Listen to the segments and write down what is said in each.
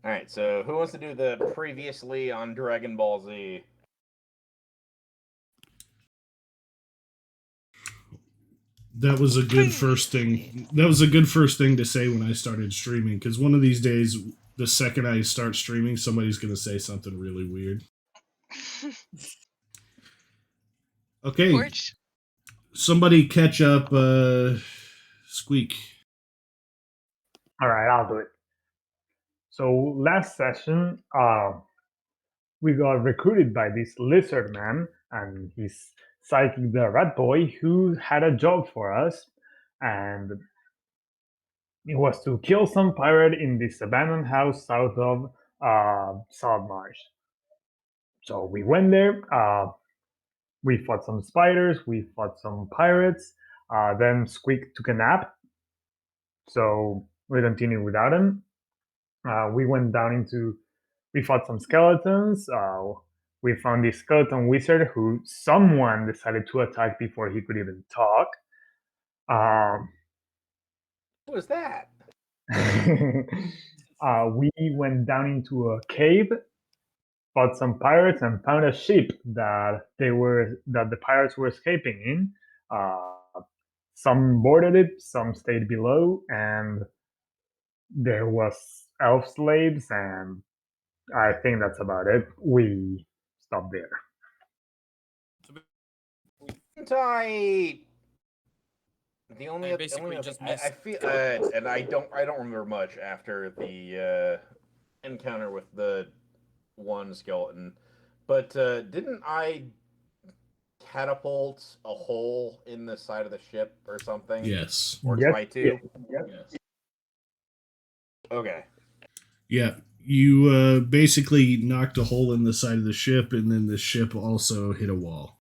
Alright, so who wants to do the previously on Dragon Ball Z? That was a good first thing. That was a good first thing to say when I started streaming, because one of these days, the second I start streaming, somebody's going to say something really weird. Okay. Porch. Somebody catch up Squeak. All right, I'll do it. So last session, we got recruited by this lizard man and his psychic, the rat boy, who had a job for us, and it was to kill some pirate in this abandoned house south of Saltmarsh. So we went there. We fought some spiders. We fought some pirates. Then Squeak took a nap, so we continued without him. We went down into. We fought some skeletons. We found this skeleton wizard who someone decided to attack before he could even talk. Who was that? We went down into a cave, fought some pirates, and found a ship that the pirates were escaping in. Some boarded it, some stayed below, and there was elf slaves, and I think that's about it. We stopped there. The only I basically just I missed. feel and I don't remember much after the encounter with the one skeleton, but didn't I catapult a hole in the side of the ship or something? Yes. Or Yes, try to? yes. Okay. Yeah. You basically knocked a hole in the side of the ship, and then the ship also hit a wall.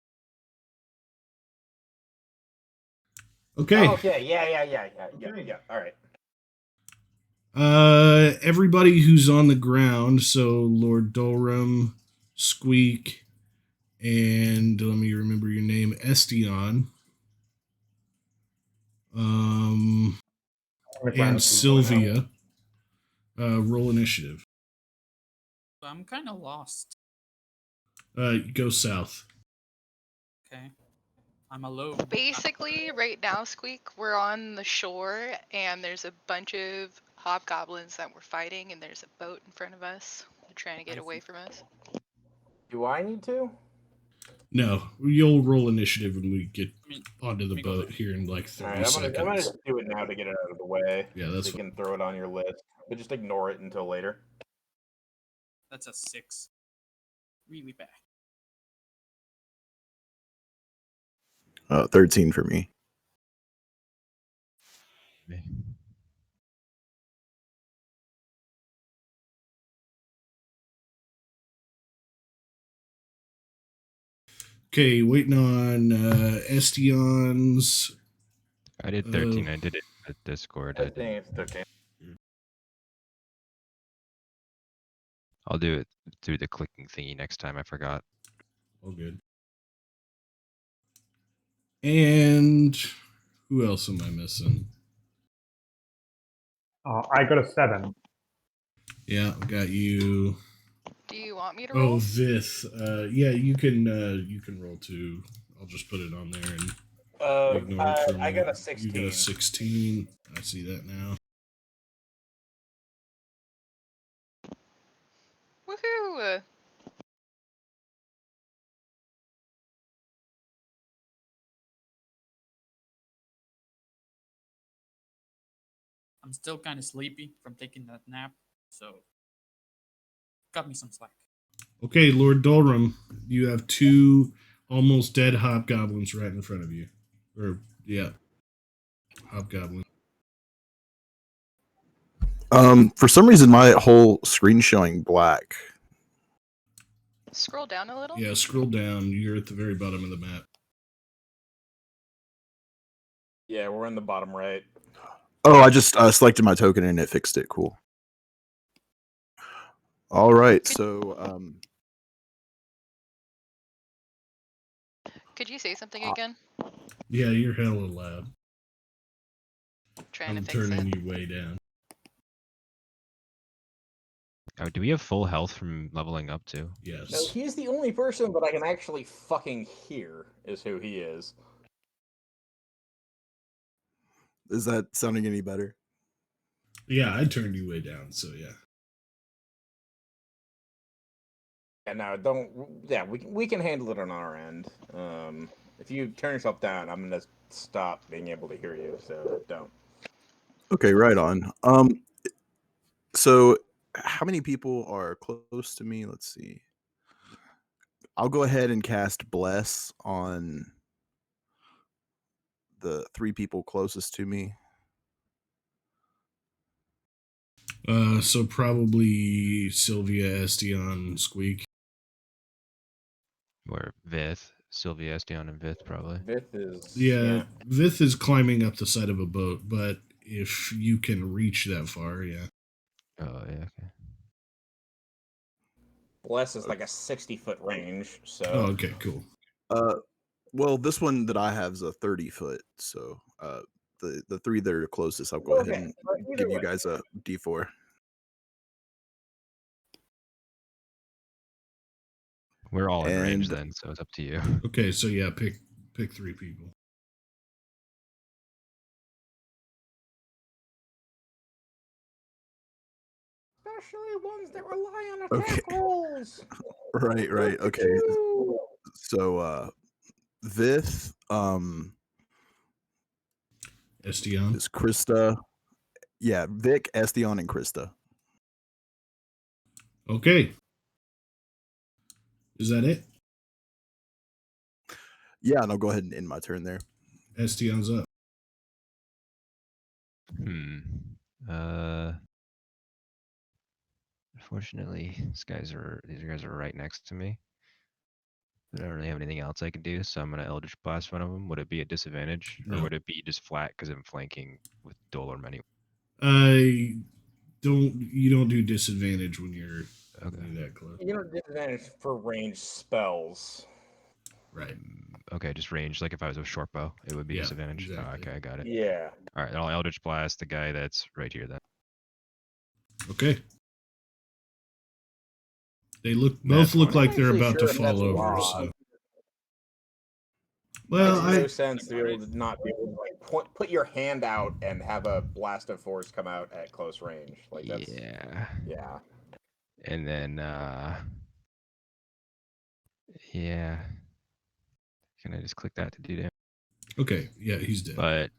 Okay. Oh, okay. Yeah. All right. Everybody who's on the ground, so Lord Dolrum, Squeak, and let me remember your name, Estion. And Sylvia. Roll initiative. I'm kind of lost. Go south. Okay. I'm alone. Basically, right now, Squeak, we're on the shore, and there's a bunch of hobgoblins that we're fighting, and there's a boat in front of us. They're trying to get away from us. Do I need to? No, you'll roll initiative when we get onto the me go boat there. here in like 30 Alright, seconds. I'm gonna just do it now to get it out of the way. Yeah, that's so you can throw it on your list, but just ignore it until later. That's a 6. Really bad. 13 for me. Okay, waiting on Estion's. I did 13. I did it at Discord. I think it's 13. I'll do it through the clicking thingy next time. I forgot. All good. And who else am I missing? I got a 7. Yeah, got you. Do you want me to roll? Oh, Vith. Yeah, you can roll too. I'll just put it on there and ignore it for a I got a minute. 16. You got a 16. I see that now. Woohoo! I'm still kind of sleepy from taking that nap, so cut me some slack. Okay, Lord Dolrum, you have 2 almost dead hobgoblins right in front of you. Or, yeah. Hobgoblin. For some reason, my whole screen's showing black. Scroll down a little. Yeah, scroll down. You're at the very bottom of the map. Yeah, we're in the bottom right. Oh, I just selected my token and it fixed it. Cool. All right, so Could you say something again? Yeah, you're hella loud. Trying I'm to fix turning it. you way down. Oh, do we have full health from leveling up too? No, Yes. he's the only person that I can actually fucking hear. Is who he is. Is that sounding any better? Yeah, I turned you way down, so yeah. Yeah, no, don't. Yeah, we can handle it on our end. If you turn yourself down, I'm gonna stop being able to hear you. So don't. Okay, right on. So how many people are close to me? Let's see. I'll go ahead and cast Bless on the 3 people closest to me. So probably Sylvia, Estion, Squeak. Or Vith, Sylvia, Estion, and Vith probably. Vith is Yeah, Vith is climbing up the side of a boat, but if you can reach that far, yeah. Oh yeah. Okay. Bless is like a 60-foot range. So Oh, okay, cool. Well, this one that I have is a 30-foot, so the 3 that are closest, I'll go ahead Okay, and but either give you way. guys a D4. We're all in range And then, so it's up to you. Okay, so yeah, pick 3 people. Especially ones that rely on Okay. attack rolls. right, Look at okay. you. So Vith Estion. is Krista. Yeah, Vic, Estion, and Krista. Okay. Is that it? Yeah, and I'll go ahead and end my turn there. Estion's up. Unfortunately, these guys are right next to me. I don't really have anything else I can do, so I'm gonna Eldritch Blast one of them. Would it be a disadvantage, or No. would it be just flat because I'm flanking with Dolor anyway? You don't do disadvantage when you're that close. You don't disadvantage for range spells. Right. Okay, just range. Like if I was a short bow, it would be Yeah, disadvantage. exactly. Oh, okay, I got it. Yeah. All right, then I'll Eldritch Blast the guy that's right here then. Okay. They both look like they're actually about to sure if fall that's over. allowed. So. Well, Makes no sense to be able to not be able to like put your hand out and have a blast of force come out at close range. Like that's Yeah. And then yeah. Can I just click that to do that? Okay, yeah, he's dead. But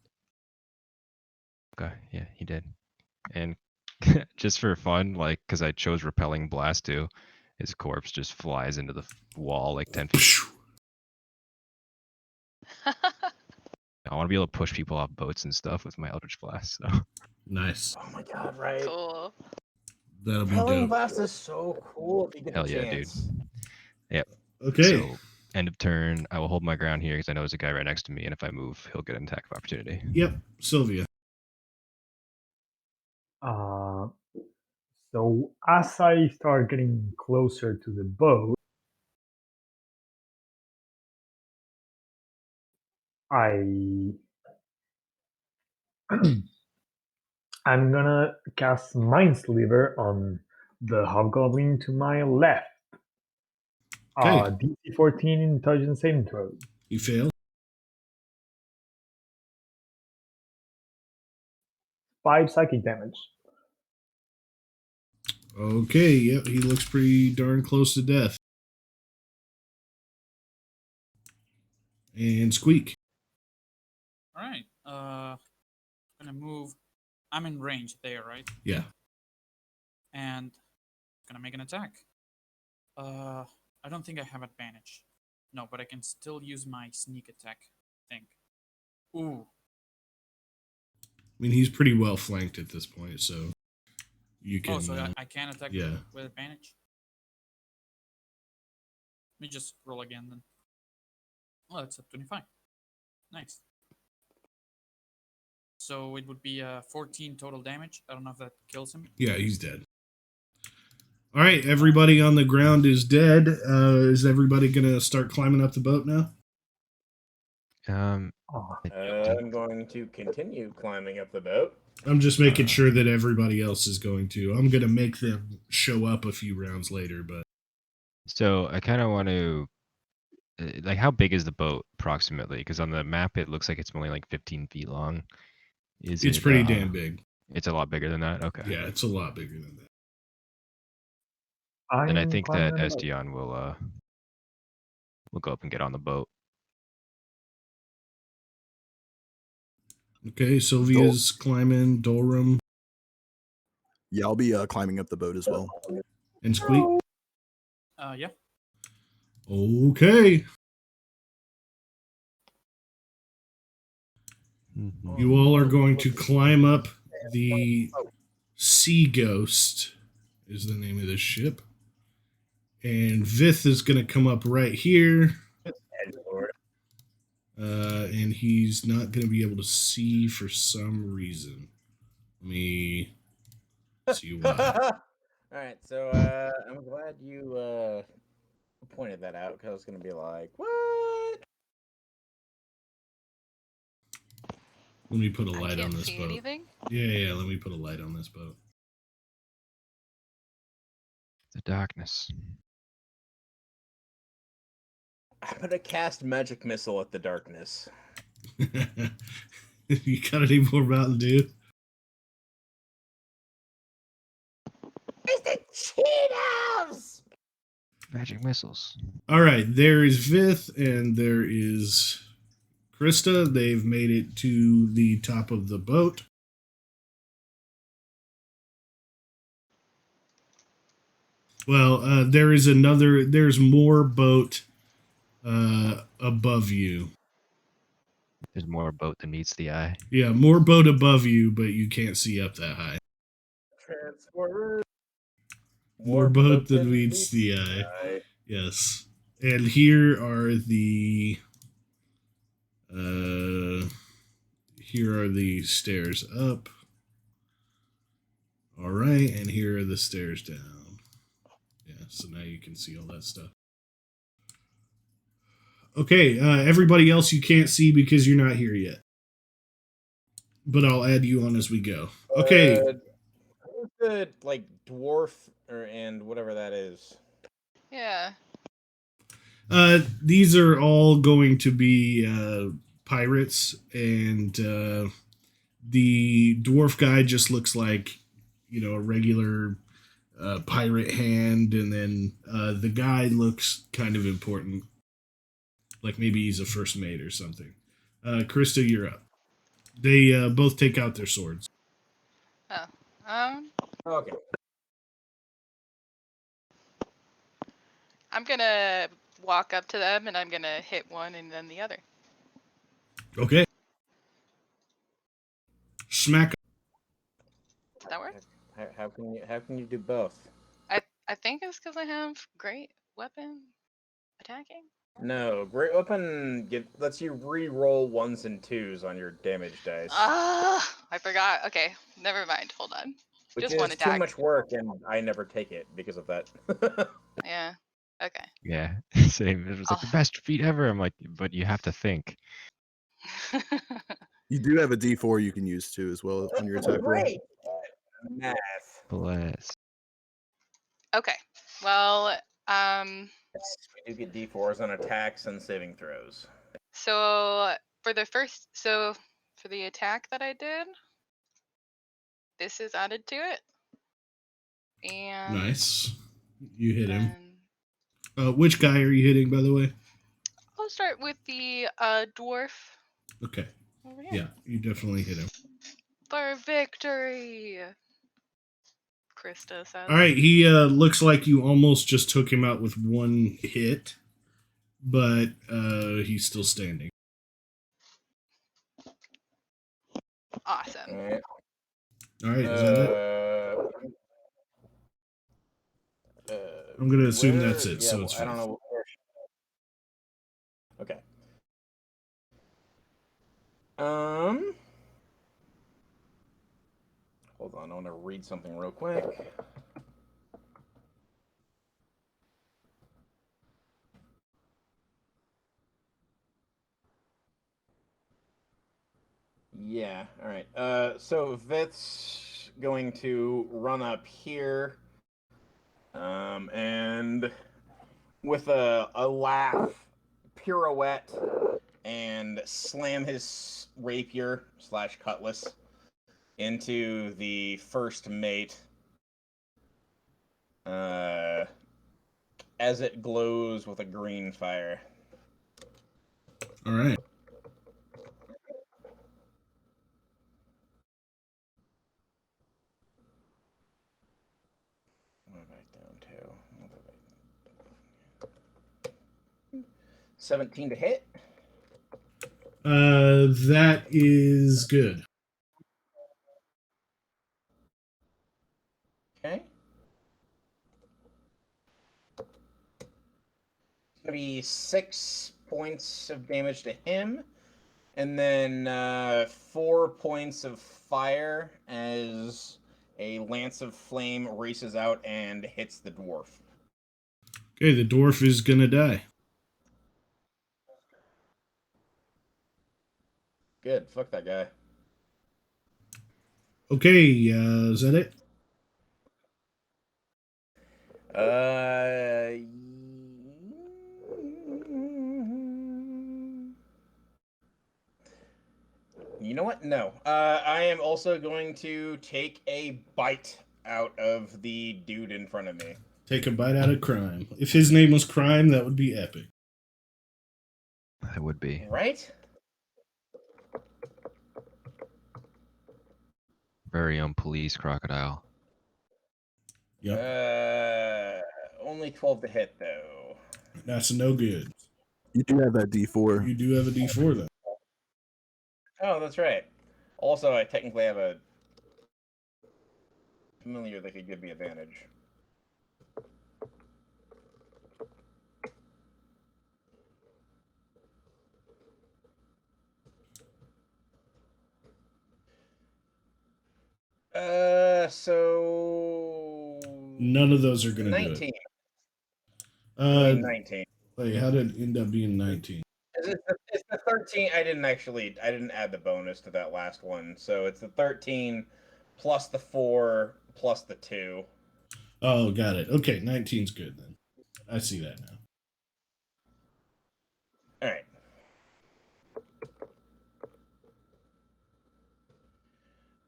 okay, yeah, he did. And just for fun, like, because I chose repelling blast too, his corpse just flies into the wall like 10 feet. I want to be able to push people off boats and stuff with my Eldritch Blast. So. Nice. oh my god, right? Cool. That'll be Repelling dope. blast is so cool if you get Hell the yeah, chance. dude. Yep. Okay. So end of turn, I will hold my ground here because I know there's a guy right next to me, and if I move, he'll get an attack of opportunity. Yep, Sylvia. So as I start getting closer to the boat, I'm gonna cast Mindsliver on the hobgoblin to my left. Okay. DC 14 intelligence saving throw. You failed. 5 psychic damage. Okay, yep, he looks pretty darn close to death. And Squeak. All right. Gonna move. I'm in range there, right? Yeah. And gonna make an attack. I don't think I have advantage. No, but I can still use my sneak attack thing. Ooh. I mean, he's pretty well flanked at this point, so you can. Oh, so I can attack yeah. with advantage? Let me just roll again then. Oh, that's a 25. Nice. So it would be 14 total damage. I don't know if that kills him. Yeah, he's dead. All right, everybody on the ground is dead. Is everybody gonna start climbing up the boat now? Oh, I'm going to continue climbing up the boat. I'm just making sure that everybody else is going to. I'm going to make them show up a few rounds later, but So I kind of want to, like, how big is the boat approximately? Because on the map it looks like it's only like 15 feet long. Is it's it? pretty damn big. It's a lot bigger than that. Okay. Yeah, it's a lot bigger than that. Then I I'm think climbing that on the boat. Estion will go up and get on the boat. Okay, Sylvia's climbing, Dorum, Yeah, I'll be climbing up the boat as well. and Squeak. Yeah. Okay. You all are going to climb up the Sea Ghost, is the name of this ship. And Vith is going to come up right here. And he's not going to be able to see for some reason. Let me see why. All right, so I'm glad you pointed that out because I was going to be like, what? Let me put a I light on can't this see boat. anything. Yeah, let me put a light on this boat. The darkness. I'm going to cast Magic Missile at the darkness. You got any more Mountain Dew? It's the Cheetos! Magic missiles. All right, there is Vith and there is Krista. They've made it to the top of the boat. Well, there's more boat above you. There's more boat than meets the eye. Yeah, more boat above you, but you can't see up that high. Transformers. More boat than meets the eye. Yes. And here are the stairs up. All right, and here are the stairs down. Yeah, so now you can see all that stuff. Okay, everybody else you can't see because you're not here yet. But I'll add you on as we go. Okay. Who's the like dwarf and whatever that is? Yeah. These are all going to be pirates, and the dwarf guy just looks like, a regular pirate hand, and then the guy looks kind of important, like maybe he's a first mate or something. Krista, you're up. They both take out their swords. Oh. Okay. I'm gonna walk up to them and I'm gonna hit one and then the other. Okay. Smack. Does that work? How can you do both? I think it's because I have great weapon attacking. No, great weapon lets you re-roll ones and twos on your damage dice, Ah, I forgot. Okay, never mind. Hold on. which Just is one too attack. much work, and I never take it because of that. Yeah. Okay. Yeah, same. It was like the Oh. best feat ever. I'm like, but you have to think. You do have a D4 you can use too as well on your attack roll. Great math. Bless. Okay. Well, Yes, we do get D4s on attacks and saving throws. so for the attack that I did, this is added to it. And Nice. You hit him. then Which guy are you hitting, by the way? I'll start with the dwarf Okay. over here. Yeah, you definitely hit him. For victory! Krista says. All right, he looks like you almost just took him out with one hit, but he's still standing. Awesome. All right, is that it? I'm gonna assume that's it. Yeah, So it's I don't fine. know. Okay. Hold on. I want to read something real quick. Yeah. All right. So Vith's going to run up here, and with a laugh, pirouette, and slam his rapier / cutlass into the first mate. As it glows with a green fire. All right. What am I down to? 17 to hit. That is good. Okay. It's gonna be 6 points of damage to him, and then 4 points of fire as a lance of flame races out and hits the dwarf. Okay, the dwarf is gonna die. Good. Fuck that guy. Okay, is that it? Uh. You know what? No. I am also going to take a bite out of the dude in front of me. Take a bite out of Crime. If his name was Crime, that would be epic. That would be. Right? Very unpoliced crocodile. Yep. Only 12 to hit, though. That's no good. You do have that D4. You do have a D4, though. Oh, that's right. Also, I technically have a familiar that could give me advantage. So None of those are going to do 19. it. I mean 19. Wait, how did it end up being 19? It's the 13. I didn't add the bonus to that last one. So it's the 13 plus the 4 plus the 2. Oh, got it. Okay, 19's good then. I see that now. All right.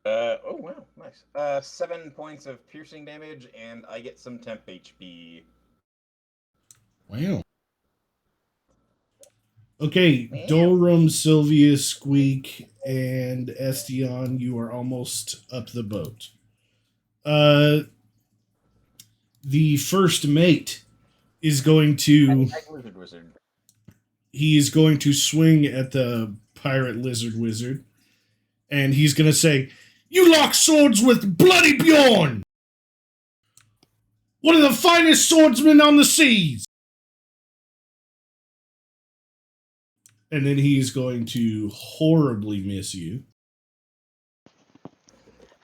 Oh wow, nice. 7 points of piercing damage, and I get some temp HP. Wow. Okay, Man. Dolrum, Sylvia, Squeak, and Estion, you are almost up the boat. The first mate is going to... Wizard. He is going to swing at the pirate wizard, and he's going to say, "You lock swords with Bloody Bjorn! One of the finest swordsmen on the seas!" And then he's going to horribly miss you.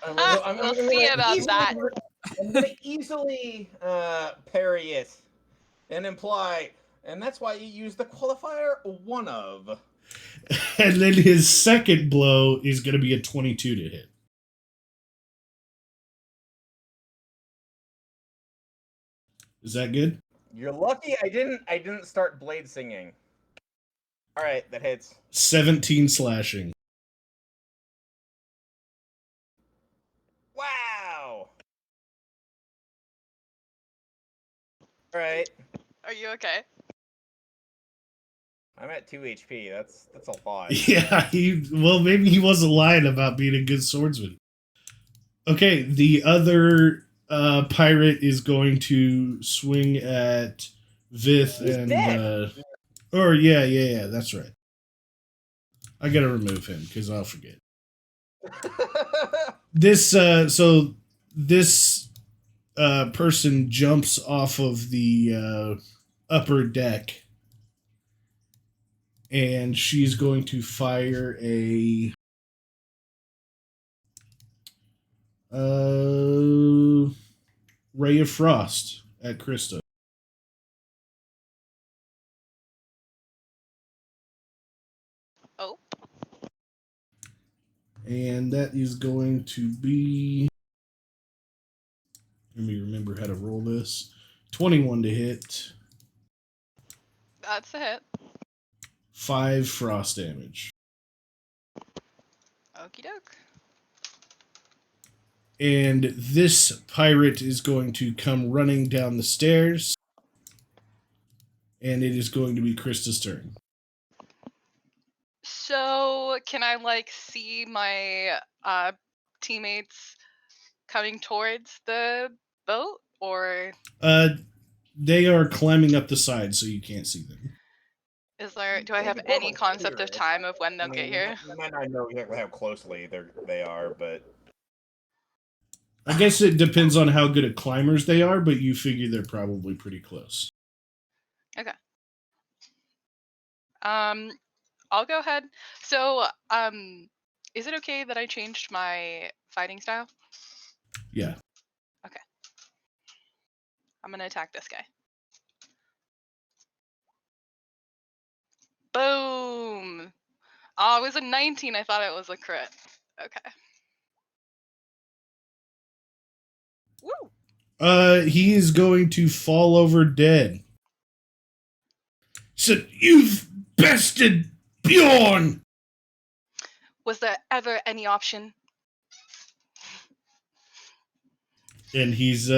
We'll see about that. I'm going to easily parry it and imply, and that's why you use the qualifier one of. And then his second blow is going to be a 22 to hit. Is that good? You're lucky I didn't start blade singing. All right, that hits. 17 slashing. Wow. All right. Are you okay? I'm at 2 HP. That's a lot. Yeah, maybe he wasn't lying about being a good swordsman. Okay, the other pirate is going to swing at Vith and yeah, that's right. I gotta remove him because I'll forget. This person jumps off of the upper deck, and she's going to fire a ray of frost at Krista. Oh. And that is going to be... Let me remember how to roll this. 21 to hit. That's a hit. 5 frost damage. Okie doke. And this pirate is going to come running down the stairs. And it is going to be Krista's turn. So can I like see my teammates coming towards the boat, or They are climbing up the side, so you can't see them. do I have any concept of time of when they'll I get mean, here? you might not know exactly how closely they are, but I guess it depends on how good at climbers they are, but you figure they're probably pretty close. Okay. I'll go ahead. So, is it okay that I changed my fighting style? Yeah. Okay. I'm gonna attack this guy. Boom! Oh, it was a 19. I thought it was a crit. Okay. Woo! He is going to fall over dead. So, you've bested Bjorn! Was there ever any option? And he's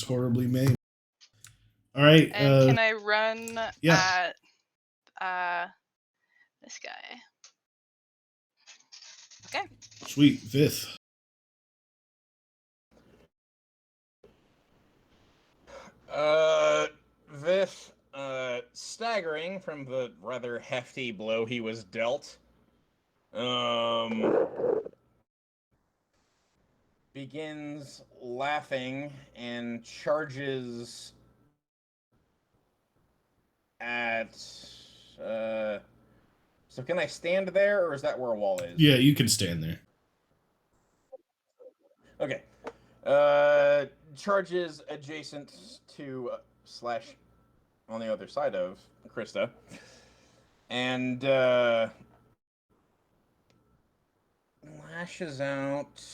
horribly maimed. All right. And can I run yeah. at this guy? Okay. Sweet. Fifth. Vith, staggering from the rather hefty blow he was dealt, begins laughing and charges at, so can I stand there, or is that where a wall is? Yeah, you can stand there. Okay. Charges adjacent to slash on the other side of Krista, and lashes out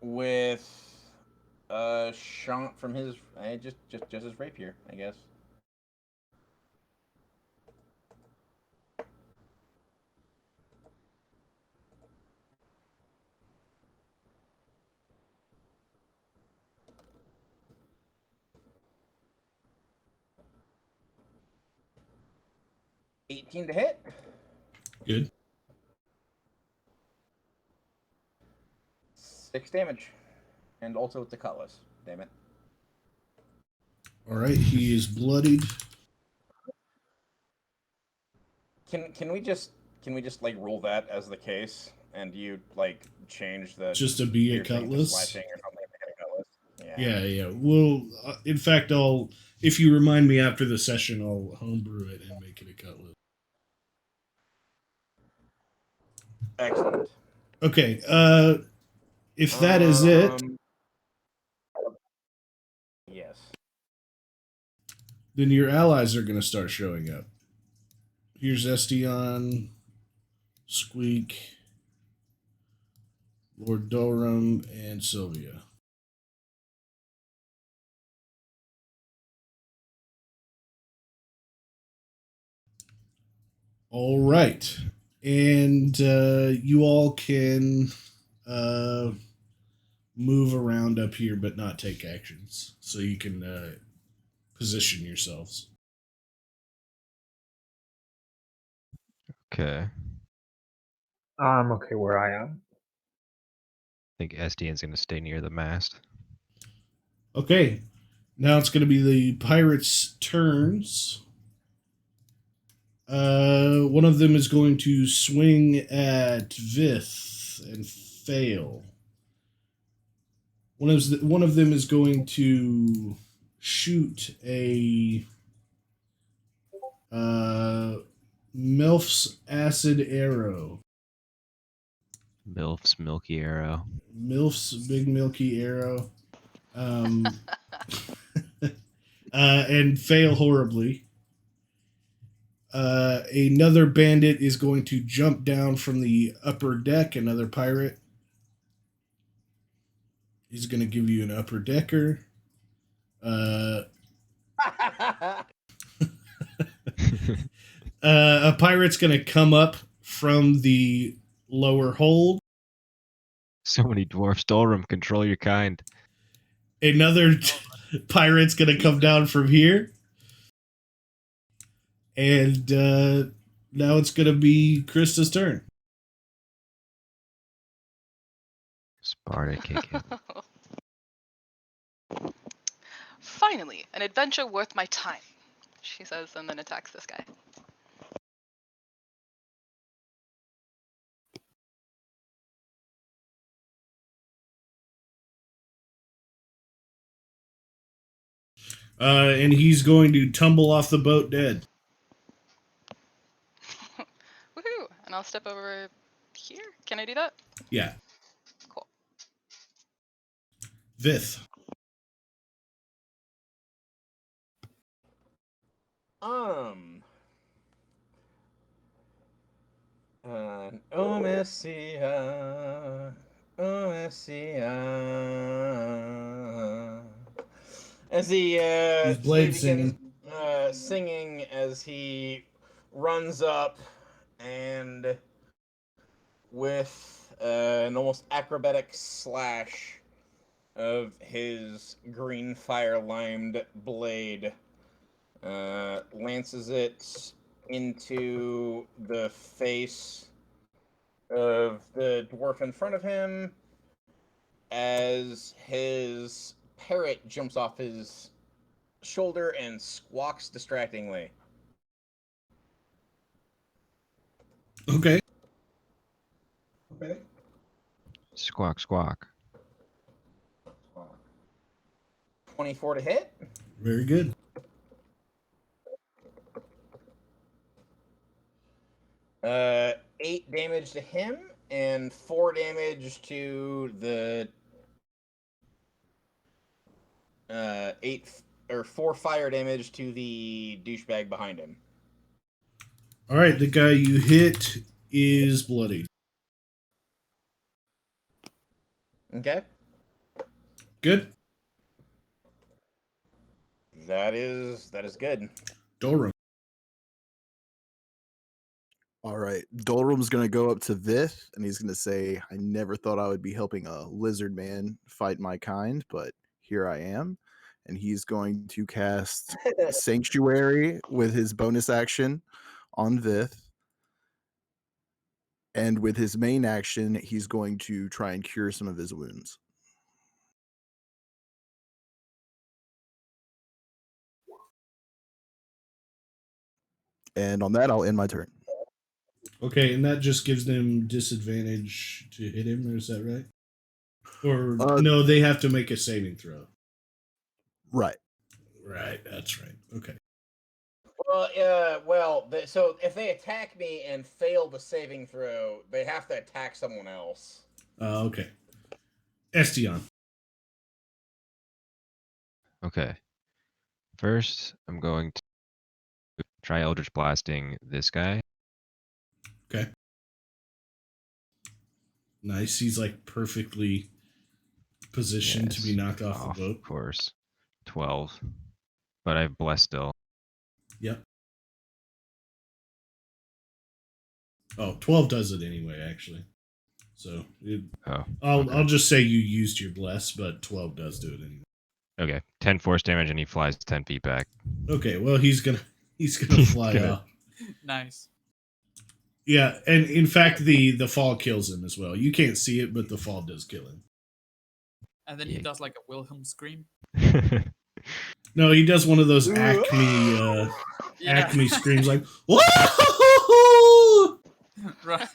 with a shot from his just his rapier, I guess. $18 to hit. Good. 6 damage. And also with the cutlass. Damn it. All right, he is bloodied. Can we just like roll that as the case, and you like change the just to be a cutlass? Slashing or something to get a cutlass. Yeah. Well, in fact, if you remind me after the session, I'll homebrew it and make it a cutlass. Excellent. Okay. If that is it, yes. Then your allies are going to start showing up. Here's Estion, Squeak, Lord Dorum, and Sylvia. All right. And you all can move around up here, but not take actions. So you can position yourselves. Okay. I'm okay where I am. I think Estien's going to stay near the mast. Okay. Now it's going to be the pirates' turns. One of them is going to swing at Vith and fail. One of them is going to shoot a Milf's acid arrow. Milf's milky arrow. Milf's big milky arrow. And fail horribly. Another bandit is going to jump down from the upper deck. Another pirate. He's going to give you an upper decker. A pirate's going to come up from the lower hold. So many dwarfs. Dolrum, control your kind. Another pirate's going to come down from here. And now it's going to be Krista's turn. Sparta kick him. Finally, an adventure worth my time, she says, and then attacks this guy. And he's going to tumble off the boat dead. Woohoo! And I'll step over here. Can I do that? Yeah. Cool. Vith. As he He's blade singing. Singing as he runs up and with an almost acrobatic slash of his green fire-limed blade, lances it into the face of the dwarf in front of him as his parrot jumps off his shoulder and squawks distractingly. Okay. Squawk, squawk. 24 to hit. Very good. Uh, 8 damage to him and 4 damage to the 4 fire damage to the douchebag behind him. All right, the guy you hit is bloody. Okay. Good. That is good. Dolrum. All right. Dolrum's going to go up to Vith and he's going to say, I never thought I would be helping a lizard man fight my kind, but here I am. And he's going to cast Sanctuary with his bonus action on Vith. And with his main action, he's going to try and cure some of his wounds. And on that, I'll end my turn. Okay, and that just gives them disadvantage to hit him, or is that right? Or no, they have to make a saving throw. Right. Right, that's right. Okay. Well, so if they attack me and fail the saving throw, they have to attack someone else. Okay. Estion. Okay. First, I'm going to try Eldritch Blasting this guy. Okay. Nice. He's like perfectly positioned to be knocked off the boat. Of course. 12. But I have Bless still. Yep. Oh, 12 does it anyway, actually. So I'll just say you used your Bless, but 12 does do it anyway. Okay. 10 force damage and he flies 10 feet back. Okay, well he's gonna fly off. Nice. Yeah, and in fact the fall kills him as well. You can't see it, but the fall does kill him. And then he does like a Wilhelm scream. No, he does one of those Acme screams like whoa! Right.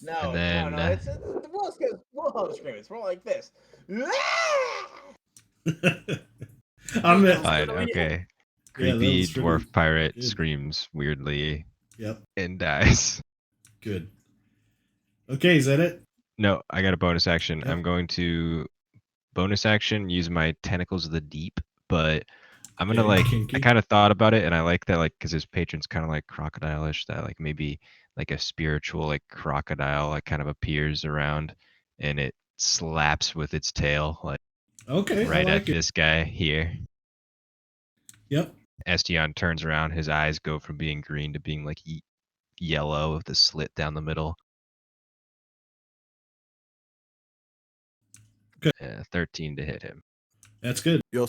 No, then, no, it's the Wilhelm scream. It's more like this. Fine, okay. Creepy was pretty dwarf pirate good. screams weirdly. Yep. And dies. Good. Okay, is that it? No, I got a bonus action. Yep. I'm going to bonus action use my Tentacles of the Deep, but I'm gonna Yeah, like. kinky. I kind of thought about it, and I like that, like, because his patron's kind of like crocodile-ish. That like maybe like a spiritual like crocodile like kind of appears around, and it slaps with its tail like Okay, I right at like it. this guy here. Yep. Estion turns around. His eyes go from being green to being like yellow with a slit down the middle. Good. 13 to hit him. That's good. You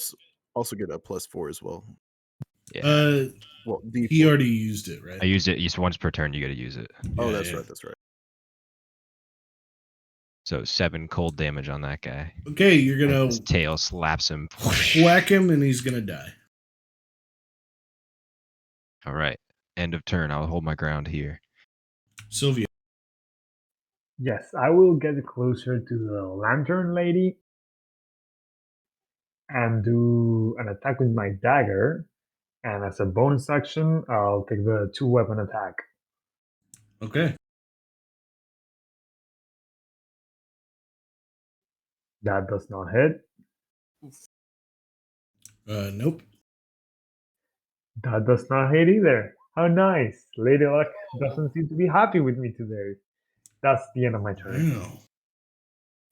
also get a +4 as well. Yeah. Well, He D4. already used it, right? I used it. Used once per turn. You got to use it. Oh, Yeah, that's yeah. right. That's right. So 7 cold damage on that guy. Okay, you're And gonna his tail slaps him. whack him, and he's gonna die. All right. End of turn. I'll hold my ground here. Sylvia. Yes, I will get closer to the lantern lady and do an attack with my dagger. And as a bonus action, I'll take the 2-weapon attack. Okay. That does not hit. Nope. That does not hit either. How nice. Lady Luck doesn't seem to be happy with me today. That's the end of my turn. Wow.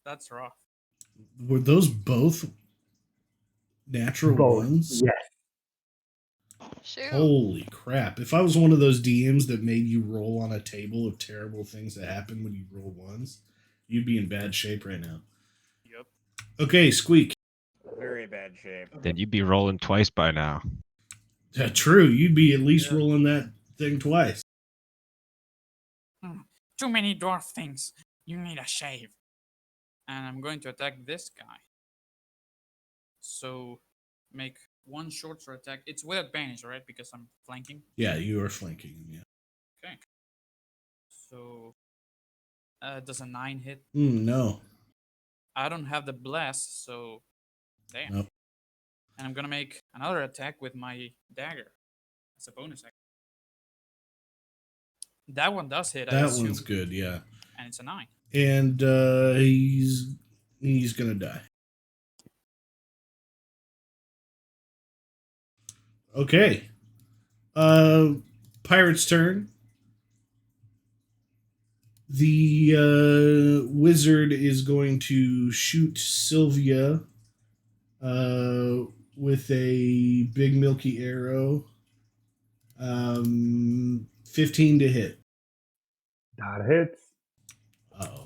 That's rough. Were those both natural Both. ones? Yes. Shoot. Holy crap. If I was one of those DMs that made you roll on a table of terrible things that happen when you roll ones, you'd be in bad shape right now. Yep. Okay, Squeak. Very bad shape. Then you'd be rolling twice by now. True, you'd be at least Yeah. rolling that thing twice. Too many dwarf things. You need a shave. And I'm going to attack this guy. So make one short sword attack. It's with advantage, right? Because I'm flanking. Yeah, you are flanking him, yeah. Okay. So does a 9 hit? No. I don't have the bless, so damn. Nope. And I'm gonna make another attack with my dagger. That's a bonus action. That one does hit. I That assume, one's good, yeah. and it's a 9. And he's gonna die. Okay. Pirate's turn. The wizard is going to shoot Sylvia with a big milky arrow. 15 to hit. That hits. Uh-oh.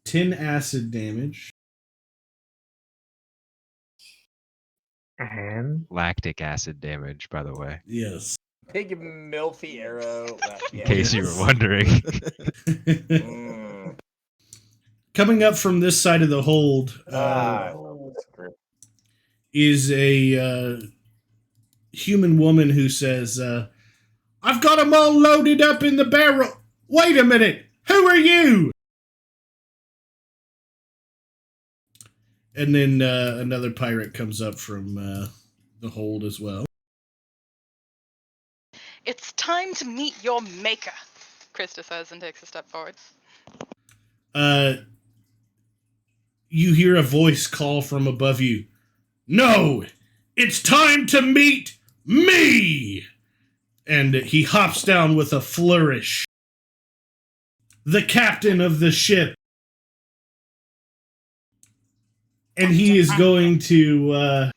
10 acid damage. And Lactic acid damage, by the way. Yes. Big milfy arrow. In case you were wondering. Mm. Coming up from this side of the hold I love this script. is a human woman who says, I've got them all loaded up in the barrel. Wait a minute. Who are you? And then another pirate comes up from the hold as well. It's time to meet your maker, Krista says and takes a step forward. You hear a voice call from above you. No, it's time to meet me. And he hops down with a flourish. The captain of the ship. And he is going to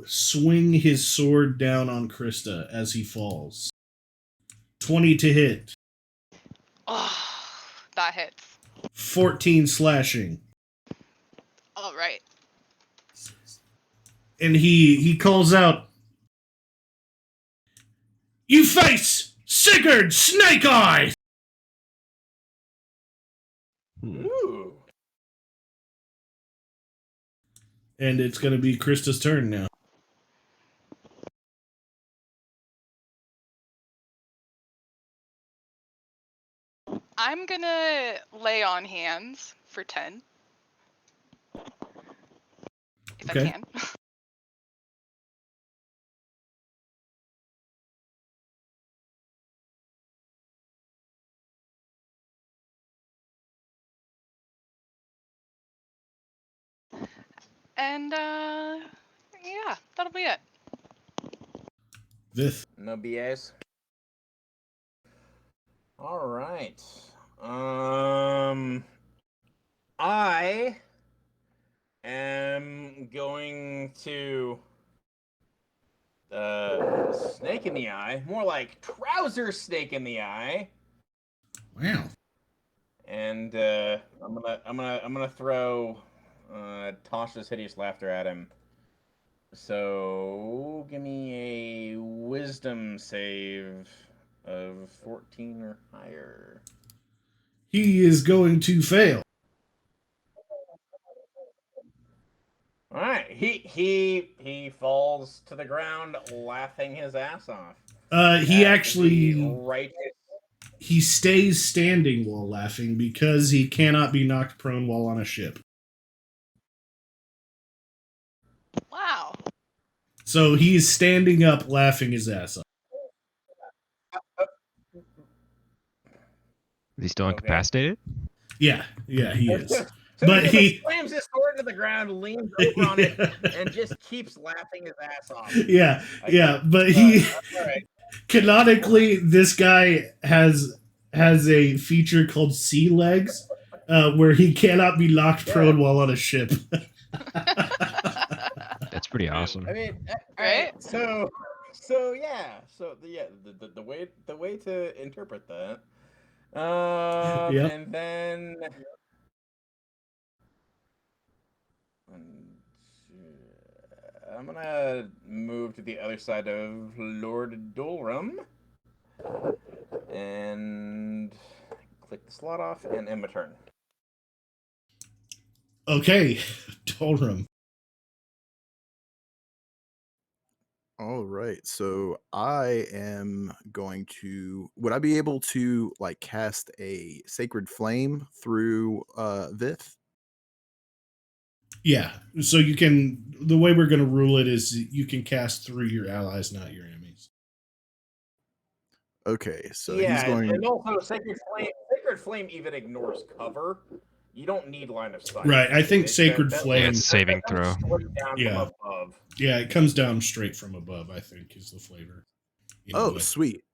swing his sword down on Krista as he falls. 20 to hit. Oh, that hits. 14 slashing. All right. And he calls out, "You face Sigurd Snake Eyes!" Ooh. And it's going to be Krista's turn now. I'm gonna lay on hands for 10. If Okay. I can. And yeah, that'll be it. Vith. No BS. All right. I am going to snake in the eye, more like trouser snake in the eye. Wow. And I'm gonna throw Tasha's hideous laughter at him. So give me a wisdom save of 14 or higher. He is going to fail. All right, he falls to the ground laughing his ass off. He At actually the righteous. he stays standing while laughing because he cannot be knocked prone while on a ship. Wow. So he's standing up laughing his ass off. Is he still Okay. incapacitated? Yeah, he is. So But he slams his sword to the ground, leans over on it, Yeah. and just keeps laughing his ass off. Yeah, Okay. but he All right. canonically, this guy has a feature called sea legs, where he cannot be knocked prone while on a ship. That's pretty awesome. I mean, Right? So yeah. So the way to interpret that. Yep. And then. I'm gonna move to the other side of Lord Dolrum and click the slot off and end my turn. Okay, Dolrum. All right. So I am going to. Would I be able to like cast a sacred flame through Vith? Yeah, so you can. The way we're going to rule it is you can cast through your allies, not your enemies. Okay. So yeah, he's going. and also Sacred Flame even ignores cover. You don't need line of sight. Right, I think Sacred Yeah, Flame. it's saving that comes throw. straight down Yeah. from above. Yeah, it comes down straight from above, I think, is the flavor. Oh, sweet.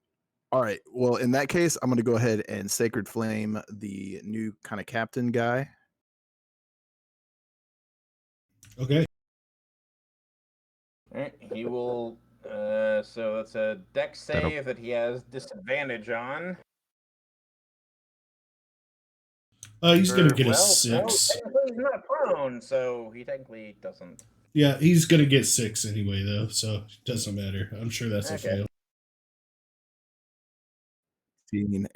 All right. Well, in that case, I'm going to go ahead and Sacred Flame the new kind of captain guy. Okay. All right, he will. So that's a dex save that he has disadvantage on. He's going to get a Well, 6. technically he's not prone, so he technically doesn't. Yeah, he's going to get 6 anyway, though, so it doesn't matter. I'm sure that's a fail.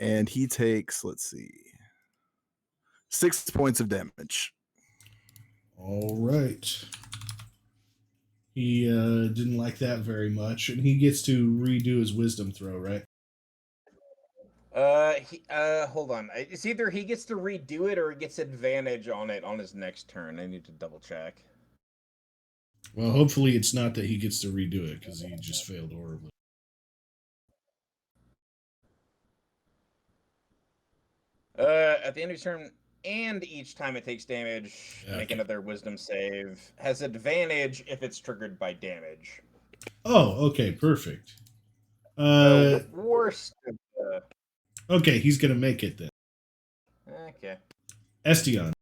And he takes, let's see, 6 points of damage. All right. He didn't like that very much, and he gets to redo his wisdom throw, right? Hold on. It's either he gets to redo it or he gets advantage on it on his next turn. I need to double check. Well, hopefully it's not that he gets to redo it, because he just failed horribly. At the end of his turn, and each time it takes damage, make Okay. another wisdom save. Has advantage if it's triggered by damage. Oh, okay, perfect. Worst of Okay, he's going to make it then. Okay. Estion.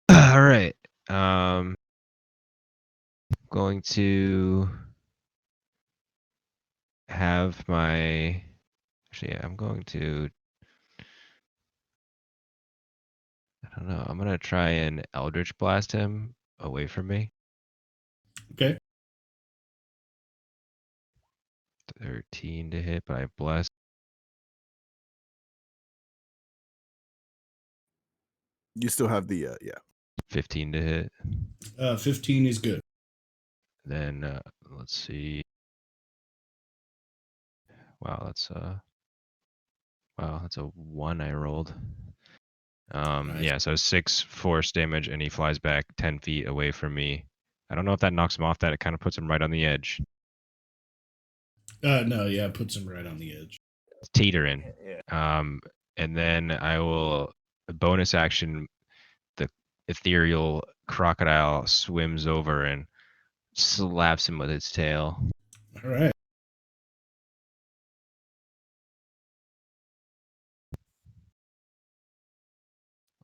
All right. Going to have my. Actually, yeah, I'm going to. I don't know. I'm gonna try and Eldritch Blast him away from me. Okay. 13 to hit, but I bless. You still have the, 15 to hit. 15 is good. Then let's see. Wow, that's a 1 I rolled. Nice. Yeah, so 6 force damage, and he flies back 10 feet away from me. I don't know if that knocks him off. That it kind of puts him right on the edge. No, yeah, it puts him right on the edge. It's teetering. Yeah. And then I will bonus action the ethereal crocodile swims over and slaps him with its tail. All right.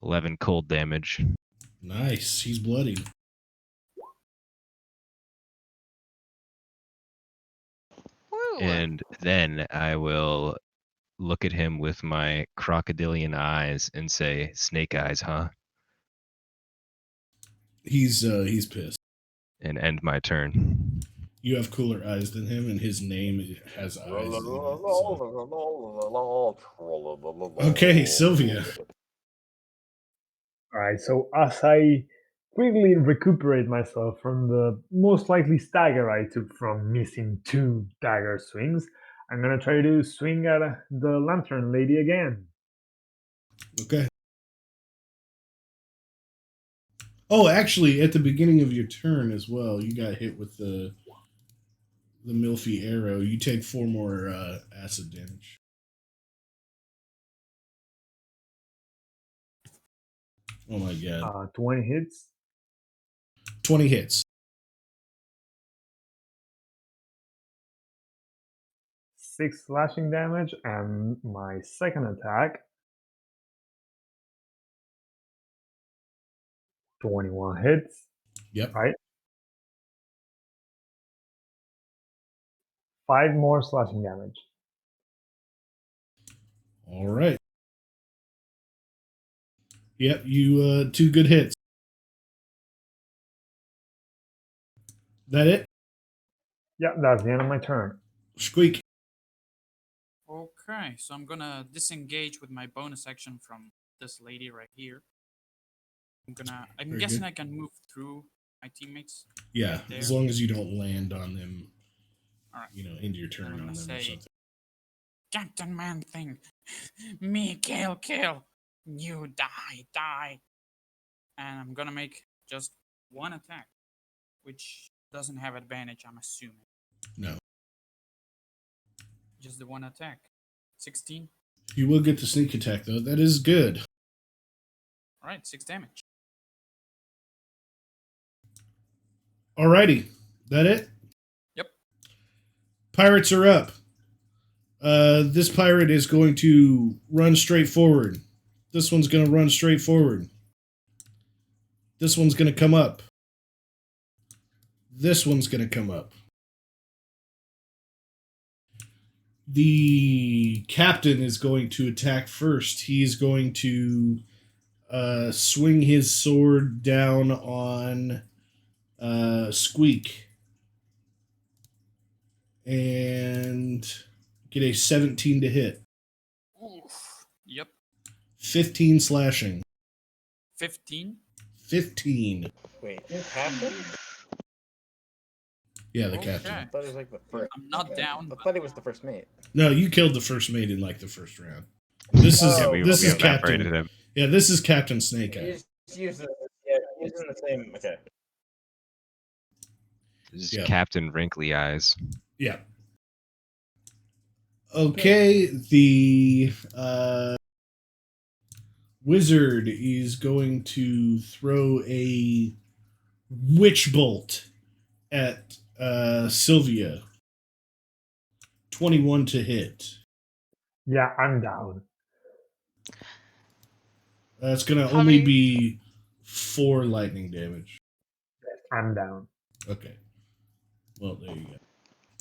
$11 cold damage. Nice. He's bloody. Woo! And then I will look at him with my crocodilian eyes and say, "Snake eyes, huh?" He's pissed. And end my turn. You have cooler eyes than him, and his name has eyes. In it, so. Okay, Sylvia. All right, so as I quickly recuperate myself from the most likely stagger I took from missing 2 dagger swings, I'm gonna try to swing at the lantern lady again. Okay. Oh, actually, at the beginning of your turn as well, you got hit with the Milfy arrow. You take 4 more acid damage. Oh my god. 20 hits. 20 hits. 6 slashing damage, and my second attack, 21 hits. Yep. Right. 5 more slashing damage. All right. Yep, you 2 good hits. That it? Yeah, that's the end of my turn. Squeak. Okay, so I'm gonna disengage with my bonus action from this lady right here. I'm Very guessing good. I can move through my teammates. Yeah, There. as long as you don't land on them, All right. into your turn I'm on gonna them or say- something. Captain Man Thing, me kill, you die. And I'm gonna make just one attack, which doesn't have advantage, I'm assuming. No. Just the one attack. 16. You will get the sneak attack, though. That is good. All right, 6 damage. Alrighty. That it? Yep. Pirates are up. This pirate is going to run straight forward. This one's going to run straight forward. This one's going to come up. This one's going to come up. The captain is going to attack first. He's going to swing his sword down on Squeak and get a 17 to hit. Oof. Yep. 15 slashing. 15. 15. Wait, captain? Yeah, the Okay. captain. I thought it was like the first. I'm not down. I but- thought he was the first mate. No, you killed the first mate in like the first round. This is Oh, this we is evaporated Captain. him. Yeah, this is Captain Snake Eye. Using the same. Okay. This is Yeah. Captain Wrinkly Eyes. Yeah. Okay, the wizard is going to throw a witch bolt at Sylvia. 21 to hit. Yeah, I'm down. That's going to How only many- be 4 lightning damage. I'm down. Okay. Well, there you go.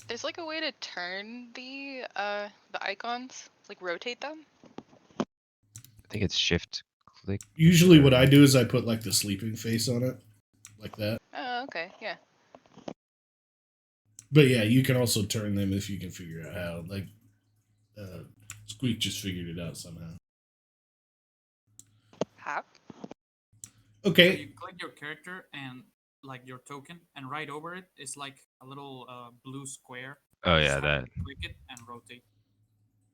There's like a way to turn the icons, like rotate them. I think it's shift click. Usually what I do is I put like the sleeping face on it. Like that. Oh, okay, yeah. But yeah, you can also turn them if you can figure out how. Like, Squeak just figured it out somehow. Hap. So Okay. you click your character and like your token, and right over it is like a little blue square. Oh You yeah, just have that. to click it and rotate.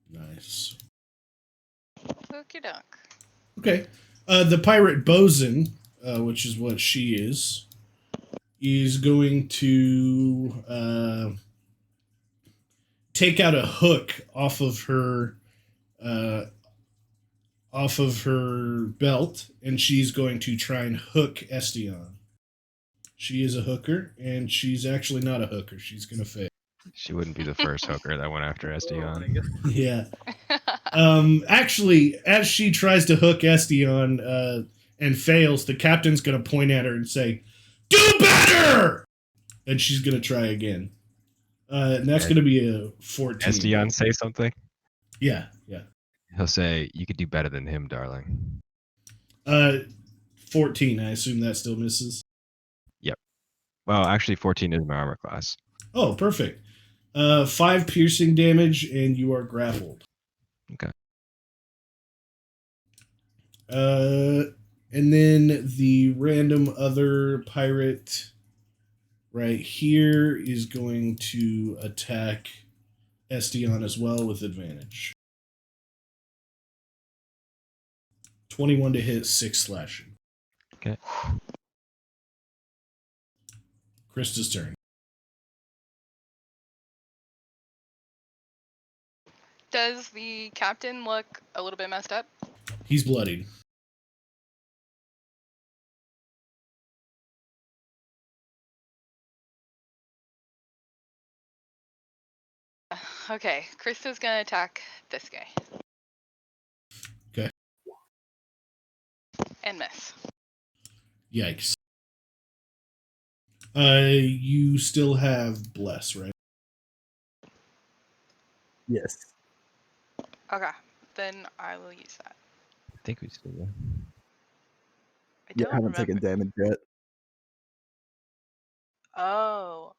Nice. Okie doke. Okay. The pirate bosun, which is what she is going to take out a hook off of her belt, and she's going to try and hook Estion. She is a hooker, and she's actually not a hooker. She's gonna fail. She wouldn't be the first hooker that went after Estion. Yeah. Actually, as she tries to hook Estion and fails, the captain's gonna point at her and say, "Do better!" And she's gonna try again. And that's gonna be a 14. Estion say something? Yeah. He'll say, "You could do better than him, darling." 14. I assume that still misses. Yep. Well, actually, 14 is my armor class. Oh, perfect. 5 piercing damage, and you are grappled. Okay. And then the random other pirate right here is going to attack Estion as well with advantage. 21 to hit, 6 slashing. Okay. Krista's turn. Does the captain look a little bit messed up? He's bloodied. Okay, Krista's gonna attack this guy. Okay. And miss. Yikes. You still have bless, right? Yes. Okay, then I will use that. I think we still do. I Yeah, don't I haven't taken remember. damage yet. Oh,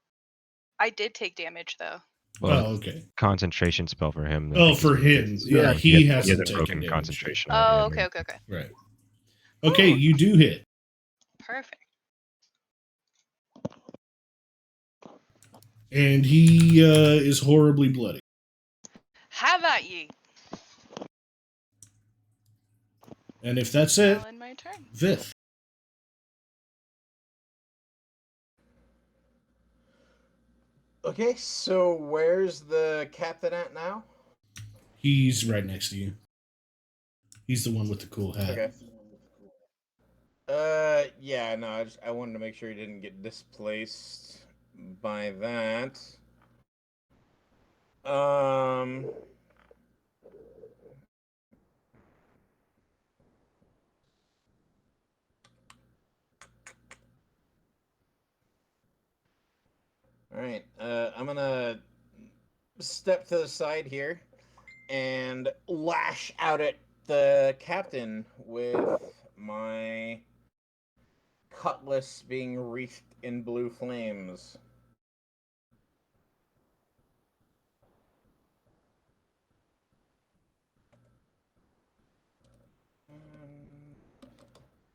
I did take damage though. Well, Oh, okay. concentration spell for him. I Oh, think for is- him. Yeah, Right. he he hasn't hasn't taken broken damage. concentration. Oh, yet. okay. Right. Okay, Ooh. you do hit. Perfect. And he is horribly bloody. Have at ye. And if that's it, Now in my turn. Vith. Okay, so where's the captain at now? He's right next to you. He's the one with the cool hat. Okay. Yeah, no, I wanted to make sure he didn't get displaced by that. Alright, I'm gonna step to the side here and lash out at the captain with my cutlass being wreathed in blue flames.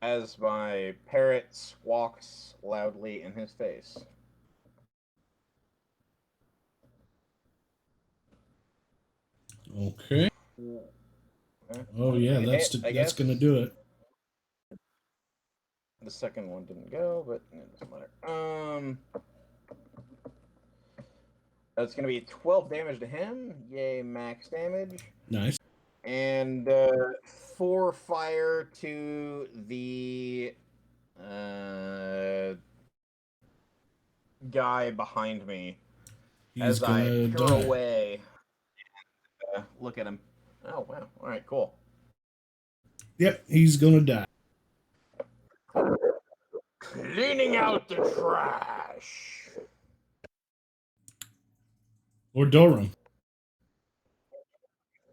As my parrot squawks loudly in his face. Okay. Oh yeah, that's gonna do it. The second one didn't go, but it doesn't matter. That's gonna be 12 damage to him. Yay, max damage. Nice. And 4 fire to the guy behind me. He's as I gonna peer die. away. Look at him. Oh wow! All right, cool. Yep, he's gonna die. Cleaning out the trash. Or Dorum.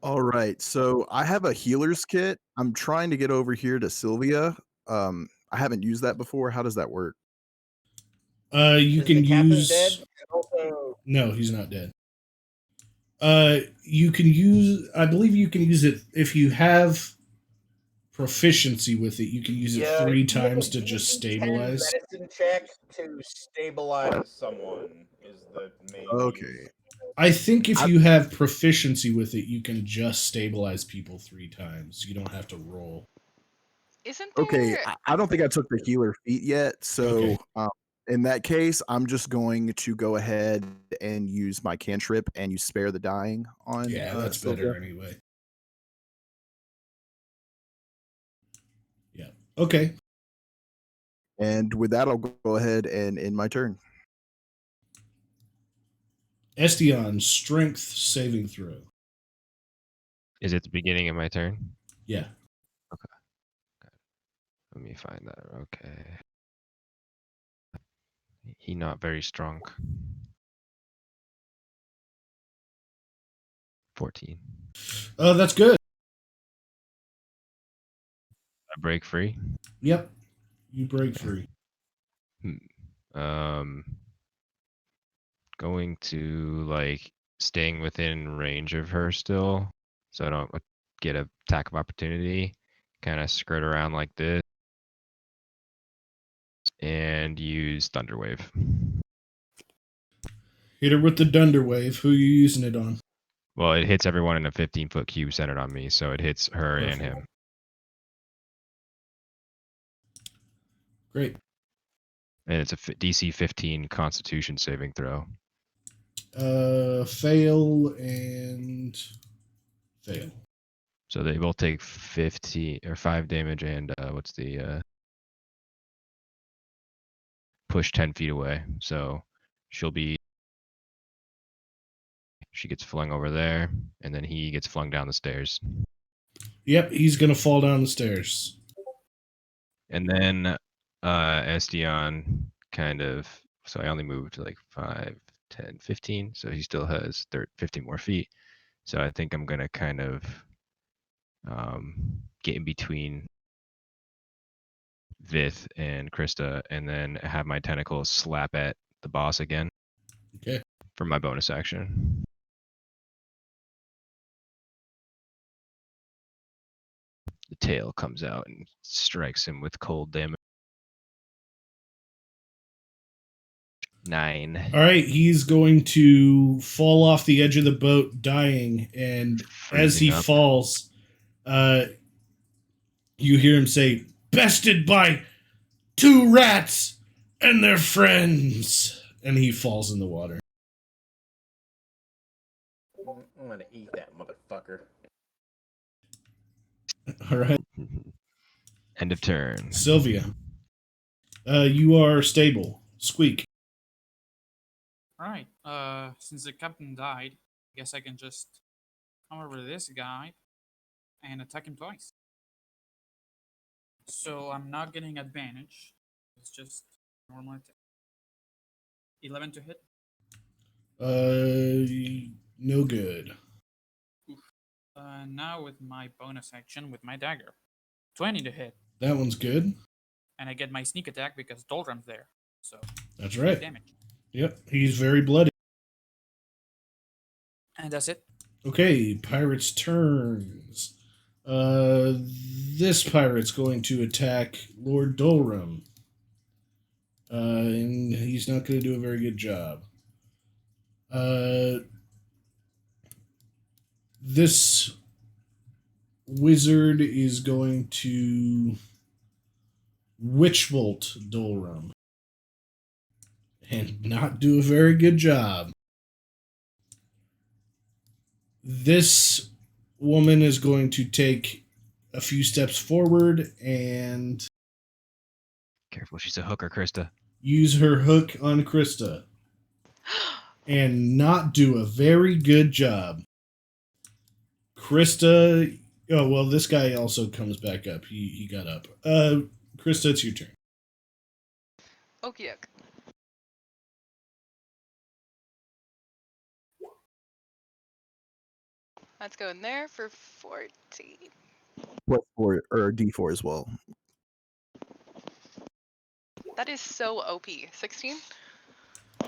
All right, so I have a healer's kit. I'm trying to get over here to Sylvia. I haven't used that before. How does that work? You Is can the captain use. dead? And also, No, he's not dead. You can use. I believe you can use it if you have proficiency with it. You can use it yeah, 3 you times make to a just DC 10 stabilize. medicine check to stabilize someone is the main. Okay. use. I think if I- you have proficiency with it, you can just stabilize people 3 times. You don't have to roll. Isn't there? Okay, I don't think I took the healer feat yet. So in that case, I'm just going to go ahead and use my cantrip and use Spare the Dying on Yeah, that's Sylvia. better anyway. Yeah. Okay. And with that, I'll go ahead and end my turn. Estion, strength saving throw. Is it the beginning of my turn? Yeah. Let me find that. Okay. He not very strong. 14. Oh, that's good. I break free. Yep. You break free. Going to like staying within range of her still, so I don't get a attack of opportunity. Kind of skirt around like this and use Thunderwave. Hit her with the Dunder Wave. Who are you using it on? Well, it hits everyone in a 15-foot cube centered on me, so it hits her and him. Great. And it's a DC 15 Constitution saving throw. Fail and fail. So they both take 50 or 5 damage, and what's the push 10 feet away. So she gets flung over there, and then he gets flung down the stairs. Yep, he's gonna fall down the stairs. And then Estion kind of, so I only moved like 5, 10, 15, so he still has 15 more feet. So I think I'm gonna kind of get in between Vith and Krista, and then have my tentacles slap at the boss again. Okay. For my bonus action. The tail comes out and strikes him with cold damage. 9. All right, he's going to fall off the edge of the boat, dying, and as he Freezing up. falls, you hear him say, "Bested by 2 rats and their friends," and he falls in the water. I'm gonna eat that motherfucker. All right, End of turn. Sylvia, you are stable. Squeak. Alright, since the captain died, I guess I can just come over to this guy and attack him twice. So I'm not getting advantage. It's just normal attack. 11 to hit. No good. Now with my bonus action with my dagger. 20 to hit. That one's good. And I get my sneak attack because Doldrum's there. So That's right. damage. Yep, he's very bloody. And that's it. Okay, pirates' turns. This pirate's going to attack Lord Dolrum. And he's not going to do a very good job. This wizard is going to Witchbolt Dolrum. And not do a very good job. This woman is going to take a few steps forward and Careful, she's a hooker, Krista. use her hook on Krista and not do a very good job. Krista, oh well, this guy also comes back up. He got up. Krista, it's your turn. Okie doke. Let's go in there for 14. What for, or D4 as well. That is so OP. 16?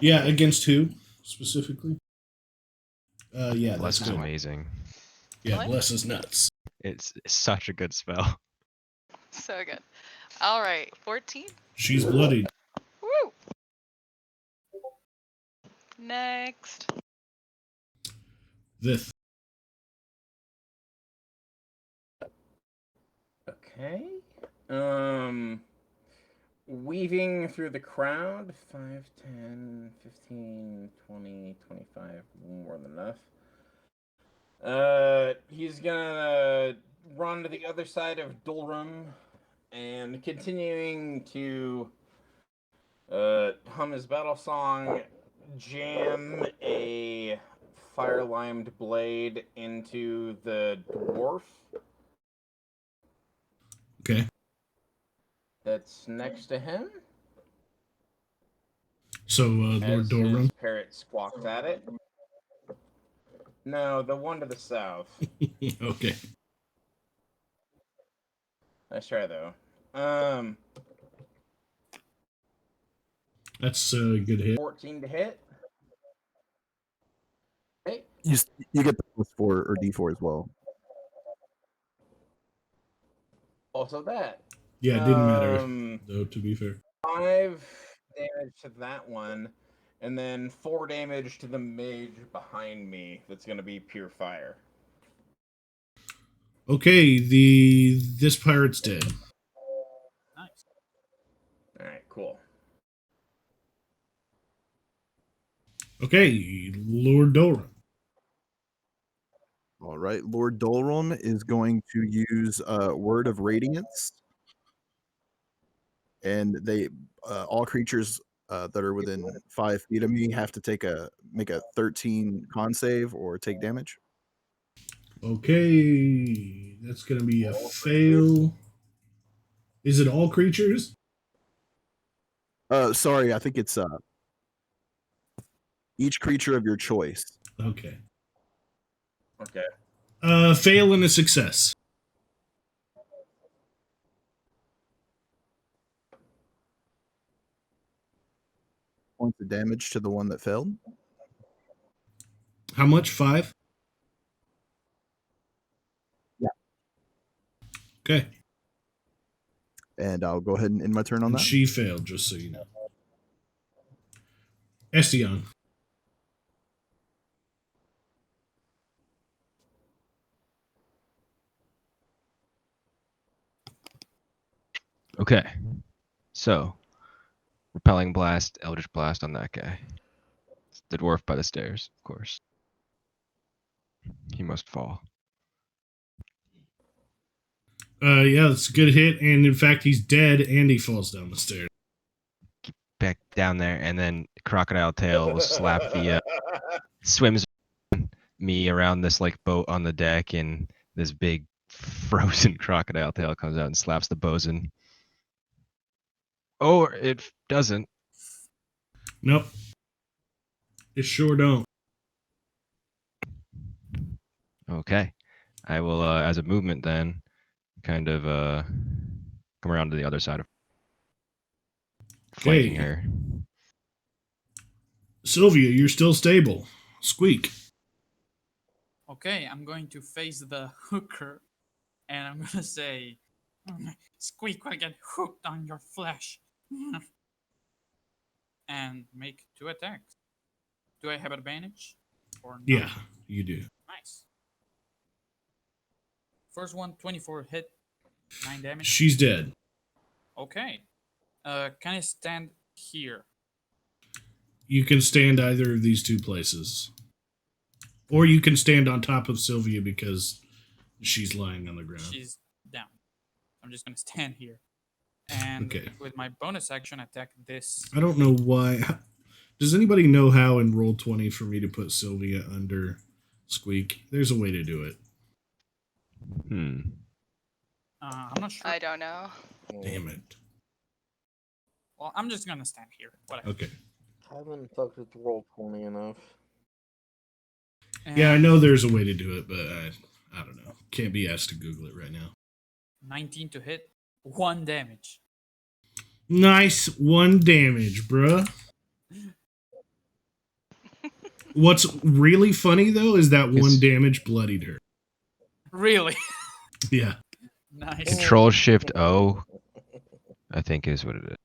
Yeah, against who specifically? Yeah, Bless that's is good. amazing. Yeah, What? bless is nuts. It's such a good spell. So good. All right, 14. She's bloodied. Woo! Next. Vith. Okay. Weaving through the crowd. 5, 10, 15, 20, 25. More than enough. He's gonna run to the other side of Dolrum and continuing to Hum his battle song, jam a fire-limed blade into the dwarf Okay. that's next to him. So, As Lord Dorum. his parrot squawks at it. No, the one to the south. Okay. Nice try though. That's a good hit. 14 to hit. Okay. You get the +4 or D4 as well. Also that. Yeah, it didn't matter, Um, though, to be fair. 5 damage to that one, and then 4 damage to the mage behind me. That's gonna be pure fire. Okay, this pirate's dead. Nice. All right, cool. Okay, Lord Dorum. All right, Lord Dolrum is going to use Word of Radiance, and they all creatures that are within 5 feet of me have to make a 13 con save or take damage. Okay, that's gonna be a fail. Is it all creatures? Sorry, I think it's each creature of your choice. Okay. Okay. Fail and a success. Points of damage to the one that failed. How much? 5? Yeah. Okay. And I'll go ahead and end my turn on And that. she failed, just so you know. Estion. Okay. So, repelling blast, eldritch blast on that guy. It's the dwarf by the stairs, of course. He must fall. Yeah, it's a good hit, and in fact, he's dead, and he falls down the stairs. Back down there, and then crocodile tail will slap the swims me around this like boat on the deck, and this big frozen crocodile tail comes out and slaps the bosun. Or it doesn't. Nope. It sure don't. Okay. I will, as a movement then, kind of come around to the other side of flanking Okay. her. Sylvia, you're still stable. Squeak. Okay, I'm going to face the hooker, and I'm gonna say, "Squeak will get hooked on your flesh," and make 2 attacks. Do I have advantage? Or not? Yeah, you do. Nice. First one, 24 hit, 9 damage. She's dead. Okay. Can I stand here? You can stand either of these two places. Or you can stand on top of Sylvia because she's lying on the ground. She's down. I'm just gonna stand here. And Okay. with my bonus action, attack this. I don't know why. Does anybody know how in Roll20 for me to put Sylvia under Squeak? There's a way to do it. I'm not sure. I don't know. Damn it. Well, I'm just gonna stand here. Whatever. Okay. I haven't fucked with Roll20 enough. Yeah, I And know there's a way to do it, but I don't know. Can't be asked to Google it right now. 19 to hit, 1 damage. Nice 1 damage, bruh. What's really funny, though, is that 1 damage bloodied her. Really? Yeah. Nice. Control Shift O, I think is what it is.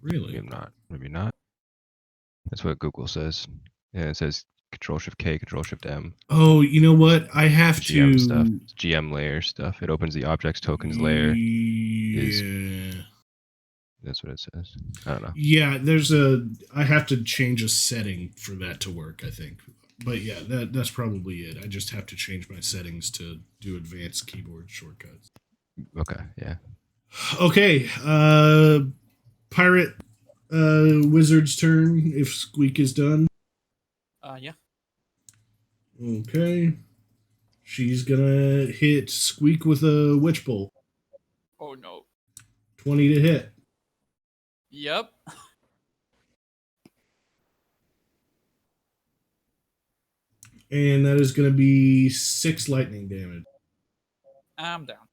Really? Maybe not. Maybe not. That's what Google says. Yeah, it says Control Shift K, Control Shift M. Oh, you know what? I have GM to... stuff. It's GM layer stuff. It opens the objects tokens layer. Yeah. That's what it says. I don't know. Yeah, I have to change a setting for that to work, I think. But yeah, that's probably it. I just have to change my settings to do advanced keyboard shortcuts. Okay, yeah. Okay, pirate wizard's turn if Squeak is done. Yeah. Okay. She's gonna hit Squeak with a witch bolt. Oh no. 20 to hit. Yep. And that is gonna be 6 lightning damage. I'm down.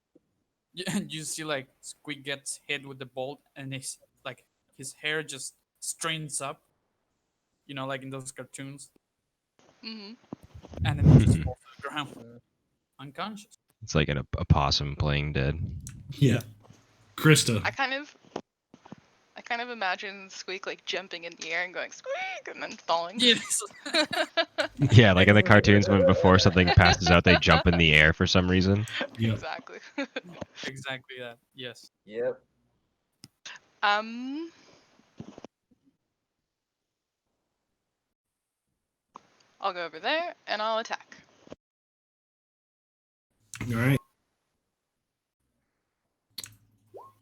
And you see like Squeak gets hit with the bolt, and his hair just strains up. You know, like in those cartoons, Hmm. and then he just falls to the ground, unconscious. It's like a possum playing dead. Yeah. Krista. I kind of imagine Squeak like jumping in the air and going squeak and then falling. Yes. Yeah, like in the cartoons when before something passes out, they jump in the air for some reason. Yep. Exactly. Exactly that. Yes. Yep. I'll go over there and I'll attack. All right.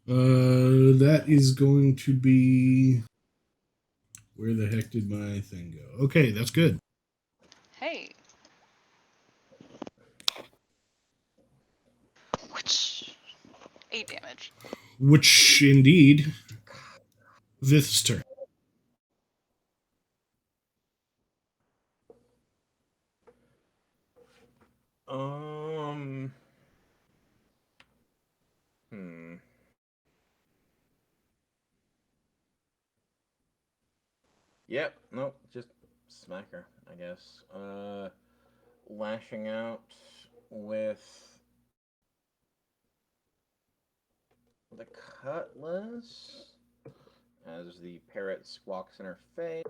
That is going to be. Where the heck did my thing go? Okay, that's good. Hey. Which 8 damage. Which indeed. Vith's turn. Yep. Nope. Just smack her, I guess. Lashing out with the cutlass as the parrot squawks in her face.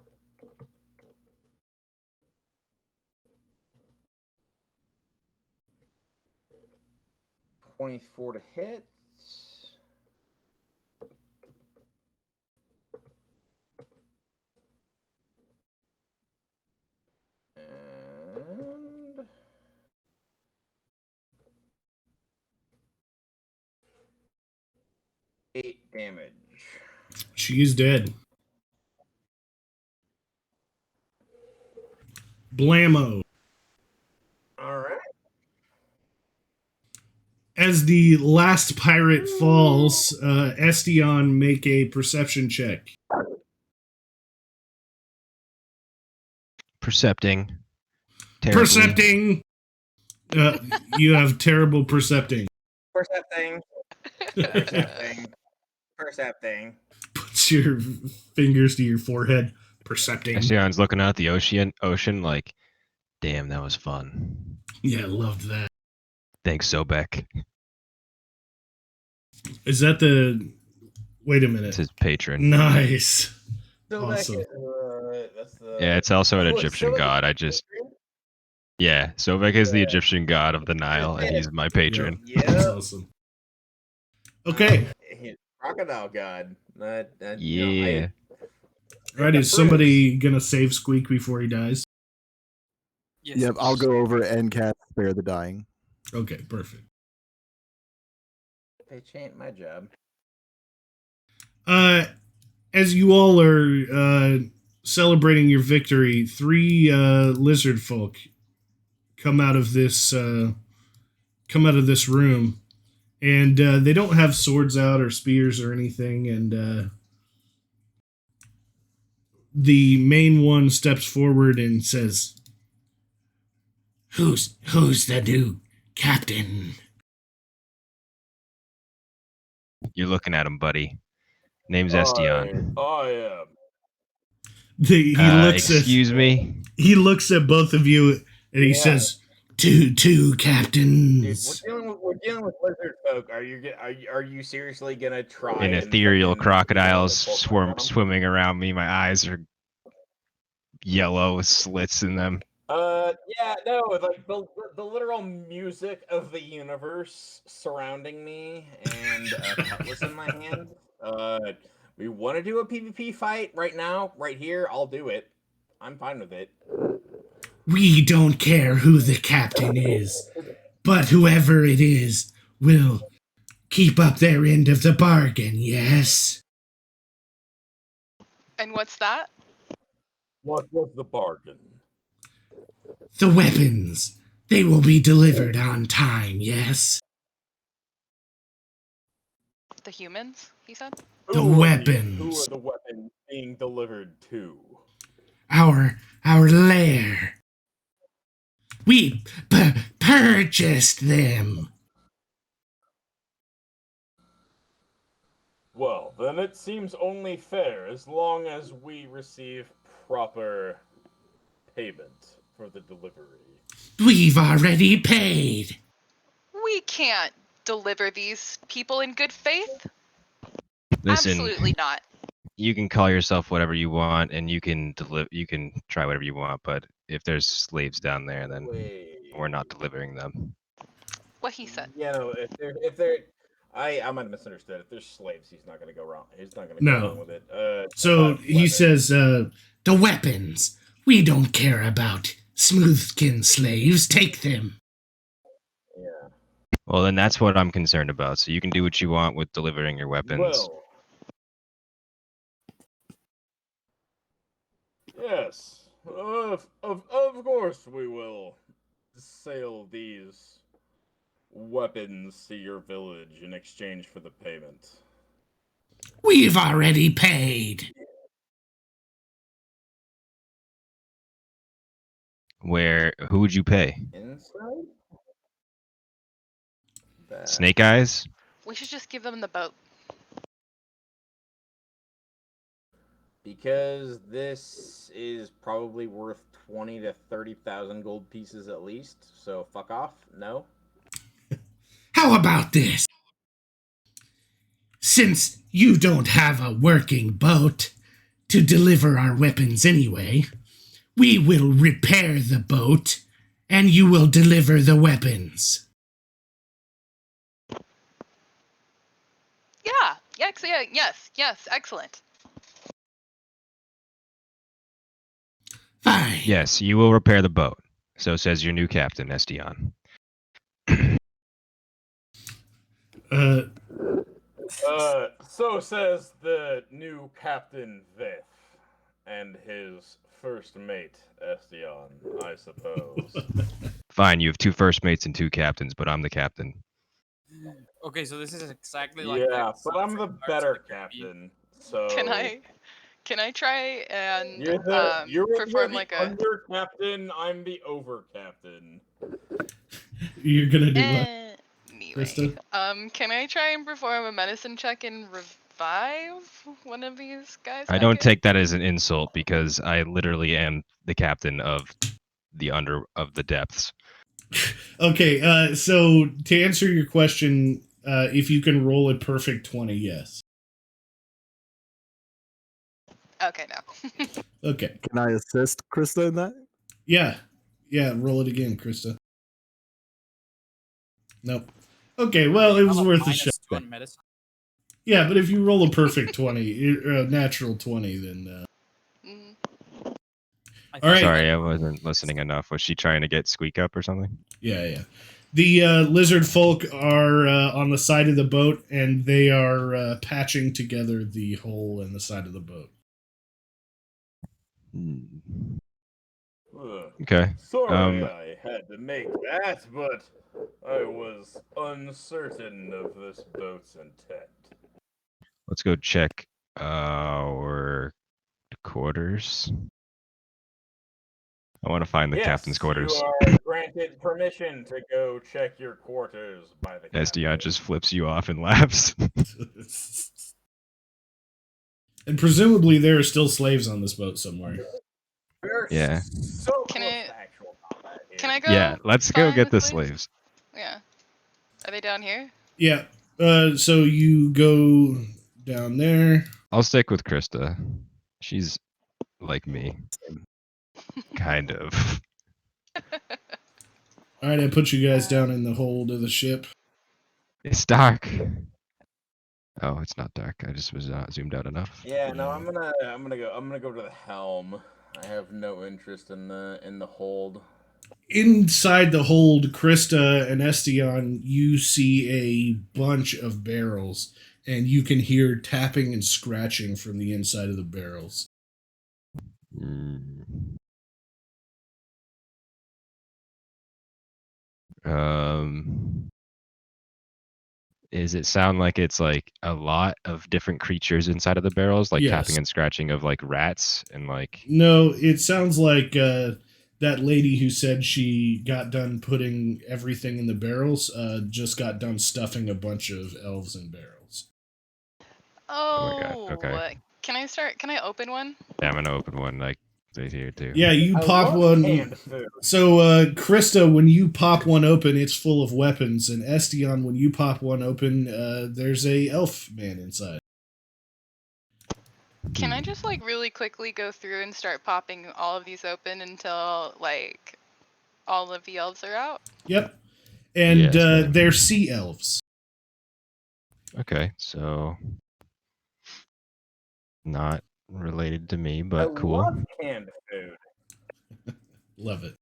$24 to hit. And 8 damage. She is dead. Blammo. All right. As the last pirate falls, Estion, make a perception check. Percepting. Terribly. Percepting! You have terrible percepting. Percepting. Percepting. Percepting. Puts your fingers to your forehead. Percepting. Estion's looking out at the ocean like, damn, that was fun. Yeah, loved that. Thanks, Sobek. Is that the... Wait a minute. It's his patron. Nice. So Awesome. that's the... Yeah, it's also an Oh, Egyptian Sobek god. Yeah, Sobek is the Egyptian god of the Nile, and he's my patron. Yeah. That's awesome. Okay. Crocodile god. Yeah. All right, is somebody going to save Squeak before he dies? Yes. Yep, I'll go over and cast Spare the Dying. Okay, perfect. Pitch ain't my job. As you all are celebrating your victory, 3 lizard folk come out of this room, and they don't have swords out or spears or anything. And the main one steps forward and says, "Who's the new captain?" You're looking at him, buddy. Name's Estion. I am. He looks excuse me? He looks at both of you and he says, two Dude, captains. we're dealing with lizard folk. Are you seriously gonna try And and ethereal fucking, crocodiles pull them? swimming around me. My eyes are yellow with slits in them. Yeah, no, like the literal music of the universe surrounding me and a cutlass in my hand. We want to do a PvP fight right now, right here. I'll do it. I'm fine with it. We don't care who the captain is, but whoever it is will keep up their end of the bargain, yes? And what's that? What was the bargain? The weapons. They will be delivered on time, yes? The humans, he said? The Who are weapons. Who are the weapons being delivered to? Our lair. We purchased them. Well, then it seems only fair as long as we receive proper payment for the delivery. We've already paid. We can't deliver these people in good faith. Listen, Absolutely not. you can call yourself whatever you want, and you can try whatever you want. But if there's slaves down there, then we're not delivering them. What he said. You know, if they're, I might have misunderstood. If there's slaves, he's not gonna go wrong. He's not gonna go No. wrong with it. So but he weapons. says, the weapons. We don't care about smooth-skinned slaves. Take them. Yeah. Well, then that's what I'm concerned about. So you can do what you want with delivering your weapons. Well. Yes. Of course we will sail these weapons to your village in exchange for the payment. We've already paid. Who would you pay? Inside? Snake Eyes? We should just give them the boat. Because this is probably worth 20 to 30,000 gold pieces at least. So fuck off. No. How about this? Since you don't have a working boat to deliver our weapons anyway, we will repair the boat and you will deliver the weapons. Yes, excellent. Fine. Yes, you will repair the boat. So says your new captain, Estion. So says the new Captain Vith and his first mate, Estion, I suppose. Fine, you have 2 first mates and 2 captains, but I'm the captain. Okay, so this is exactly like Yeah, the but I'm the Saltmarsh better would be. captain. So Can I try and you're perform the like a under captain. I'm the over captain. You're gonna do what, anyway. Krista? Can I try and perform a medicine check and revive one of these guys? I don't take that as an insult because I literally am the captain of the depths. Okay, so to answer your question, if you can roll a perfect 20, yes. Okay, no. Okay. Can I assist Krista in that? Yeah, roll it again, Krista. Nope. Okay, well, it was I'm a worth a shot. -2 on medicine. Yeah, but if you roll a perfect 20, natural 20, then... Mm. All right. Sorry, I wasn't listening enough. Was she trying to get Squeak up or something? Yeah. The lizard folk are on the side of the boat, and they are patching together the hole in the side of the boat. Okay. Sorry I had to make that, but I was uncertain of this boat's intent. Let's go check our quarters. I want to find the captain's quarters. You are granted permission to go check your quarters by the captain. SDI just flips you off and laughs. And presumably there are still slaves on this boat somewhere. Yeah. So Can close I- to actual combat here. Can I go? Yeah, let's go find get the slaves? slaves. Yeah. Are they down here? Yeah. So you go down there. I'll stick with Krista. She's like me. Kind of. All right, I put you guys down in the hold of the ship. It's dark. Oh, it's not dark. I just was not zoomed out enough. Yeah, no, I'm gonna go to the helm. I have no interest in the hold. inside the hold, Krista and Estion, you see a bunch of barrels, and you can hear tapping and scratching from the inside of the barrels. Mm. Does it sound like it's like a lot of different creatures inside of the barrels, like Yes. tapping and scratching of like rats and like? No, it sounds like that lady who said she got done putting everything in the barrels just got done stuffing a bunch of elves in barrels. Oh my god. Okay. Can I open one? Yeah, I'm gonna open one like right here too. Yeah, you I pop love one. canned food. So, Krista, when you pop one open, it's full of weapons, and Estion, when you pop one open, there's a elf man inside. Can I just like really quickly go through and start popping all of these open until like all of the elves are out? Yep. And Yes, ma'am. they're sea elves. Okay, so not related to me, I but cool. love canned food. Love it.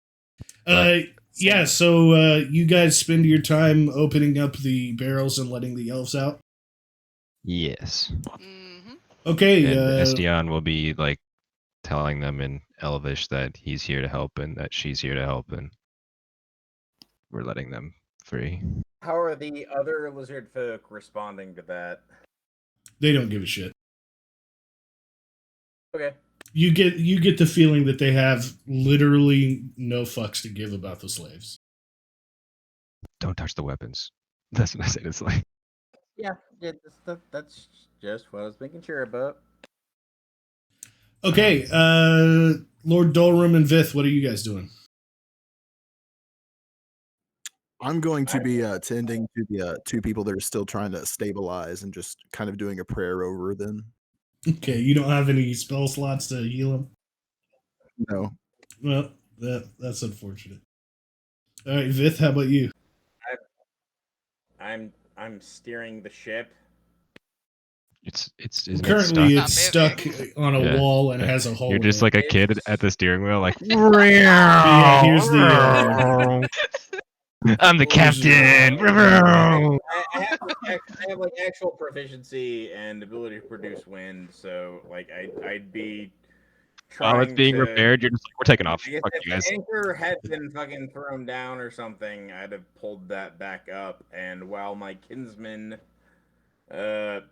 But- Yeah, so you guys spend your time opening up the barrels and letting the elves out? Yes. Mm-hmm. Okay. And Estion will be like telling them in Elvish that he's here to help and that she's here to help, and we're letting them free. How are the other lizard folk responding to that? They don't give a shit. Okay. You get the feeling that they have literally no fucks to give about the slaves. Don't touch the weapons. That's what I said. It's like, Yeah, that's just what I was making sure about. Okay, Lord Dolrum and Vith, what are you guys doing? I'm going to be tending to the two people that are still trying to stabilize and just kind of doing a prayer over them. Okay, you don't have any spell slots to heal them? No. Well, that's unfortunate. All right, Vith, how about you? I'm steering the ship. isn't Currently, it it's stuck? stuck on a Yeah. wall and has a hole. You're in just it. like a kid at the steering wheel, like. Yeah, here's the. I'm the captain. I have like actual proficiency and ability to produce wind, so like I'd be While it's trying being to. repaired, you're just like, we're taking off. I guess Fuck if you guys. the anchor had been fucking thrown down or something, I'd have pulled that back up, and while my kinsman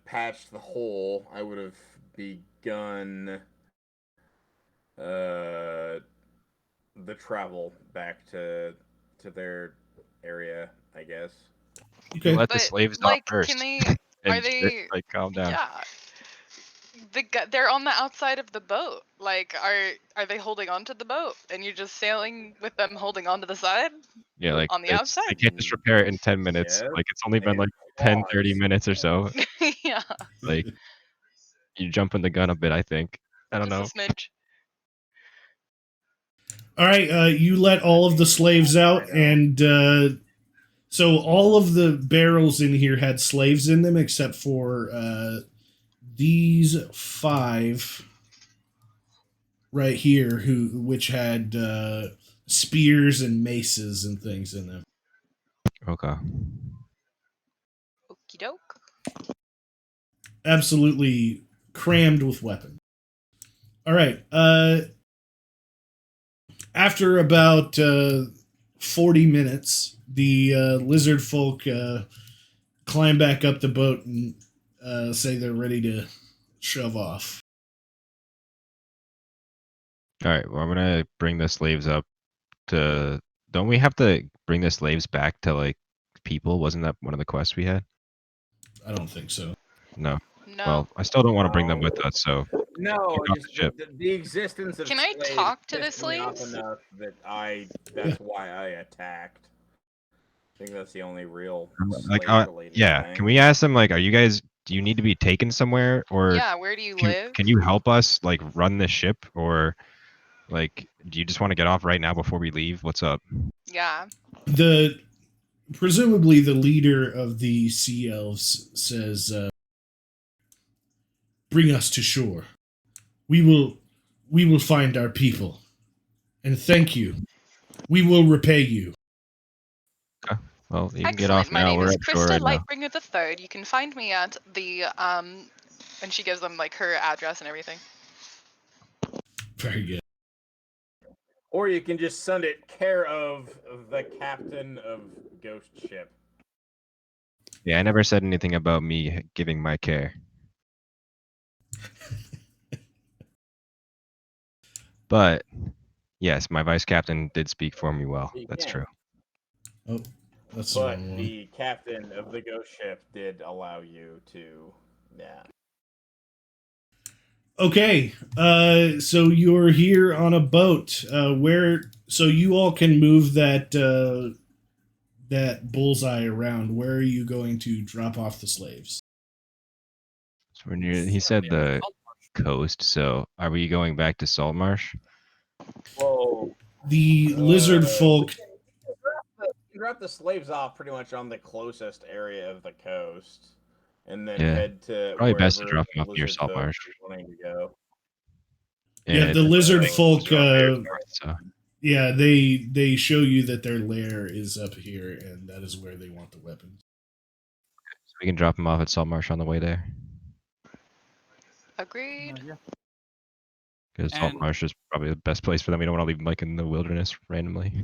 patched the hole, I would have begun the travel back to their area, I guess. Okay. Let the But slaves off like, first. can they? And Are they? like calm down? Yeah. They're on the outside of the boat. Like, are they holding onto the boat, and you're just sailing with them holding onto the side? Yeah, like On the they outside? can't just repair it in 10 minutes. Yes. Like it's only been like Pause. 10, 30 minutes or so. Yeah. Like you jumping the gun a bit, I think. I don't know. Just a smidge. All right, you let all of the slaves out, and so all of the barrels in here had slaves in them, except for these 5 right here, which had spears and maces and things in them. Okay. Okie doke. Absolutely crammed with weapons. All right. After about 40 minutes, the lizard folk climb back up the boat and say they're ready to shove off. All right. Well, I'm gonna bring the slaves up to. Don't we have to bring the slaves back to like people? Wasn't that one of the quests we had? I don't think so. No. No. Well, I still don't want to bring them with us. So No, Kick off just the ship. the existence of Can I slaves talk to the pissed me off slaves? enough that that's why I attacked. I think that's the only real like, slave-related yeah. thing. Can we ask them like, are you guys? Do you need to be taken somewhere, or Yeah, where do you live? can you help us like run this ship, or like do you just want to get off right now before we leave? What's up? Yeah. Presumably the leader of the sea elves says, "Bring us to shore. We will find our people, and thank you We will repay you. Well, you can get Excellent. off My now. name We're is up shore Krista right now. Lightbringer the Third. You can find me at the and she gives them like her address and everything. Very good. Or you can just send it care of the captain of Ghost Ship. Yeah, I never said anything about me giving my care. But yes, my vice captain did speak for me well. You That's can. true. Oh, that's the But wrong one. the captain of the Ghost Ship did allow you to. Yeah. Okay, so you're here on a boat. So you all can move that bullseye around. Where are you going to drop off the slaves? So when he said the coast, so are we going back to Saltmarsh? Well, The lizard we folk. can drop the slaves off pretty much on the closest area of the coast, and then Yeah, head to probably best to wherever drop him off near lizard folk Saltmarsh. are wanting to go. Yeah, It- the lizard like, folk. from there north, so. Yeah, they show you that their lair is up here, and that is where they want the weapons. So we can drop him off at Saltmarsh on the way there. Agreed. Yeah. Because And- Saltmarsh is probably the best place for them. We don't want to leave them like in the wilderness randomly.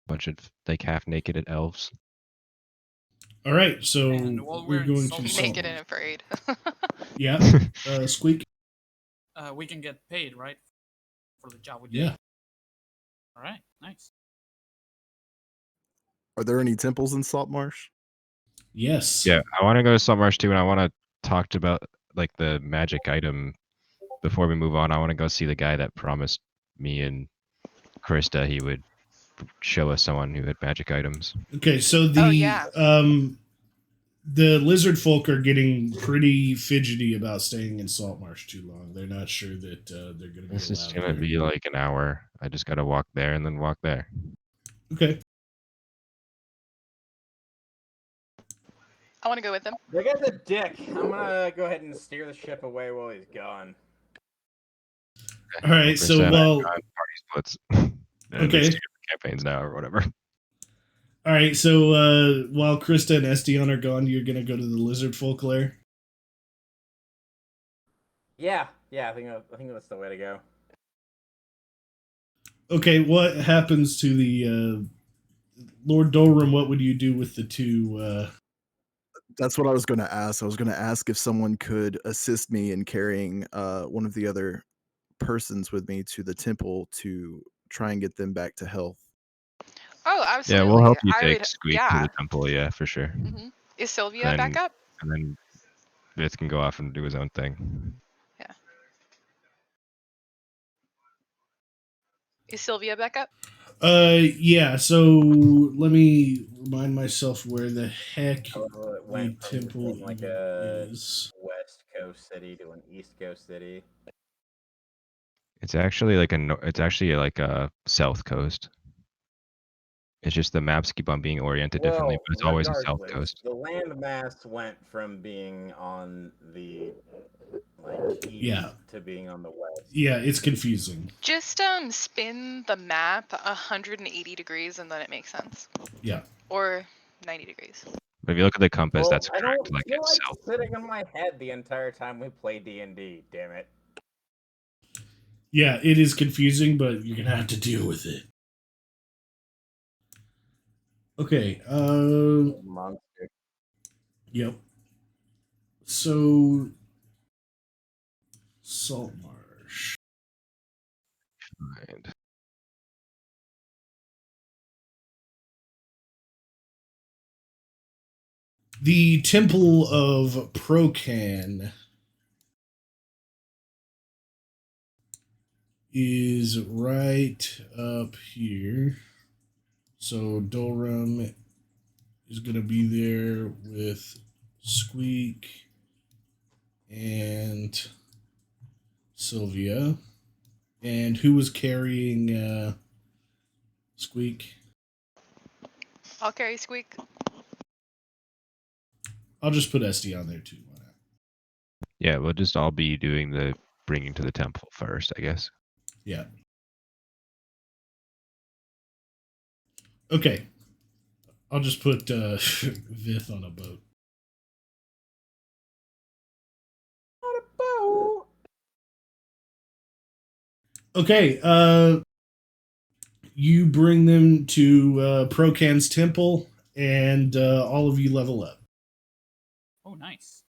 Bunch of like half naked elves. All right, so And while we're we're in going to Saltmarsh- Naked Saltmarsh. and afraid. Yeah, Squeak. We can get paid, right? For the job we did. Yeah. All right. Nice. Are there any temples in Saltmarsh? Yes. Yeah, I want to go to Saltmarsh too, and I want to talk about like the magic item before we move on. I want to go see the guy that promised me and Krista he would show us someone who had magic items. Okay, so yeah. the lizard folk are getting pretty fidgety about staying in Saltmarsh too long. They're not sure that they're going to be This is allowed gonna there. be like an hour. I just gotta walk there and then walk there. Okay. I want to go with them. The guy's a dick. I'm gonna go ahead and steer the ship away while he's gone. All right, so well, party splits. And Okay. it's 2 different campaigns now or whatever. all right, so while Krista and Estion are gone, you're going to go to the lizard folk lair. Yeah, I think that's the way to go. Okay, what happens to the Lord Dolrum? What would you do with the two? That's what I was going to ask. I was going to ask if someone could assist me in carrying one of the other persons with me to the temple to try and get them back to health. Oh, Yeah, absolutely. we'll help you I take would, Squeak yeah. to the temple, yeah, for sure. hmm Is Sylvia Then- back up? And then Vith can go off and do his own thing. Is Sylvia back up? Yeah. So let me remind myself where the heck It the went from temple being like even a is. West Coast city to an East Coast city. It's actually like a south coast. It's just the maps keep on being oriented differently, but it's always a south regardless, coast. The landmass went from being on the east Yeah. to being on the west. Yeah, it's confusing. Just spin the map 180 degrees and then it makes sense. Yeah. Or 90 degrees. But if you look at the compass, Well, that's I correct. don't Like feel it's like south. sitting in my head the entire time we play D&D. Damn it. Yeah, it is confusing, but you're gonna have to deal with it. Okay. Monster. Yep. So Saltmarsh. Right. The Temple of Procan is right up here. So Dolrum is going to be there with Squeak and Sylvia. And who was carrying Squeak? I'll carry Squeak. I'll just put SD on there too. Why not? Yeah, we'll just all be doing the bringing to the temple first, I guess. Yeah. Okay. I'll just put Vith on a boat. On a boat. Okay, you bring them to Procan's temple, and all of you level up. Oh, nice.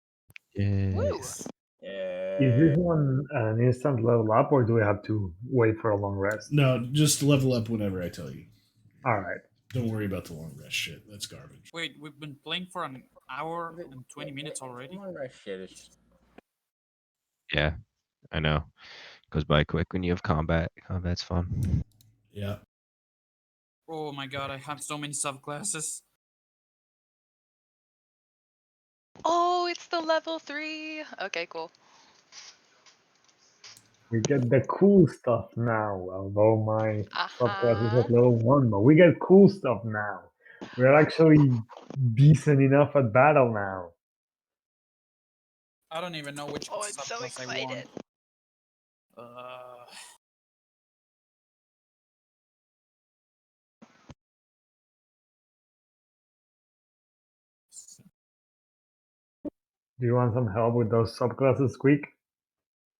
Yes. Is this Yeah. one an instant level up, or do we have to wait for a long rest? No, just level up whenever I tell you. All right. Don't worry about the long rest shit. That's garbage. Wait, we've been playing for an hour and 20 minutes already? Shit is just... Yeah, I know. Goes by quick when you have combat. Combat's fun. Yeah. Oh my god, I have so many subclasses. Oh, it's the level 3. Okay, cool. We get the cool stuff now, although my subclass is Uh-huh. at level 1, but we get cool stuff now. We're actually decent enough at battle now. I don't even know which Oh, I'm so subclass I want. excited. Do you want some help with those subclasses, Squeak?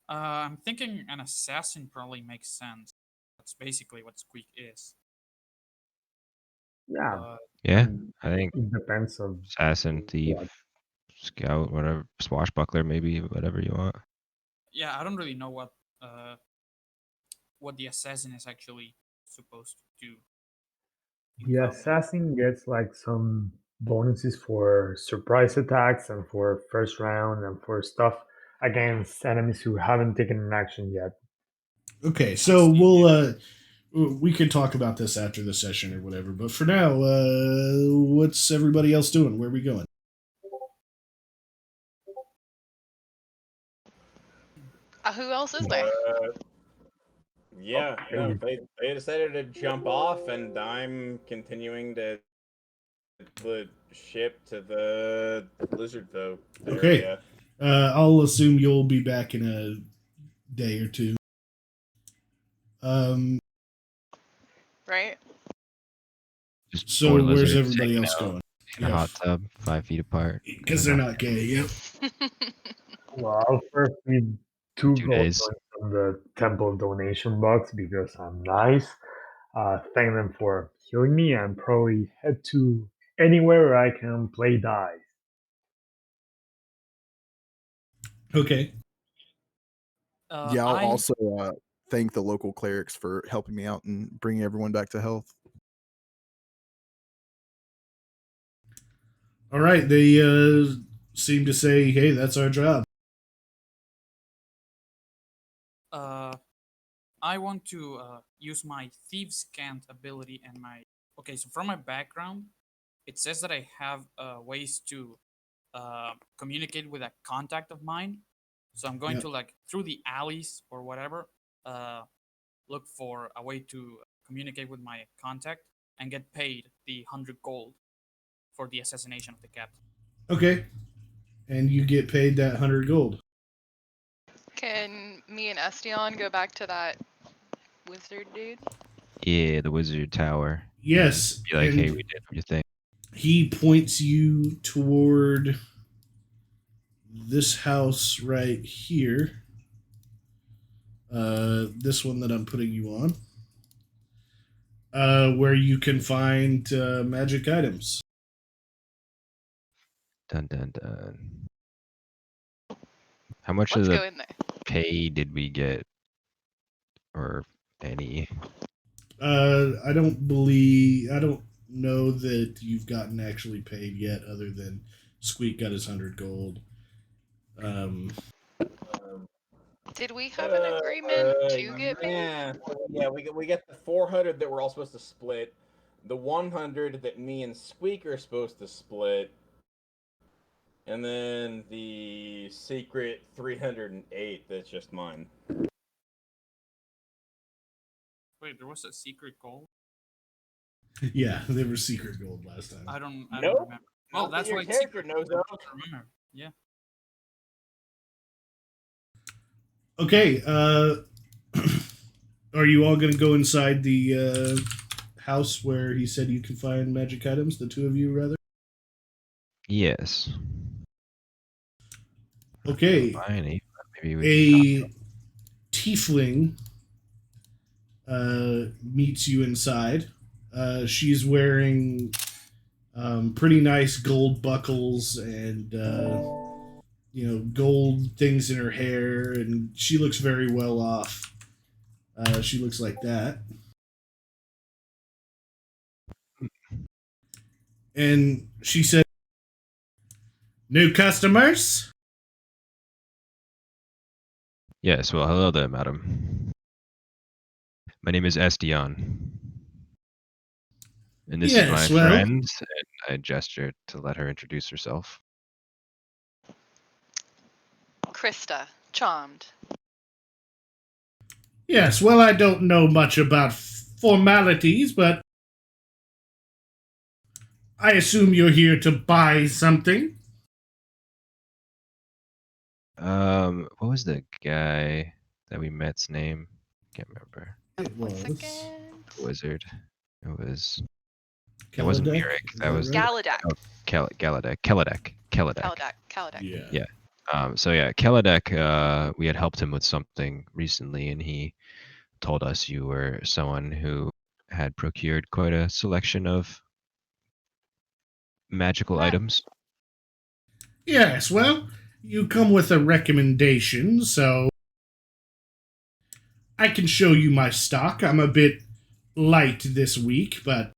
I'm thinking an assassin probably makes sense. That's basically what Squeak is. Yeah, But Yeah, mm, I think it depends on assassin, thief, what. scout, whatever, swashbuckler, maybe whatever you want. yeah, I don't really know what the assassin is actually supposed to do. in The combat. assassin gets like some bonuses for surprise attacks and for first round and for stuff against enemies who haven't taken an action yet. Okay, I so see, we'll we could talk about this after the session or whatever. But for now, what's everybody else doing? Where are we going? Who else is there? Yeah, no, Okay. they decided to jump off, and I'm continuing to the ship to the lizard folk Okay. area. I'll assume you'll be back in a day or two. Right? Just So four where's lizards everybody hanging else out going? in a hot tub, 5 feet apart. Because they're not gay. Yep. Well, I'll first need 2 gold 2 days. coins from the temple donation box because I'm nice. Thank them for healing me and probably head to anywhere where I can play dice. Okay. Yeah, I'll I also thank the local clerics for helping me out and bringing everyone back to health. All right. They seem to say, "Hey, that's our job." I want to use my Thieves' Cant ability and my. Okay, so from my background, it says that I have ways to communicate with a contact of mine. So I'm going Yep. to, like, through the alleys or whatever, look for a way to communicate with my contact and get paid the 100 gold for the assassination of the captain. Okay. And you get paid that 100 gold. Can me and Estion go back to that wizard dude? Yeah, the wizard tower. Yes, Be like, hey, and we did what you think. he points you toward this house right here. This one that I'm putting you on. Where you can find magic items. Dun dun dun. How much of Let's the go in there. pay did we get, or any? I don't know that you've gotten actually paid yet, other than Squeak got his 100 gold. Did we have an agreement to get paid? Yeah, we get the 400 that we're all supposed to split, the 100 that me and Squeak are supposed to split, and then the secret 308 that's just mine. Wait, there was a secret goal? Yeah, they were secret gold last time. I don't Nope. remember. Well, Not that that's your why it's character secret. knows I of. don't remember. Yeah. Okay, are you all going to go inside the house where he said you can find magic items, the two of you, rather? Yes. Okay. Buy any, but maybe we can A tiefling meets you inside. She's wearing pretty nice gold buckles and gold things in her hair, and she looks very well off. She looks like that. And she said, "New customers?" Yes, well, hello there, madam. My name is Estion. And this is my Yes, well, friend, and I gesture to let her introduce herself. Krista, charmed. yes, well, I don't know much about formalities, but I assume you're here to buy something. What was the guy that we met's name? Can't remember. It One was second. The wizard. It was. It wasn't Kaladek, Merrick. is That was right? Galadak. oh, Galadek. Keladek. Kaladak. Yeah. So yeah, Keladek. We had helped him with something recently, and he told us you were someone who had procured quite a selection of magical Right. items. Yes, well, you come with a recommendation, so I can show you my stock. I'm a bit light this week, but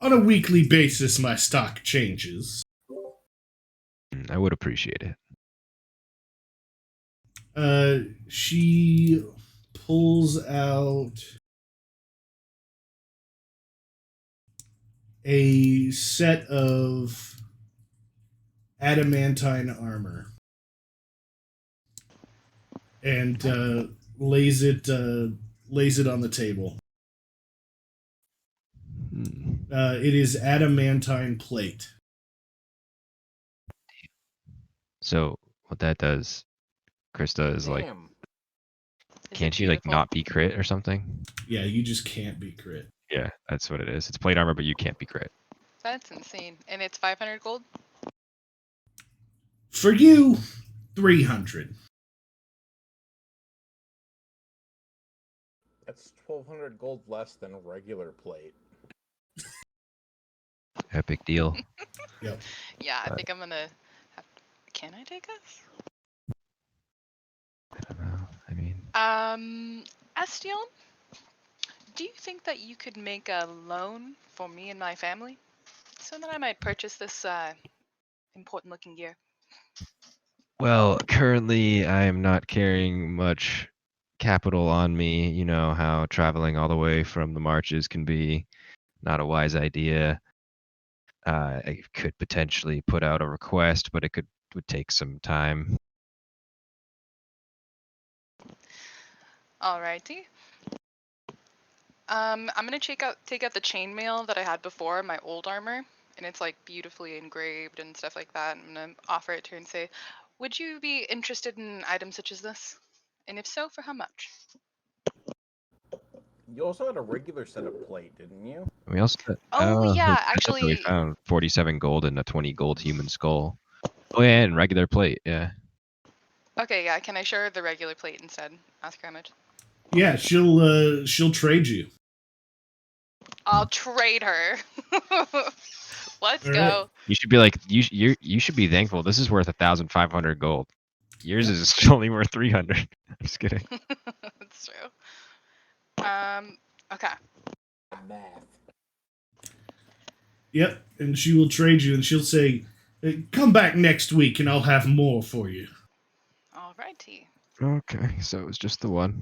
on a weekly basis, my stock changes. I would appreciate it. She pulls out a set of adamantine armor and lays it on the table. It is adamantine plate. So what that does, Krista, is like, Damn. Is it can't you like beautiful? not be crit or something? Yeah, you just can't be crit. Yeah, that's what it is. It's plate armor, but you can't be crit. That's insane. And it's 500 gold? For you, 300. That's 1,200 gold less than regular plate. Epic deal. Yep. Yeah, I But- think I'm gonna have... Can I take us? I don't know. I mean, Estion, do you think that you could make a loan for me and my family? So that I might purchase this important looking gear. well, currently I am not carrying much capital on me. You know how traveling all the way from the marches can be not a wise idea. I could potentially put out a request, but would take some time. Alrighty. I'm gonna take out the chainmail that I had before, my old armor, and it's like beautifully engraved and stuff like that. I'm gonna offer it to her and say, "Would you be interested in items such as this? And if so, for how much?" You also had a regular set of plate, didn't you? We also, Oh we yeah, we actually, found 47 gold and a 20 gold human skull. Oh yeah, and regular plate. Yeah. okay, yeah. Can I share the regular plate instead? Ask her how much. Yeah, she'll trade you. I'll trade her. Let's All go. right. You should be like you should be thankful. This is worth 1,500 gold. Yours is only worth 300. I'm just kidding. That's true. Okay. Math. Yep, and she will trade you, and she'll say, "Come back next week, and I'll have more for you." Alrighty. Okay, so it was just the one.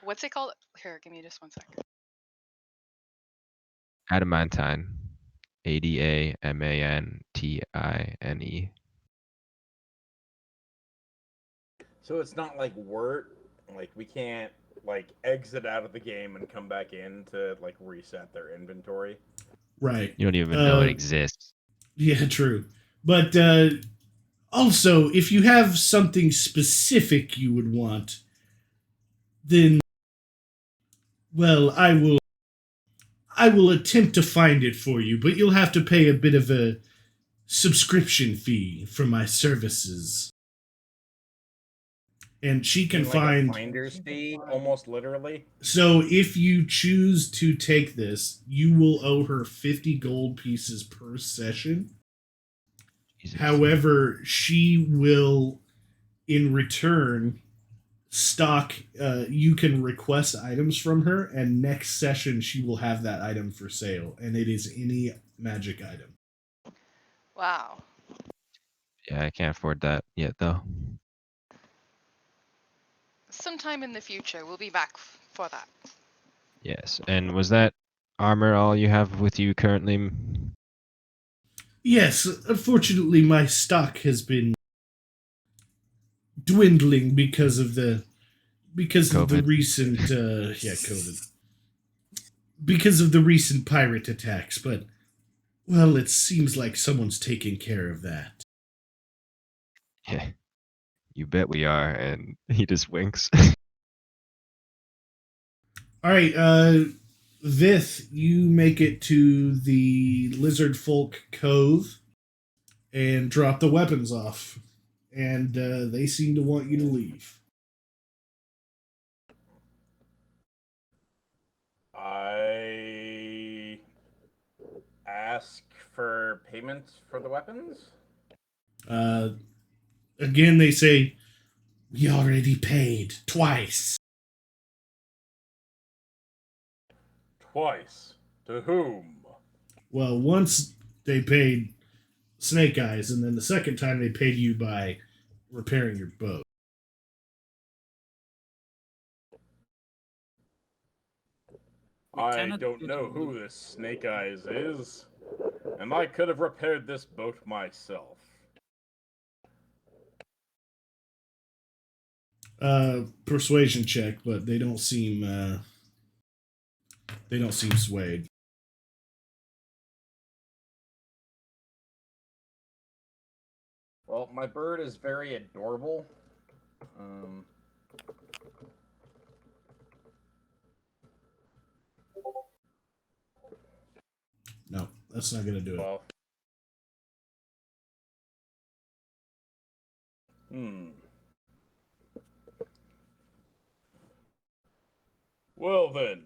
What's it called? Here, give me just 1 second. Adamantine. Adamantine. So it's not like wort. Like we can't like exit out of the game and come back in to like reset their inventory. Right. You don't even know it exists. Yeah, true. But also, if you have something specific you would want, then, well, I will I will attempt to find it for you, but you'll have to pay a bit of a subscription fee for my services. And she can Like a find. finder's fee, almost literally. So if you choose to take this, you will owe her 50 gold pieces per session. Jesus. However, she will, in return, stock. You can request items from her, and next session she will have that item for sale, and it is any magic item. Wow. Yeah, I can't afford that yet, though. Sometime in the future, we'll be back for that. Yes. And was that armor all you have with you currently? Yes, unfortunately, my stock has been dwindling because of the COVID. recent COVID, because of the recent pirate attacks. But well, it seems like someone's taking care of that. Yeah. You bet we are. And he just winks. All right, Vith, you make it to the Lizard Folk Cove and drop the weapons off, and they seem to want you to leave. I ask for payment for the weapons. Uh, Again, they say, we already paid twice. Twice. To whom? Well, once they paid Snake Eyes, and then the second time they paid you by repairing your boat. We I cannot don't go know to who this Snake Eyes is, and I could have repaired this boat myself. Persuasion check, but they don't seem swayed. Well, my bird is very adorable. No, that's not gonna do it. Well, Well then,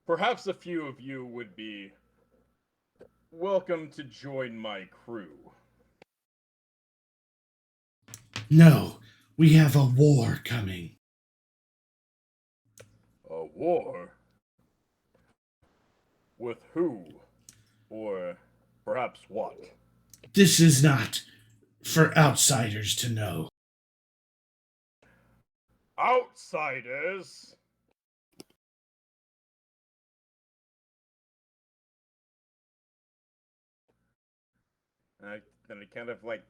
perhaps a few of you would be welcome to join my crew. No, we have a war coming. A war? With who? Or perhaps what? This is not for outsiders to know. Outsiders? Then I kind of like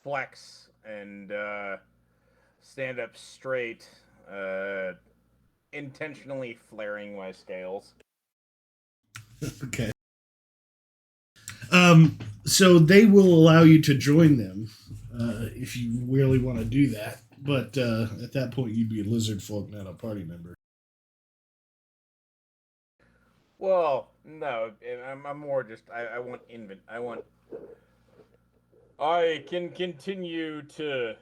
flex and stand up straight, intentionally flaring my scales. Okay. So they will allow you to join them if you really want to do that. But at that point, you'd be a lizard folk, not a party member. Well, no, I'm more just I want I can continue to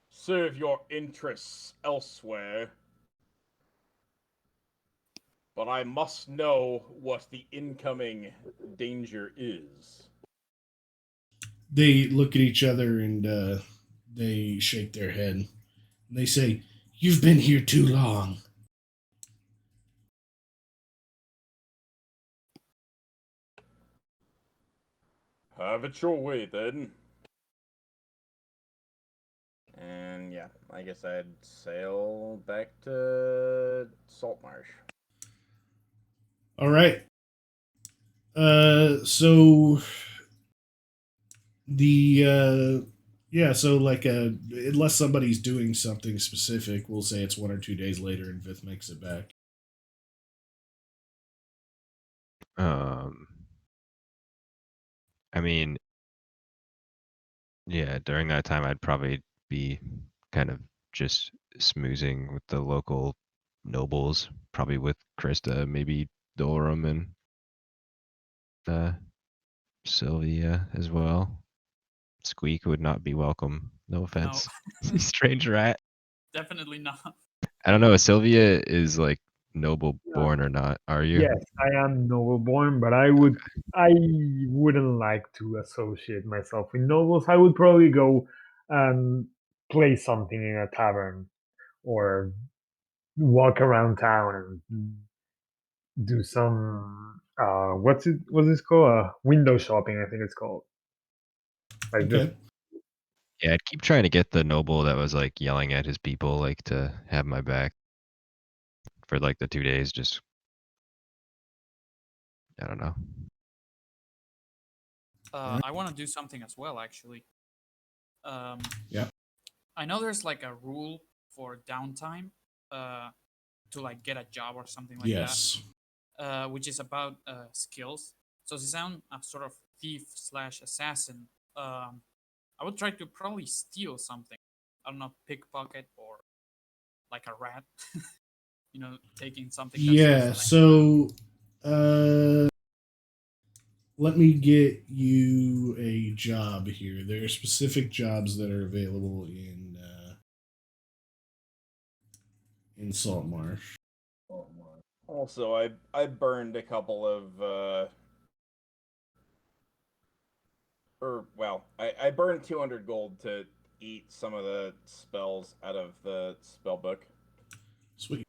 serve your interests elsewhere, but I must know what the incoming danger is. They look at each other and they shake their head. They say, "You've been here too long." Have it your way, then. And yeah, I guess I'd sail back to Saltmarsh. All right. So the yeah, so like unless somebody's doing something specific, we'll say it's 1 or 2 days later, and Vith makes it back. I mean, yeah, during that time, I'd probably be kind of just smoozing with the local nobles, probably with Krista, maybe Dorum and Sylvia as well. Squeak would not be welcome. No offense, strange rat. Definitely not. I don't know if Sylvia is like noble born or not. Are you? Yes, I am noble born, but I wouldn't like to associate myself with nobles. I would probably go and play something in a tavern or walk around town and do some what's this called? Window shopping, I think it's called. Like just Okay. Yeah, I'd keep trying to get the noble that was like yelling at his people, like to have my back for like the 2 days. Just I don't know. I want to do something as well, actually. Um, Yeah. I know there's like a rule for downtime to like get a job or something like Yes. that, which is about skills. So since I'm a sort of thief slash assassin, I would try to probably steal something. I don't know, pickpocket or like a rat. Taking something that's Yeah. like So, let me get you a job here. There are specific jobs that are available in Saltmarsh. Also, I burned a couple of or well, I burned 200 gold to eat some of the spells out of the spell book. Sweet.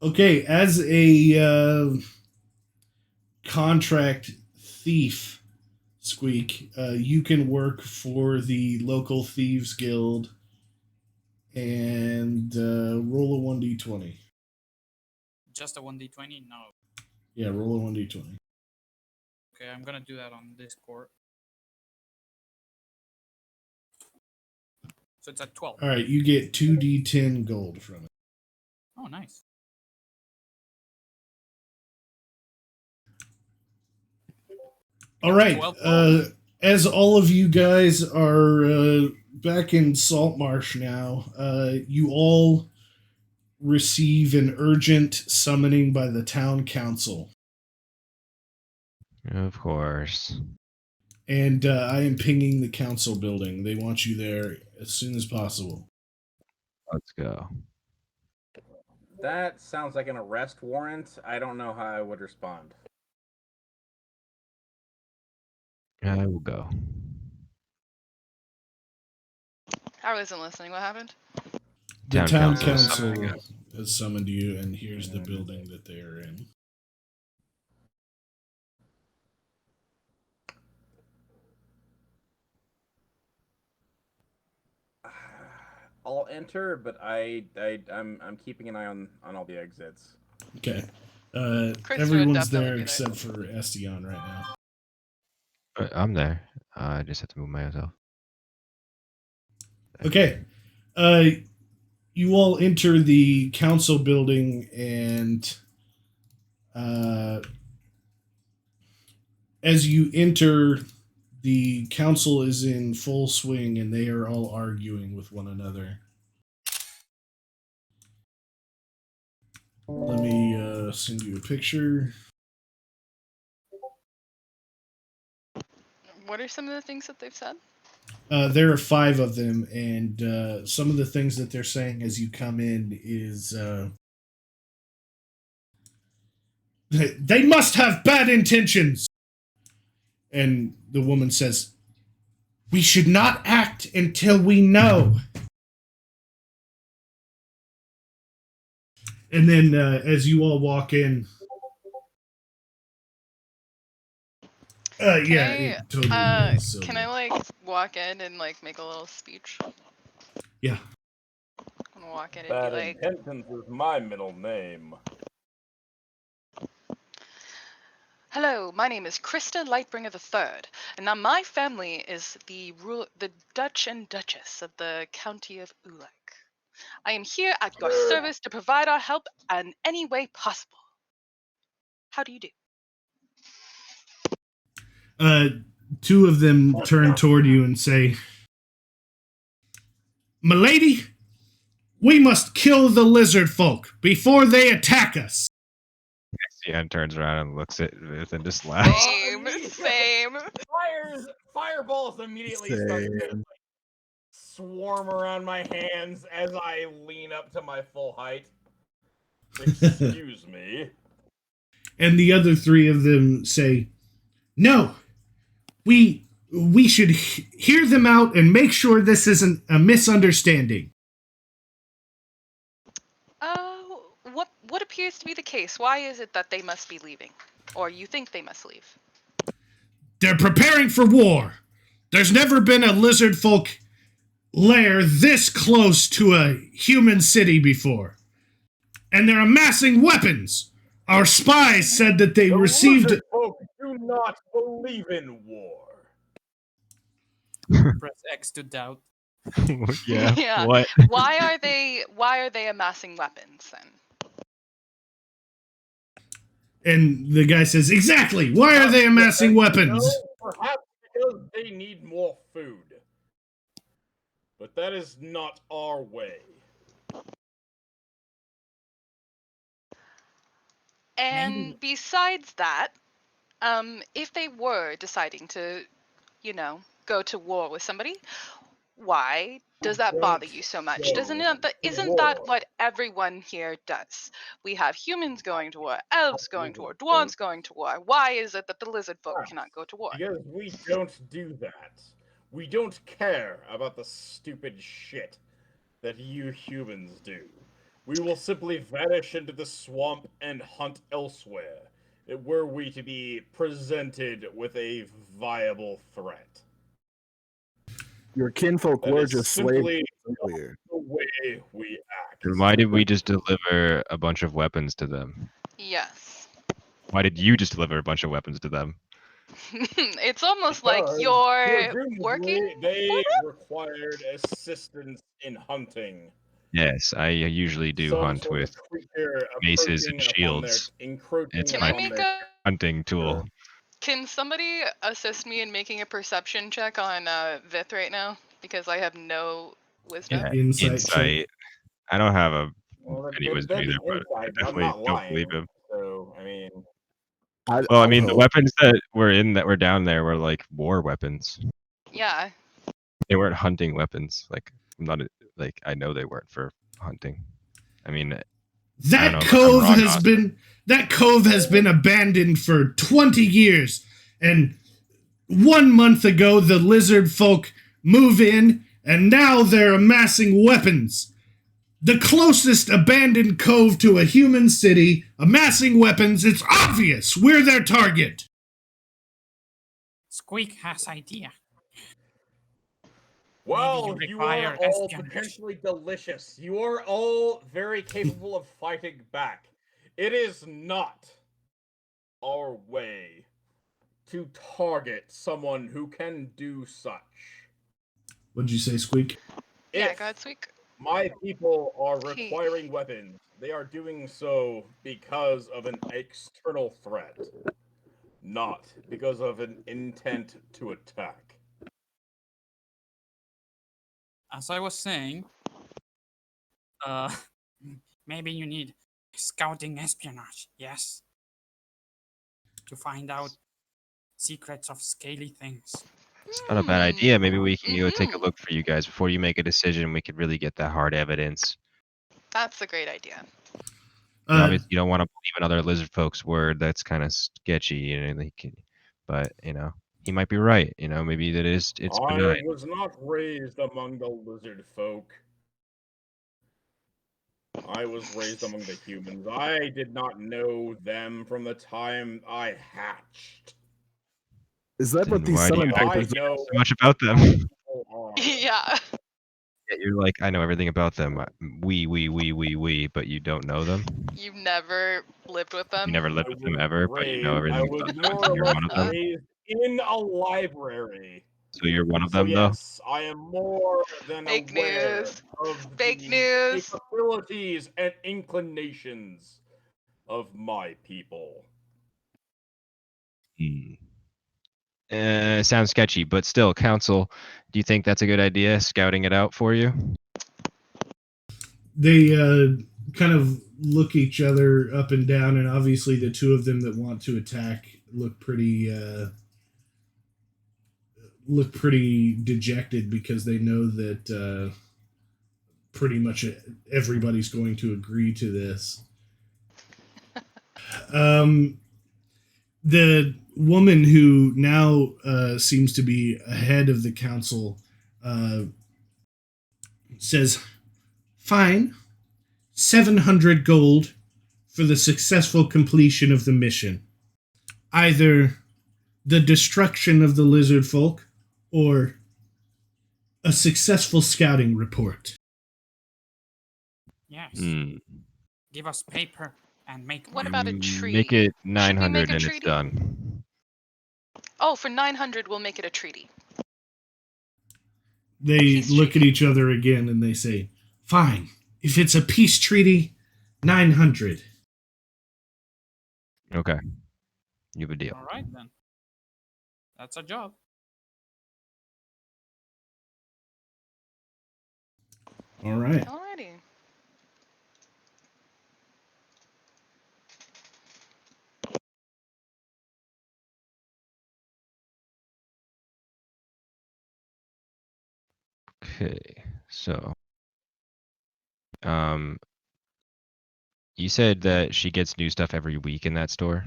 Okay, as a contract thief, Squeak, you can work for the local thieves guild and roll a 1d20. just a 1d20. No. Yeah, roll a 1d20. Okay, I'm gonna do that on Discord. So it's at 12. All right, you get 2d10 gold from it. Oh, nice. All right. 12 gold. As all of you guys are back in Saltmarsh now, you all receive an urgent summoning by the town council. Of course. And I am pinging the council building. They want you there as soon as possible. Let's go. That sounds like an arrest warrant. I don't know how I would respond. I will go. I wasn't listening. What happened? The Town town council is council summoning us. has summoned you, and here's the building that they are in. I'll enter, but I'm keeping an eye on all the exits. Okay. Krista would Everyone's definitely there be there. except for Estion right now. I'm there. I just have to move myself. Okay. You all enter the council building, and as you enter, the council is in full swing, and they are all arguing with one another. Let me send you a picture. What are some of the things that they've said? There are 5 of them, and some of the things that they're saying as you come in is they must have bad intentions. And the woman says, "We should not act until we know." And then as you all walk in, yeah, it totally is. Can I like walk in and like make a little speech? Yeah. I'm gonna walk in and Bad be like, intentions is my middle name. "Hello, my name is Krista Lightbringer III, and now my family is the Dutch and Duchess of the County of Ulek. I am here at your service to provide our help in any way possible. How do you do?" 2 of them turn toward you and say, Milady, we must kill the lizard folk before they attack us. Sion turns around and looks at Vith and just laughs. Same, same. Fireballs immediately start to Same. swarm around my hands as I lean up to my full height. Excuse me. And the other three of them say, "No, we should hear them out and make sure this isn't a misunderstanding." What appears to be the case? Why is it that they must be leaving? Or you think they must leave? They're preparing for war. There's never been a lizard folk lair this close to a human city before. And they're amassing weapons. Our spies said that they received... lizard folk do not believe in war. Press X to doubt. Yeah. Yeah. What? Why are they amassing weapons then? And the guy says, "Exactly. Why are they amassing weapons?" No, perhaps because they need more food. But that is not our way. And besides that, if they were deciding to, go to war with somebody, why does that bother you so much? Isn't that what everyone here does? We have humans going to war, elves going to war, dwarves going to war. Why is it that the lizard folk cannot go to war? Because we don't do that. We don't care about the stupid shit that you humans do. We will simply vanish into the swamp and hunt elsewhere, were we to be presented with a viable threat. Your kinfolk That were is just simply slaves earlier. the way we act. And why did we just deliver a bunch of weapons to them? Yes. Why did you just deliver a bunch of weapons to them? It's almost like you're working. They required assistance in hunting. Yes, I usually do Some hunt sort of with creature maces and approaching upon shields. encroaching It's Can my I upon make their- a? hunting tool. Can somebody assist me in making a perception check on Vith right now? Because I have no wisdom. Yeah, Insight check. I don't have a Well, any then wisdom that'd be either, but I insight, I'm definitely not don't lying. believe him. So, I mean, Well, I I'd mean, the hope. weapons that were down there were like war weapons. Yeah. They weren't hunting weapons. Like, I'm not like I know they weren't for hunting. I mean, I don't That know if I'm cove wrong, has Austin. been abandoned for 20 years, and 1 month ago the lizard folk move in, and now they're amassing weapons. The closest abandoned cove to a human city, amassing weapons. It's obvious we're their target. Squeak has idea. well, Maybe you you are require all espionage. potentially delicious. You are all very capable of fighting back. It is not our way to target someone who can do such. What'd you say, Squeak? Yeah, If go ahead, Squeak. my people are Okay. requiring weapons, they are doing so because of an external threat, not because of an intent to attack. As I was saying, uh, maybe you need scouting espionage, yes? To find out secrets of scaly things. It's not a bad idea. Maybe we can go take a Mhm. look for you guys before you make a decision. We could really get that hard evidence. That's a great idea. Obviously, you don't want to believe another lizard folk's word. That's kind of sketchy, but he might be right. Maybe it's I benign. was not raised among the lizard folk. I was raised among the humans. I did not know them from the time I hatched. Is that what Then these why do you summon act papers I know so much about them? my people are. Yeah. Yeah, you're like, I know everything about them. We, but you don't know them. You've never lived with them. You never lived with them ever, but you know everything I was about them. more And or you're less one of them. raised in a library. So you're one of So them, though. yes, I am more than Fake aware news. of Fake the news. capabilities and inclinations of my people. Sounds sketchy, but still, Council, do you think that's a good idea? Scouting it out for you? They kind of look each other up and down, and obviously the two of them that want to attack look pretty dejected because they know that pretty much everybody's going to agree to this. The woman who now seems to be ahead of the council says, "Fine, 700 gold for the successful completion of the mission. Either the destruction of the lizard folk or a successful scouting report." Yes. Hmm. Give us paper and make What money. about a tree? Make it Should we 900 make a and it's treaty? done. Oh, for 900, we'll make it a treaty. They Peace look treaty. at each other again and they say, "Fine, if it's a peace treaty, 900. Okay. You have a deal. All right then. That's a job. All right. Alrighty. Okay. So, um, you said that she gets new stuff every week in that store?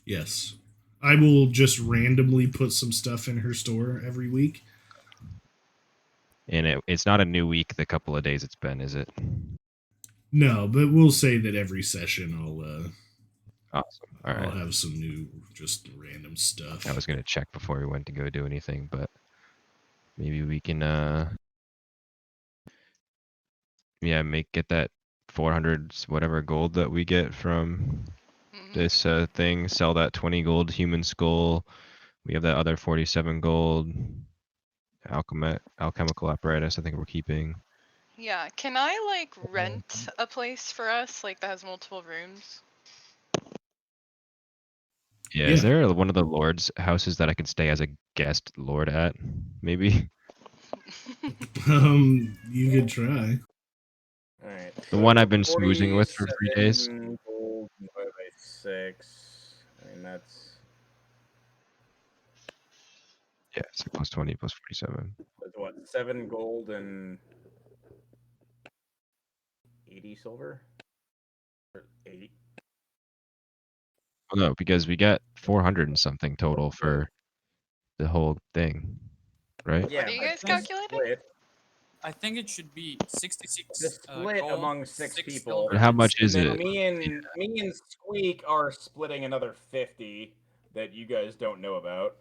Yes. I will just randomly put some stuff in her store every week. And it's not a new week the couple of days it's been, is it? No, but we'll say that every session Awesome. All I'll right. have some new, just random stuff. I was going to check before we went to go do anything, but maybe we can, get that 400 whatever gold that we get from this thing, sell that 20 gold human skull. We have that other 47 gold alchemical apparatus I think we're keeping. Yeah, can I like rent a place for us, like that has multiple rooms? Yeah, Yeah. is there one of the lord's houses that I could stay as a guest lord at? Maybe? You could try. All right. The one I've been smoozing with for 3 days? 47 gold divided by 6. I mean, that's Yeah, it's like plus 20 plus 47. what, 7 gold and 80 silver? Or 80? Oh, no, because we got 400 and something total for the whole thing, right? Yeah, What are you but guys the calculating? split, I think it should be 66 the split gold, among 6 6 people. silver, But how and much And is then it? me and Squeak are splitting another 50 that you guys don't know about.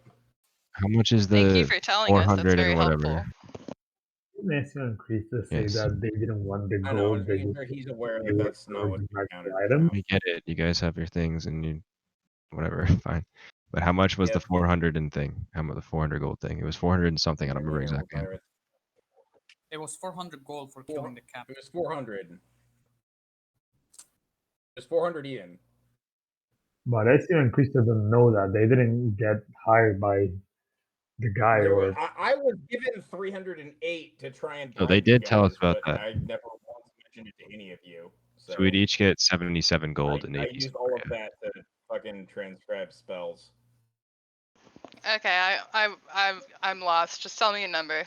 How much is Thank you the for telling us. That's 400 very and whatever? helpful. Nancy and Krista say Yes. that they didn't want the I know gold. They he's aware they that were that's not for what the you magical counted item. now. I get it. You guys have your things and you whatever, fine. But how much was the Yep. 400 and thing? How much the 400 gold thing? It was 400 and something. I don't remember Here, we'll exactly. buy it. it was 400 gold for killing the cat. It was 400. It was 400 even. But Ezio and Krista don't know that they didn't get hired by the guy or I was given 308 to try and Oh, they bribe you did tell us guys, about but that. I never once mentioned it to any of you. So we'd each get 77 I, gold and I 80 used silver. all of that to fucking transcribe spells. Okay, I'm lost. Just tell me a number.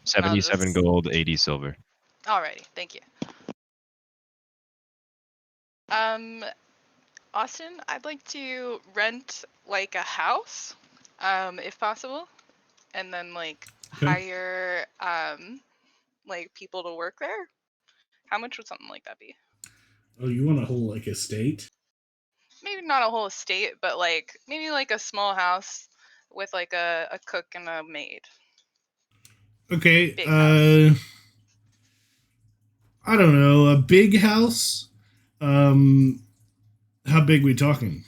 77 gold, 80 silver. Alrighty, thank you. Austin, I'd like to rent like a house, if possible, and then like Okay. hire like people to work there. How much would something like that be? Oh, you want a whole like estate? Maybe not a whole estate, but like maybe like a small house with like a cook and a maid. Okay. Big house. I don't know, a big house. How big we talking?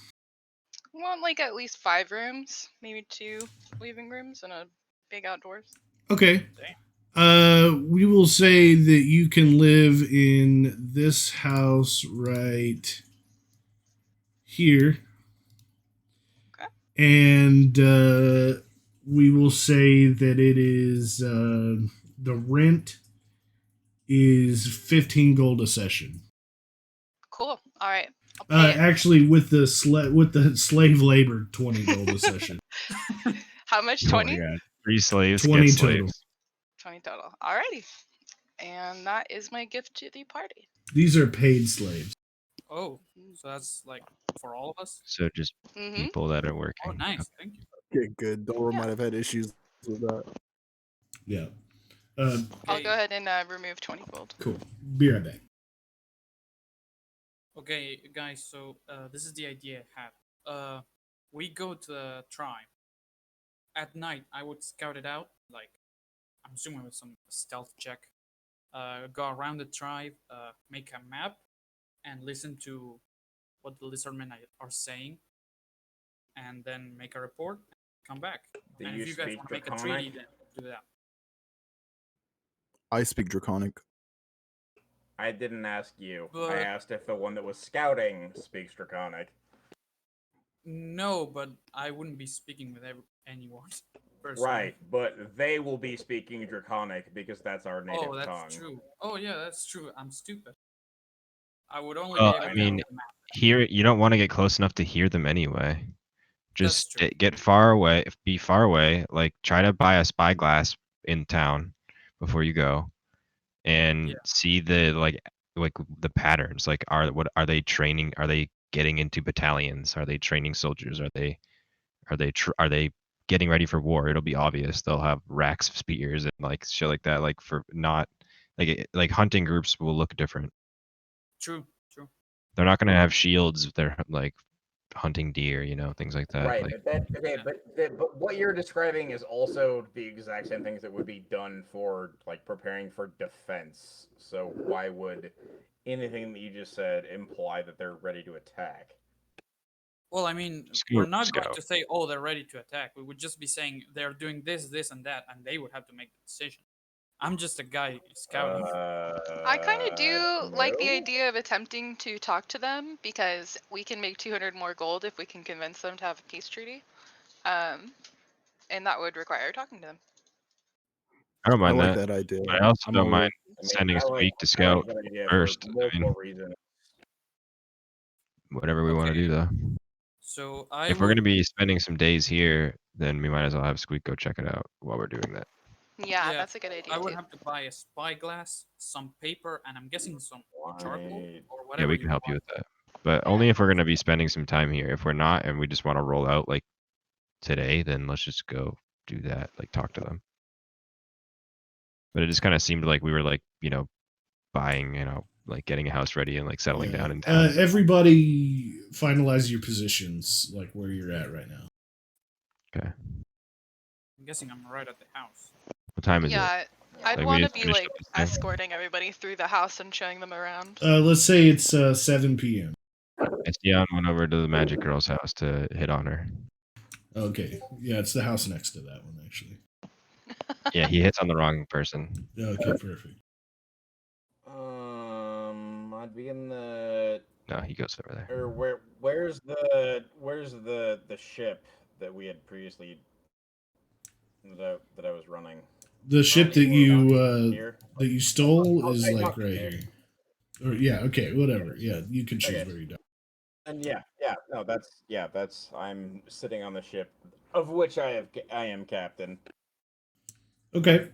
We want like at least 5 rooms, maybe 2 living rooms and a big outdoors. Okay. We will say that you can live in this house right here. Okay. And we will say that it is the rent is 15 gold a session. Cool. All right. I'll pay it. Actually, with the slave labor, 20 gold a session. How much? Oh my 20? god. 3 slaves 20 get total. slaves. 20 total. Alrighty. And that is my gift to the party. These are paid slaves. Oh, so that's like for all of us? So just Mm-hmm. people that are working. Oh, nice. Thank you. Okay, good. Dolor Yeah. might have had issues with that. Yeah. I'll Okay. go ahead and remove 20 gold. Cool. Be right back. Okay, guys, so this is the idea I have. We go to the tribe. At night, I would scout it out, like, I'm assuming with some stealth check. Go around the tribe, make a map, and listen to what the lizardmen are saying, and then make a report, come back. Do And you if you guys speak want to make a Draconic? treaty, then do that. I speak Draconic. I didn't ask you. I But- asked if the one that was scouting speaks Draconic. No, but I wouldn't be speaking with anyone. Personally. Right, but they will be speaking Draconic because that's our native Oh, that's tongue. true. Oh, yeah, that's true. I'm stupid. I would only Well, be able I to mean, make a map. Here, you don't want to get close enough to hear them anyway. That's Just true. get far away. Be far away. Like try to buy a spyglass in town before you go, and Yeah. see the like the patterns. Like what are they training? Are they getting into battalions? Are they training soldiers? Are they getting ready for war? It'll be obvious. They'll have racks of spears and like shit like that. Like for not like hunting groups will look different. True, true. They're not gonna have shields. They're like hunting deer, things like that. Right, Like but what you're describing is also the exact same things that would be done for like preparing for defense. So why would anything that you just said imply that they're ready to attack? Well, I mean, Scout- we're not going scout. to say, oh, they're ready to attack. We would just be saying they're doing this, this, and that, and they would have to make the decision. I'm just a guy scouting. I kind of do like the no? idea of attempting to talk to them because we can make 200 more gold if we can convince them to have a peace treaty. And that would require talking to them. I don't I mind like that. that idea. But I also I'm don't all mind I mean, sending I like, Squeak to I scout like that idea first. for I multiple mean, reasons. whatever we want to Okay. do though. So I If we're would, gonna be spending some days here, then we might as well have Squeak go check it out while we're doing that. Yeah, Yeah, that's a good idea I would too. have to buy a spyglass, some paper, and I'm guessing some charcoal Right. or Yeah, whatever. we can help you want. with that. But only if we're gonna be spending some time here. If we're not and we just want to roll out like today, then let's just go do that. Like talk to them. But it just kind of seemed like we were like, buying, like getting a house ready and like settling down in town. Everybody finalize your positions, like where you're at right now. Okay. I'm guessing I'm right at the house. What time is it? Yeah, I'd Like, we want to just be finished like up this thing? escorting everybody through the house and showing them around. Let's say it's 7 p.m. Estian went over to the magic girl's house to hit on her. Okay. Yeah, it's the house next to that one, actually. Yeah, he hits on the wrong person. Okay, perfect. I'd be in the No, he goes over there. or where's the ship that we had previously that I was running? The ship that Here? you stole is Okay, like right here. Or yeah, okay, whatever. Yeah, you can choose Okay. where you go. And that's I'm sitting on the ship of which I am captain. Okay.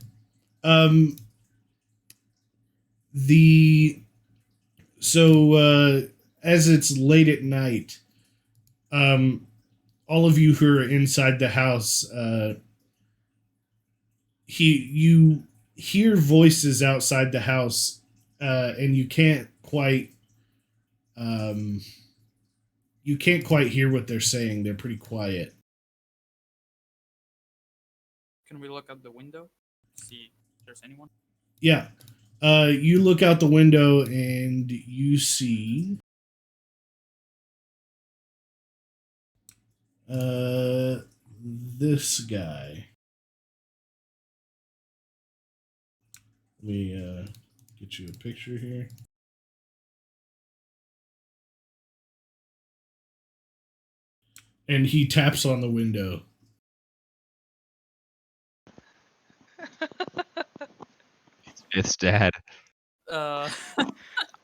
As it's late at night, all of you who are inside the house, you hear voices outside the house, and you can't quite hear what they're saying. They're pretty quiet. Can we look out the window? See if there's anyone? Yeah. You look out the window and you see this guy. Let me get you a picture here. And he taps on the window. It's Dad. Uh,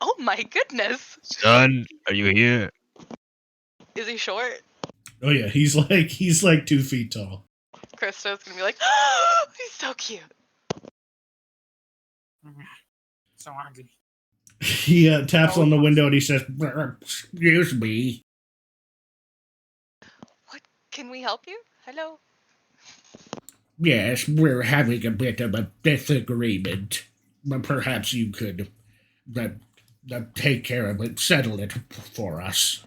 Oh my goodness! Son, are you here? Is he short? Oh yeah, he's like 2 feet tall. Krista's gonna be like, oh, he's so cute. so ugly. He taps Oh, on the yes. window and he says, "Excuse me." What? Can we help you? Hello? Yes, we're having a bit of a disagreement. Perhaps you could take care of it, settle it for us.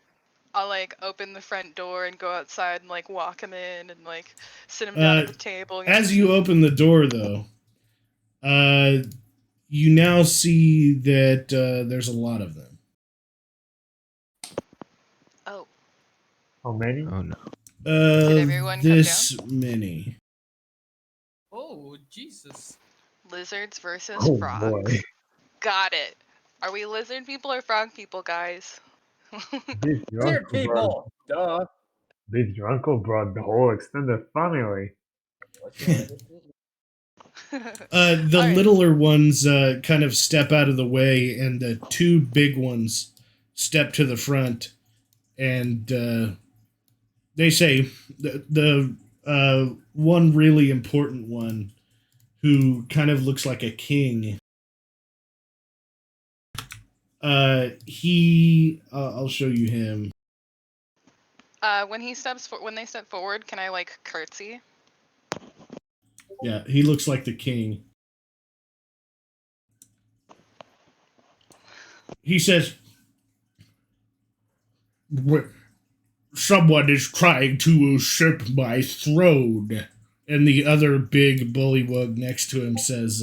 I'll like open the front door and go outside and like walk him in and like sit him down at the table. And As you open the door, though, you now see that there's a lot of them. oh, How many? Oh no. Did everyone come This many. Oh, Jesus. lizards versus Oh frogs. boy. Got it. Are we lizard people or frog people, guys? This your Lizard uncle brought, people! Duh! this your uncle brought the whole extended family. The All right. littler ones kind of step out of the way, and the 2 big ones step to the front, and they say the one really important one who kind of looks like a king. I'll show you him. When they step forward, can I like curtsy? Yeah, he looks like the king. He says, "Someone is trying to usurp my throne." And the other big bullywug next to him says,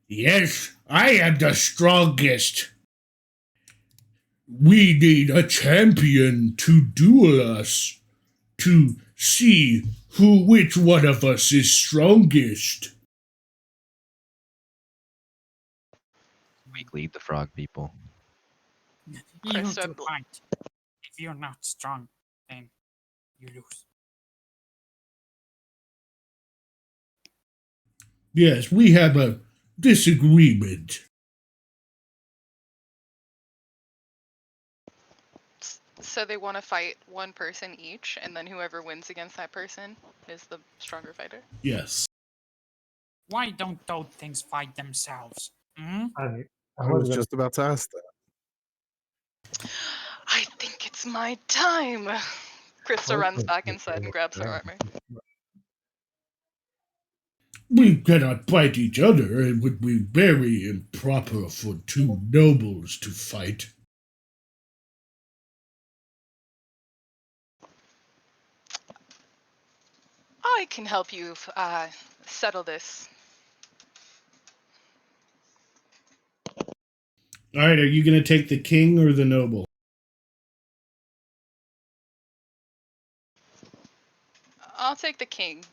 "Yes, I am the strongest. We need a champion to duel us, to see which one of us is strongest." We lead the frog people. You Krista, two fight. If you're not strong, then you lose. Yes, we have a disagreement. So they want to fight one person each, and then whoever wins against that person is the stronger fighter. Yes. Why don't those things fight themselves? Hmm? And I was just about to ask that. I think it's my time. Krista runs back inside and grabs her Yeah. armor. We cannot fight each other. It would be very improper for 2 nobles to fight. I can help you settle this. All right, are you going to take the king or the noble? I'll take the king.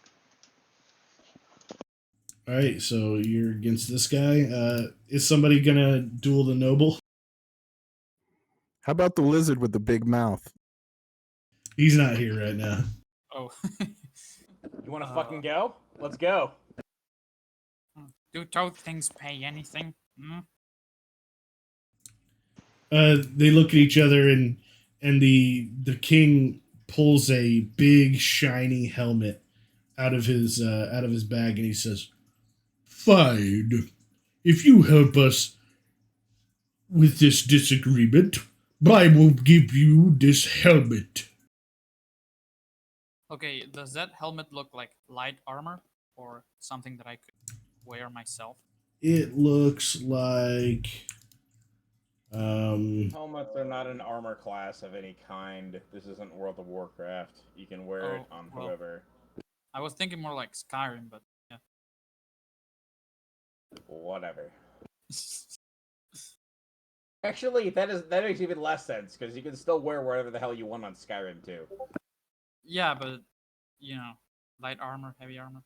All right, so you're against this guy. Is somebody going to duel the noble? How about the lizard with the big mouth? He's not here right now. Oh. You wanna fucking go? Let's go. Do those things pay anything? Hmm? They look at each other, and the king pulls a big shiny helmet out of his bag, and he says, "Fine, if you help us with this disagreement, I will give you this helmet." Okay, does that helmet look like light armor or something that I could wear myself? It looks like Helmets are not an armor class of any kind. This isn't World of Warcraft. You can wear it Oh, on well. whoever. I was thinking more like Skyrim, but yeah. Whatever. Actually, that makes even less sense, because you can still wear whatever the hell you want on Skyrim, too. Yeah, but you know, light armor, heavy armor.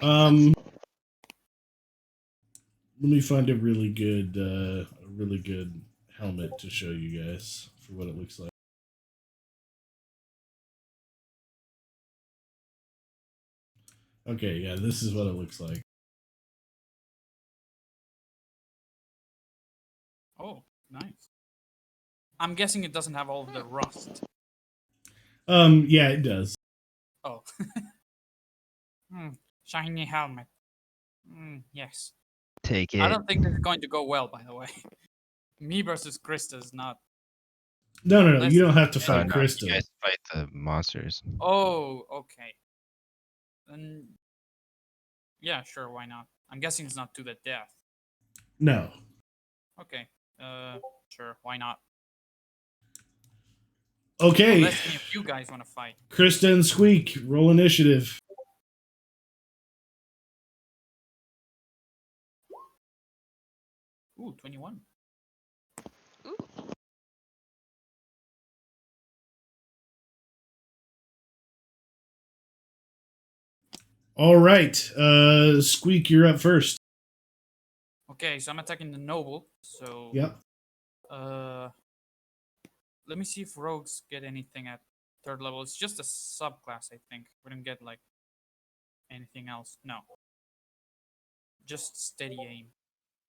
let me find a really good helmet to show you guys for what it looks like. Okay, yeah, this is what it looks like. Oh, nice. I'm guessing it doesn't have all of the rust. Yeah, it does. Oh. Shiny helmet. Yes. Take it. I don't think this is going to go well, by the way. Me versus Krista is not. No, Unless you don't have to you fight no, Krista. you guys fight the monsters. Oh, okay. Then, yeah, sure, why not? I'm guessing it's not to the death. No. Okay. Sure, why not? Okay, Unless any of you guys want to fight. Krista and Squeak, roll initiative. Ooh, 21. Ooh. All right, Squeak, you're up first. Okay, so I'm attacking the noble. So Yep. let me see if rogues get anything at 3rd level. It's just a subclass, I think. We don't get like anything else. No. Just steady aim.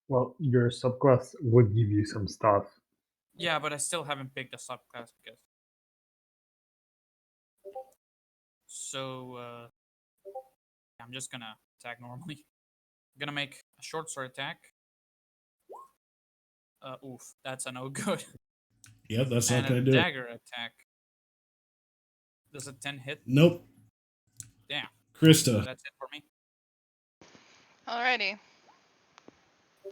Well, your subclass would give you some stuff. Yeah, but I still haven't picked a subclass because. So I'm just gonna attack normally. I'm gonna make a short sword attack. Oof, that's a no good. Yep, that's And not a going to do it. dagger attack. Does a 10 hit? Nope. Damn. Krista. That's it for me. Alrighty.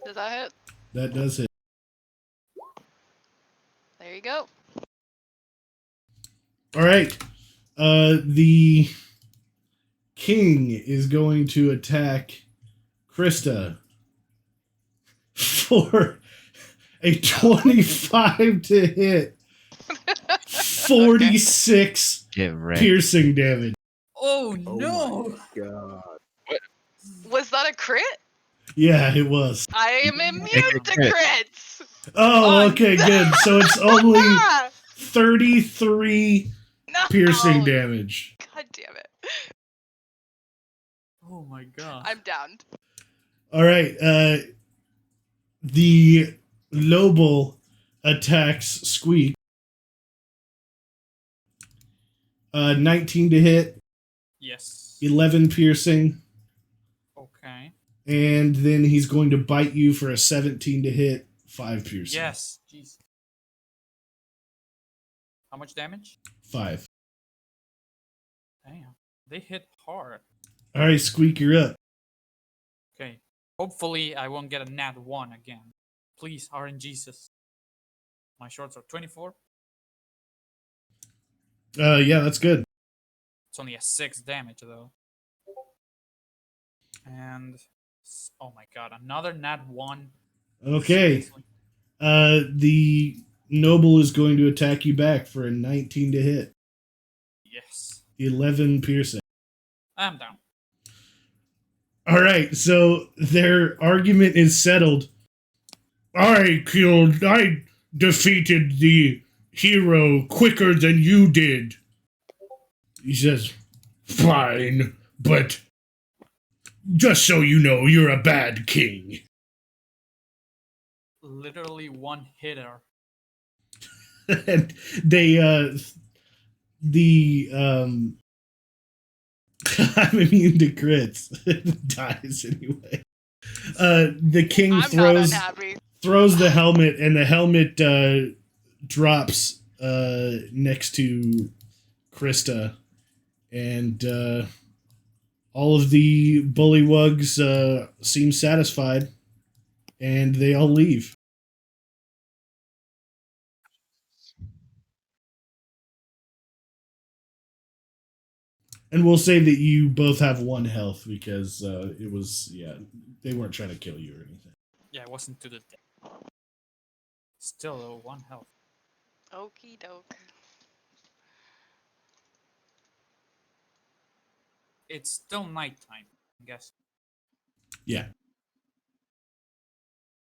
Does that hit? That does it. There you go. All right. The king is going to attack Krista for a 25 to hit, 46 Get wrecked. piercing damage. Oh Oh no! my god. Was that a crit? Yeah, it was. I am Make immune a to crit. crits. Oh, Oh, okay, good. So it's only 33 No. piercing damage. God damn it. Oh my god. I'm downed. All right. The noble attacks Squeak. 19 to hit, Yes. 11 piercing, Okay. and then he's going to bite you for a 17 to hit, 5 piercing. Yes. Jeez. How much damage? 5. Damn. They hit hard. All right, Squeak, you're up. Okay. Hopefully I won't get a nat 1 again. Please, RNGesus. My shorts are 24. Yeah, that's good. It's only a 6 damage though. And oh my god, another nat 1. Okay. Seriously? The noble is going to attack you back for a 19 to hit, Yes. 11 piercing. I'm down. All right, so their argument is settled. I defeated the hero quicker than you did. He says, fine, but just so you know, you're a bad king. Literally one hitter. And they, I'm immune to crits. It dies anyway. The king I'm not unhappy. throws the helmet, and the helmet drops next to Krista, and all of the bullywugs seem satisfied, and they all leave. And we'll say that you both have 1 health because it was, they weren't trying to kill you or anything. Yeah, it wasn't to the death. Still though, 1 health. Okie doke. It's still nighttime, I guess. Yeah.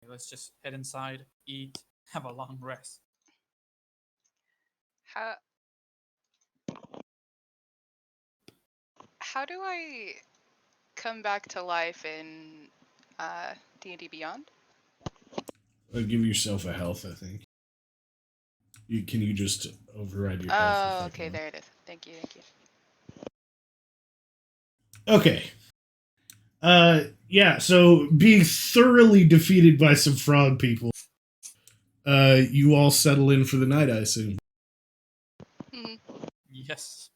Okay, let's just head inside, eat, have a long rest. How do I come back to life in D&D Beyond? Give yourself a health, I think. Can you just override your health? Oh, with okay, like there it is. Thank you, thank you. Okay. Yeah, so being thoroughly defeated by some frog people, you all settle in for the night, I assume. Mhm. Yes.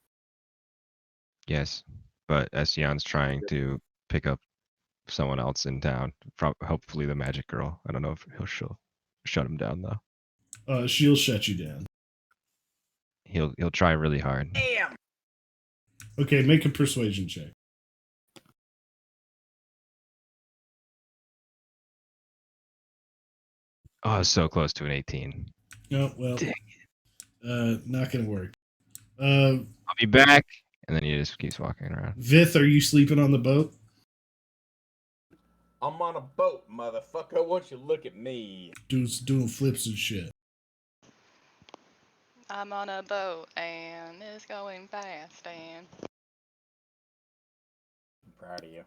Yes, but Estion's trying to pick up someone else in town. Hopefully the magic girl. I don't know if she'll shut him down though. She'll shut you down. He'll try really hard. Damn. Okay, make a persuasion check. Oh, so close to an 18. No, well, not gonna work. I'll be back. And then he just keeps walking around. Vith, are you sleeping on the boat? I'm on a boat, motherfucker. Won't you look at me? Doing flips and shit. I'm on a boat and it's going fast and I'm proud of you.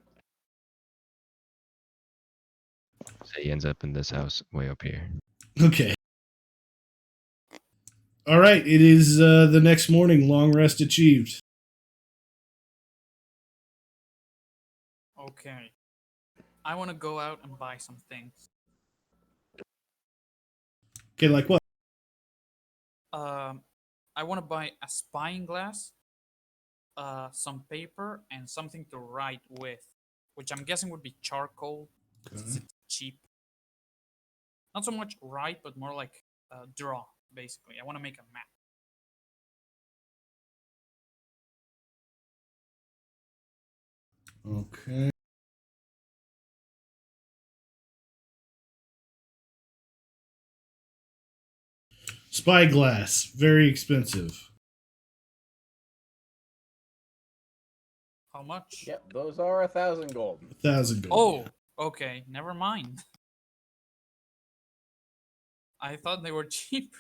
So he ends up in this house way up here. Okay. All right, it is the next morning. Long rest achieved. Okay. I want to go out and buy some things. Okay, like what? I want to buy a spying glass, some paper, and something to write with, which I'm guessing would be charcoal. It's cheap. Not so much write, but more like draw, basically. I want to make a map. Okay. Spyglass, very expensive. How much? Yep, those are 1,000 gold. 1,000 gold. Oh, okay. Never mind. I thought they were cheap.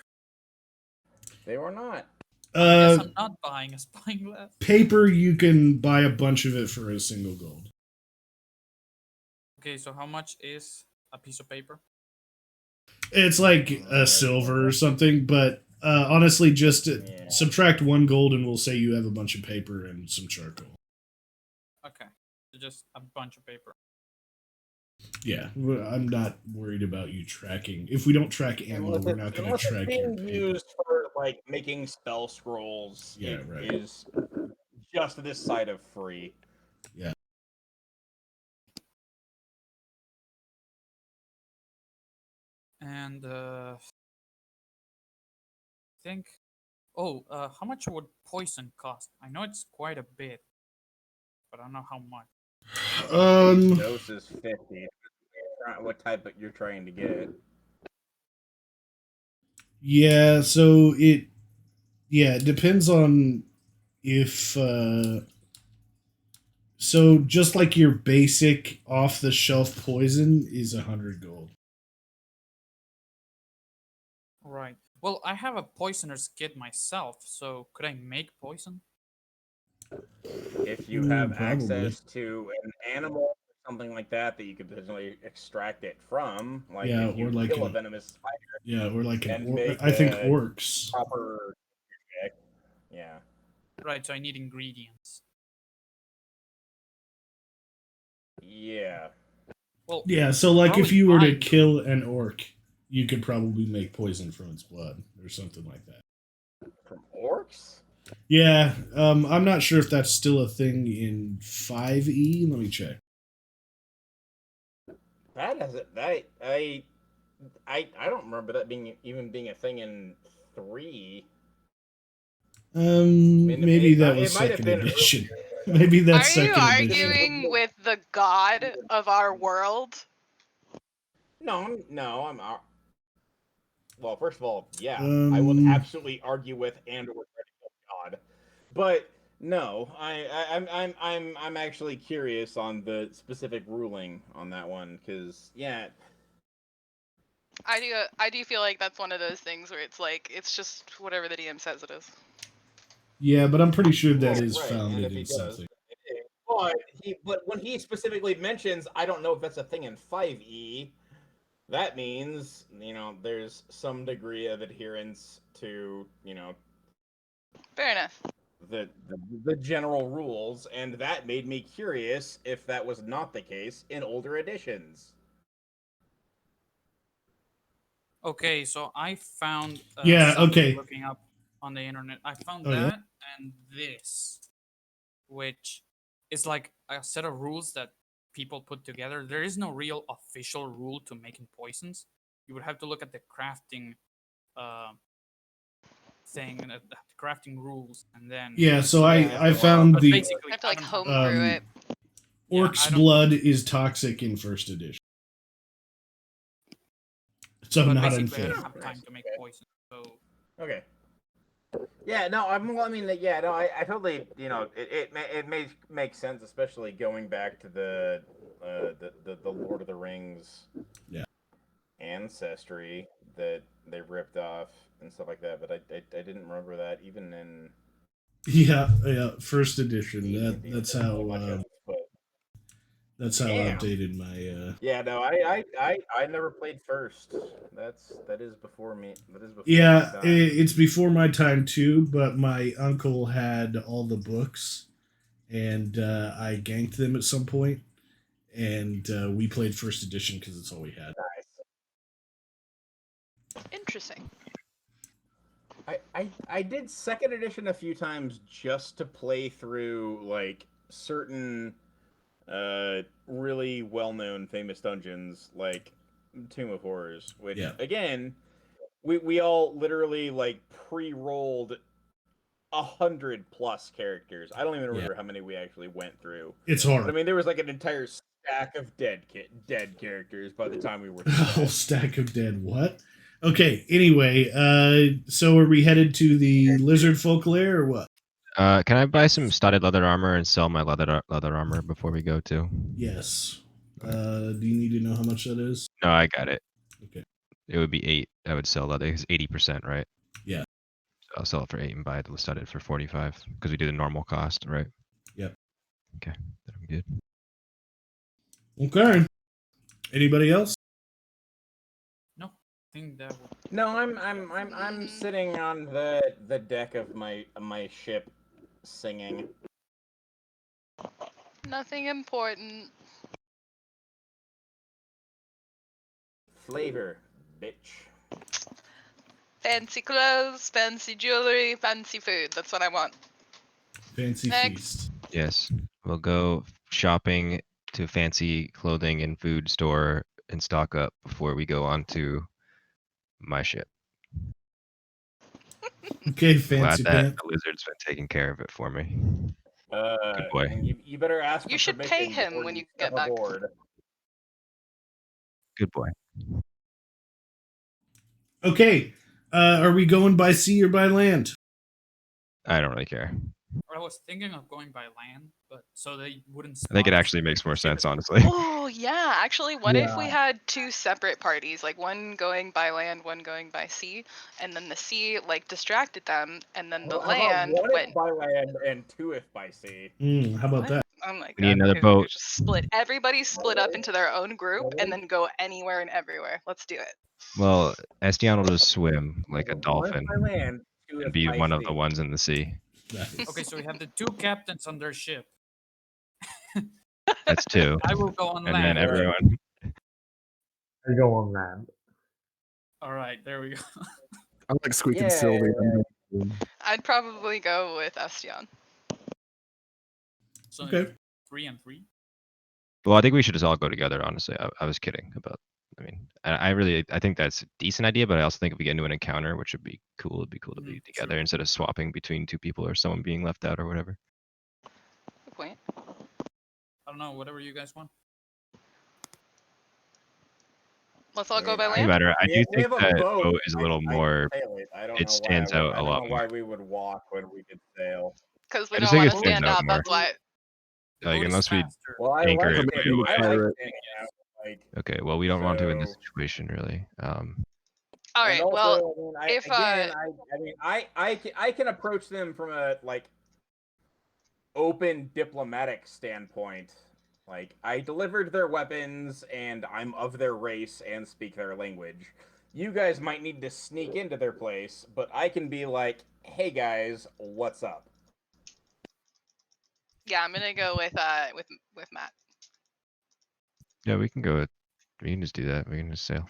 They were not. I guess I'm not buying a spying glass. Paper, you can buy a bunch of it for a single gold. Okay, so how much is a piece of paper? It's like a silver or something, but honestly, just subtract 1 gold and we'll say you have a bunch of paper and some charcoal. Okay, so just a bunch of paper. Yeah, I'm not worried about you tracking. If we don't track ammo, we're not going to track your being paper. used for like making spell scrolls. Yeah, it right. is just this side of free. Yeah. And I think. Oh, how much would poison cost? I know it's quite a bit, but I don't know how much. Dose is 50. What type you're trying to get? Yeah, so it depends on if so just like your basic off the shelf poison is 100 gold. Right. Well, I have a poisoner's kit myself, so could I make poison? If you have Probably. access to an animal or something like that you could potentially extract it from, like Yeah, if you or like kill a venomous spider. Yeah, or like and an make I think a orcs. proper check. Yeah. Right, so I need ingredients. Yeah. Well, Yeah, so like if probably you were to fine. kill an orc, you could probably make poison from its blood or something like that. From orcs? Yeah, I'm not sure if that's still a thing in 5e. Let me check. That has it. I don't remember that being a thing in 3. Maybe that was it might have second been edition. Maybe that's Are you second edition. arguing with the god of our world? No, I'm. Well, first of all, yeah, I would absolutely argue with and or God, but no, I'm actually curious on the specific ruling on that one because yeah. I do feel like that's one of those things where it's like it's just whatever the DM says it is. Yeah, but I'm pretty sure that is Right, and founded if he in does, something. But when he specifically mentions, I don't know if that's a thing in 5e. That means there's some degree of adherence to Fair enough. the general rules, and that made me curious if that was not the case in older editions. Okay, so I found Yeah, something okay. looking up on the internet. I found Oh, yeah? that and this, which is like a set of rules that people put together. There is no real official rule to making poisons. You would have to look at the crafting thing, the crafting rules, and then Yeah, so Yeah, I well, found but the basically I have to like don't- homebrew it. yeah, Orc's I don't- blood is toxic in first edition. So but not in basically I fifth. don't have time to make poison. So Okay. Yeah, no, I mean, yeah, no, I totally, it makes sense, especially going back to the Lord of the Rings Yeah. ancestry that they ripped off and stuff like that. But I didn't remember that even in Yeah, first edition. D&D. That's So how much of it, but that's how I damn. updated my Yeah, no, I never played first. That is before me. That is before Yeah, my time. it's before my time too, but my uncle had all the books and I ganked them at some point and we played first edition because it's all we had. Interesting. I did second edition a few times just to play through like certain really well-known famous dungeons like Tomb of Horrors, which Yeah. again we all literally like pre-rolled 100+ characters. I don't even remember how many we actually went through. It's But I horrible. mean, there was like an entire stack of dead characters by the time we were A through whole that. stack of dead. What? Okay. Anyway, so are we headed to the lizard folk lair or what? Can I buy some studded leather armor and sell my leather armor before we go too? Yes. Do you need to know how much that is? No, I got it. Okay. It would be 8. I would sell leather. It's 80%, right? Yeah. So I'll sell it for 8 and buy the studded for 45 because we do the normal cost, right? Yep. Okay, then I'm good. Okay. Anybody else? no, I think that would. No, I'm sitting on the deck of my ship, singing. Nothing important. Flavor, bitch. Fancy clothes, fancy jewelry, fancy food. That's what I want. Fancy Next. feast. Yes, we'll go shopping to fancy clothing and food store and stock up before we go on to my ship. Okay, Glad fancy that pants. the lizard's been taking care of it for me. Good boy. And you better ask You for should pay permission him before when you step get back. aboard. Good boy. Okay. Are we going by sea or by land? I don't really care. I was thinking of going by land, but so they wouldn't. I think it spot us actually when makes the more ship sense, is- honestly. Oh yeah, actually, what if we Yeah. had two separate parties, like one going by land, one going by sea, and then the sea like distracted them, and then the How about land one went. if by land and two if by sea? How about What? that? Oh my god! We need another we boat. just split. Everybody split up into their own group, Really? and then go anywhere and everywhere. Let's do it. Well, Estian will just swim like a One if dolphin by land, two and if be by one sea. of the ones in the sea. Nice. Okay, so we have the two captains on their ship. That's 2. I will go on And land. then everyone. I go on land. All right, there we go. I like Squeak and Yeah. Sylvie. I'd probably go with Estion. So Okay. 3 and 3. Well, I think we should just all go together, honestly. I was kidding about. I mean, I think that's a decent idea, but I also think if we get into an encounter, which would be cool, it'd be cool to be together True. instead of swapping between 2 people or someone being left out or whatever. Good point. I don't know, whatever you guys want. Let's all go by Doesn't land. matter. I do We think have a that boat. boat is a little more. Sail it. I don't It know why stands out I a don't lot know why more. we would walk when we could sail. Because we I just don't think want it to stands stand out out. more. That's why. The Like, boat is unless we faster. Well, I Anchor like it standing. way I like pirate. standing out. Like, Okay, well, we don't want to in this So- situation, really. All and right. also, Well, I mean, if I can approach them from a like open diplomatic standpoint, like, I delivered their weapons and I'm of their race and speak their language. You guys might need to sneak into their place, but I can be like, hey guys, what's up? Yeah, I'm gonna go with Matt. Yeah, we can go with. We can just do that. We can just sail.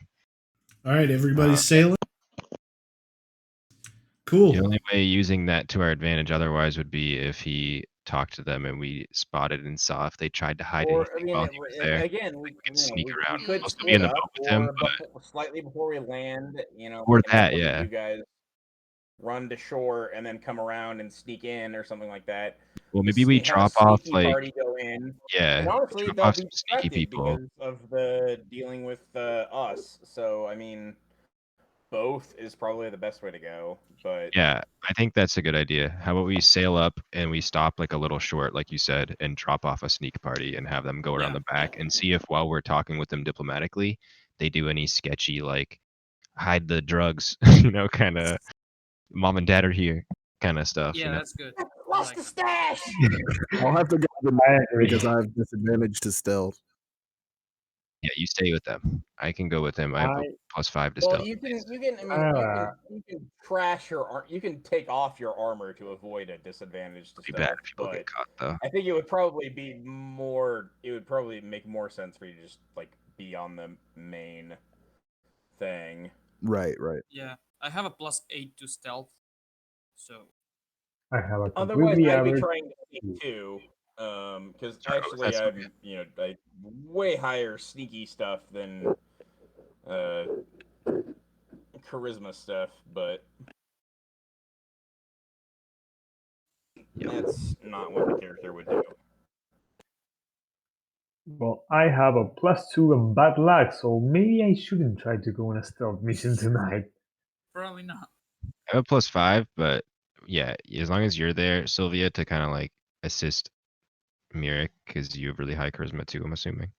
All right, everybody's sailing. Cool. The only way using that to our advantage otherwise would be if he talked to them and we spotted and saw if they tried to hide Or, I anything mean, while he was there. again, We could sneak around. we could We'll still be in split the up, boat with him, or but slightly before we land, or we can have that, one yeah. of you guys run to shore and then come around and sneak in or something like that. Well, maybe we Have a drop off sneaky like party go in, yeah, and honestly, drop they'll off be some sneaky distracted people. because of the dealing with us. So, I mean, both is probably the best way to go. But Yeah, I think that's a good idea. How about we sail up and we stop like a little short, like you said, and drop off a sneak party and have them go around Yeah. the back and see if while we're talking with them diplomatically, they do any sketchy like hide the drugs, kind of mom and dad are here kind of stuff. Yeah, that's good. I lost like the it. stash. I'll have to go with I Matt agree. because I have disadvantage to stealth. Yeah, you stay with them. I can go with him. I have a +5 to Well, stealth. you can. I mean, you can trash your. You can take off your armor to avoid a disadvantage to Be bad stealth. if people get But caught though. I think it would probably be more. It would probably make more sense for you to just like be on the main thing. Right. Yeah, I have a +8 to stealth, so I have a Otherwise, completely I'd be average. trying to sneak too. Because Sure, actually, that's I'm okay. I way higher sneaky stuff than charisma stuff, but Yep. that's not what the character would do. Well, I have a +2 and bad luck, so maybe I shouldn't try to go on a stealth mission tonight. probably not. I have a +5, but yeah, as long as you're there, Sylvia, to kind of like assist Mirik, because you have really high charisma too, I'm assuming.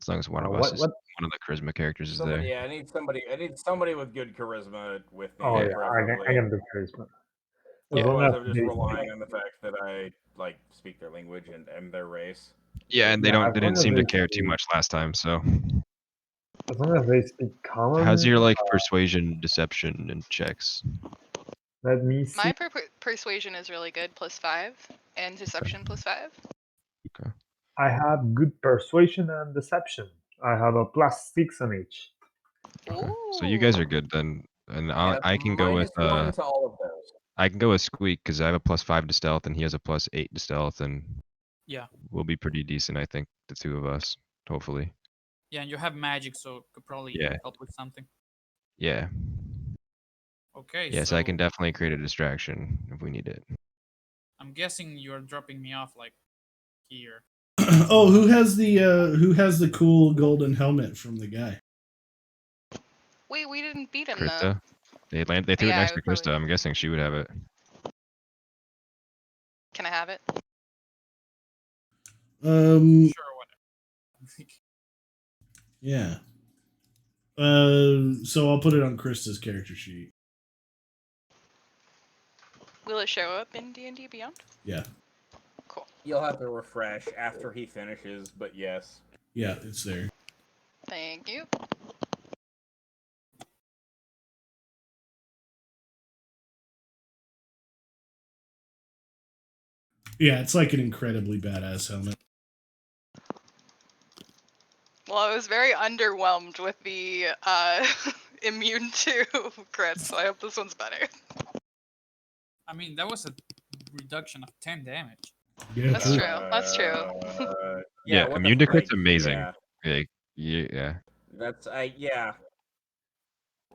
As long as one of us is What? one of the charisma characters is there. Somebody, yeah, I need somebody with good charisma with me, Oh yeah, preferably. I can do charisma. As Yeah. long Otherwise, as I'm just they relying on the fact that I like speak their language and am their race. Yeah, and they yeah, didn't seem to care too much last time, so. as long as they speak How's common. your like persuasion, deception, and checks? Let me see. My persuasion is really good, +5, and deception +5. Okay. I have good persuasion and deception. I have a +6 on each. Okay. So you guys are Ooh. good then, and Yeah, I can go with -1 to all of those. I can go with Squeak because I have a +5 to stealth and he has a +8 to stealth, and Yeah, we'll be pretty decent, I think, the two of us, hopefully. yeah, and you have magic, so could probably Yeah. help with something. Yeah. Okay, Yes, so I can definitely create a distraction if we need it. I'm guessing you're dropping me off like here. Oh, who has the cool golden helmet from the guy? Wait, we didn't beat him though. Krista. They threw it Yeah, next I to would probably. Krista. I'm guessing she would have it. Can I have it? Sure, whatever. Yeah. So I'll put it on Krista's character sheet. Will it show up in D&D Beyond? Yeah. Cool. You'll have to refresh after he finishes, but yes. Yeah, it's there. Thank you. Yeah, it's like an incredibly badass helmet. Well, I was very underwhelmed with the immune to crits, so I hope this one's better. I mean, that was a reduction of 10 damage. Yeah, That's true. true. That's true. Yeah, what immune the to crit's like, amazing. Yeah, Yeah. that's yeah.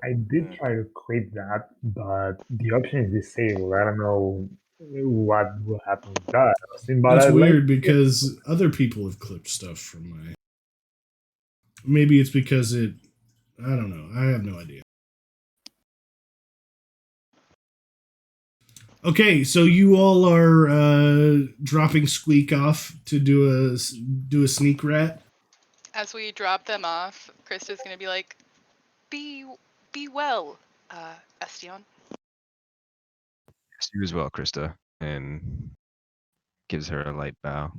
I did try to clip that, but the option is disabled. I don't know what will happen with that, Austin, but That's I'd weird like because other people have clipped stuff from my. Maybe it's because it. I don't know. I have no idea. Okay, so you all are dropping Squeak off to do a sneak rat. As we drop them off, Krista's gonna be like, "Be well, Estion." Yes, you as well, Krista. And gives her a light bow.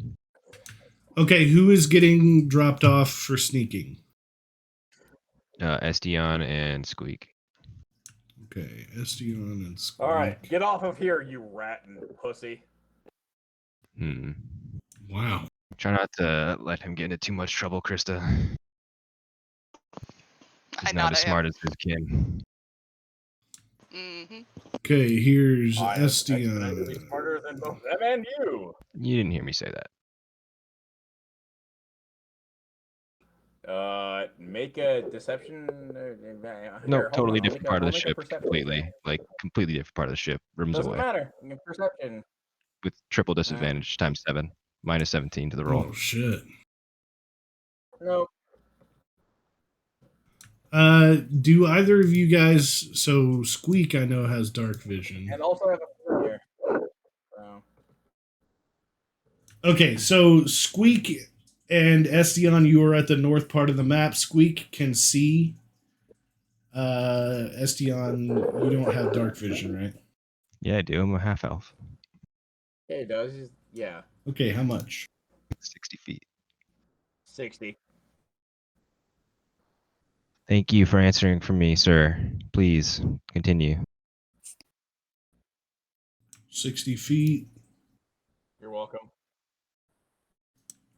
Okay, who is getting dropped off for sneaking? Estion and Squeak. Okay, Estion and Squeak. All right, get off of here, you rat and pussy. Wow. Try not to let him get into too much trouble, Krista. He's I not nod as at him. smart as his kin. Mm-hmm. Okay, here's I am exponentially Estion. smarter than both them and you. You didn't hear me say that. Make a deception. No, Here, hold totally on. different part of I'll the make a ship. perception Completely, check. like completely different part of the ship. Rooms Doesn't away matter. Perception. with triple disadvantage times 7, minus 17 to the roll. Oh shit. Nope. Do either of you guys? So Squeak, I know, has dark vision. And also have a familiar. So. Okay, so Squeak and Estion, you are at the north part of the map. Squeak can see. Estion, you don't have dark vision, right? Yeah, I do. I'm a half elf. Yeah, he does. Yeah. Okay, how much? 60 feet. 60. Thank you for answering for me, sir. Please continue. 60 feet. You're welcome.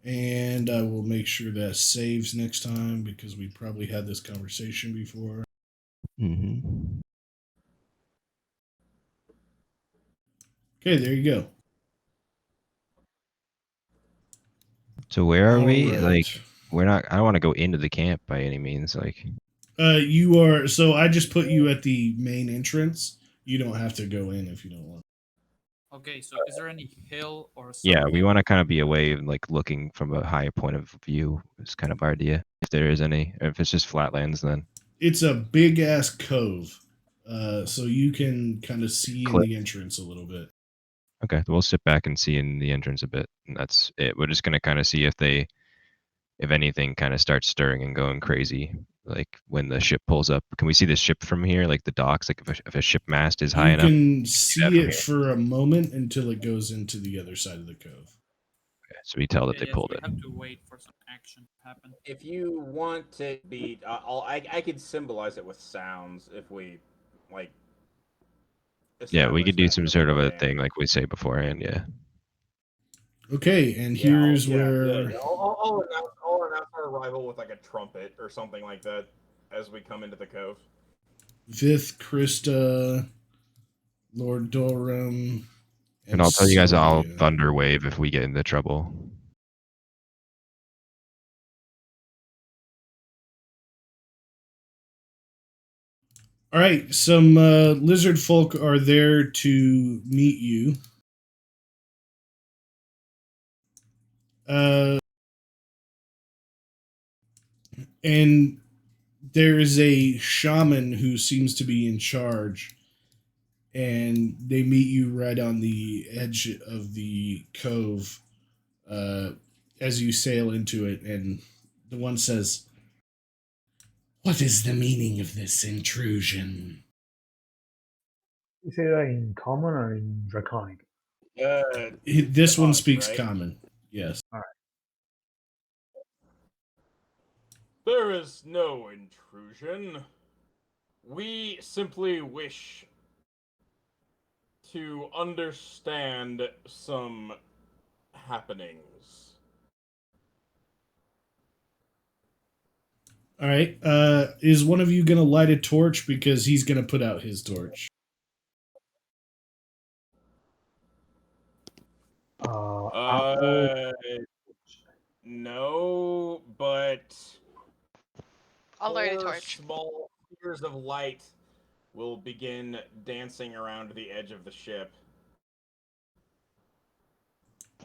And I will make sure that saves next time because we probably had this conversation before. Mm-hmm. Okay, there you go. So where are All we? right. Like, we're not. I don't want to go into the camp by any means. Like, You are. So I just put you at the main entrance. You don't have to go in if you don't want. Okay, so is there any hill or yeah, something? we want to kind of be away and like looking from a higher point of view. Is kind of our idea. If there is any, or if it's just flatlands, then It's a big ass cove, so you can kind of see in Cliff. the entrance a little bit. Okay, we'll sit back and see in the entrance a bit, and that's it. We're just gonna kind of see if anything kind of starts stirring and going crazy, like when the ship pulls up. Can we see the ship from here, like the docks? Like if a ship mast is high You enough, can see that see from it here. for a moment until it goes into the other side of the cove. Okay, so we tell that Okay, they yes, pulled we it. have to wait for some action to happen. If you want to be, I could symbolize it with sounds if we, like. Yeah, we establish could do that some sort of a beforehand. thing like we say beforehand. Yeah. Okay, and Yeah, here's where. I'll announce our arrival with like a trumpet or something like that as we come into the cove. Vith, Krista, Lord Dorum, And I'll tell you guys I'll Sylvia. thunder wave if we get into trouble. All right, some lizard folk are there to meet you. And there is a shaman who seems to be in charge, and they meet you right on the edge of the cove as you sail into it. And the one says, "What is the meaning of this intrusion?" You say that in common or in draconic? This one Us, speaks right? common. Yes. All right. There is no intrusion. We simply wish to understand some happenings. All right. Is one of you going to light a torch because he's going to put out his torch? Uh, no, but I'll light a 4 torch. small spheres of light will begin dancing around the edge of the ship.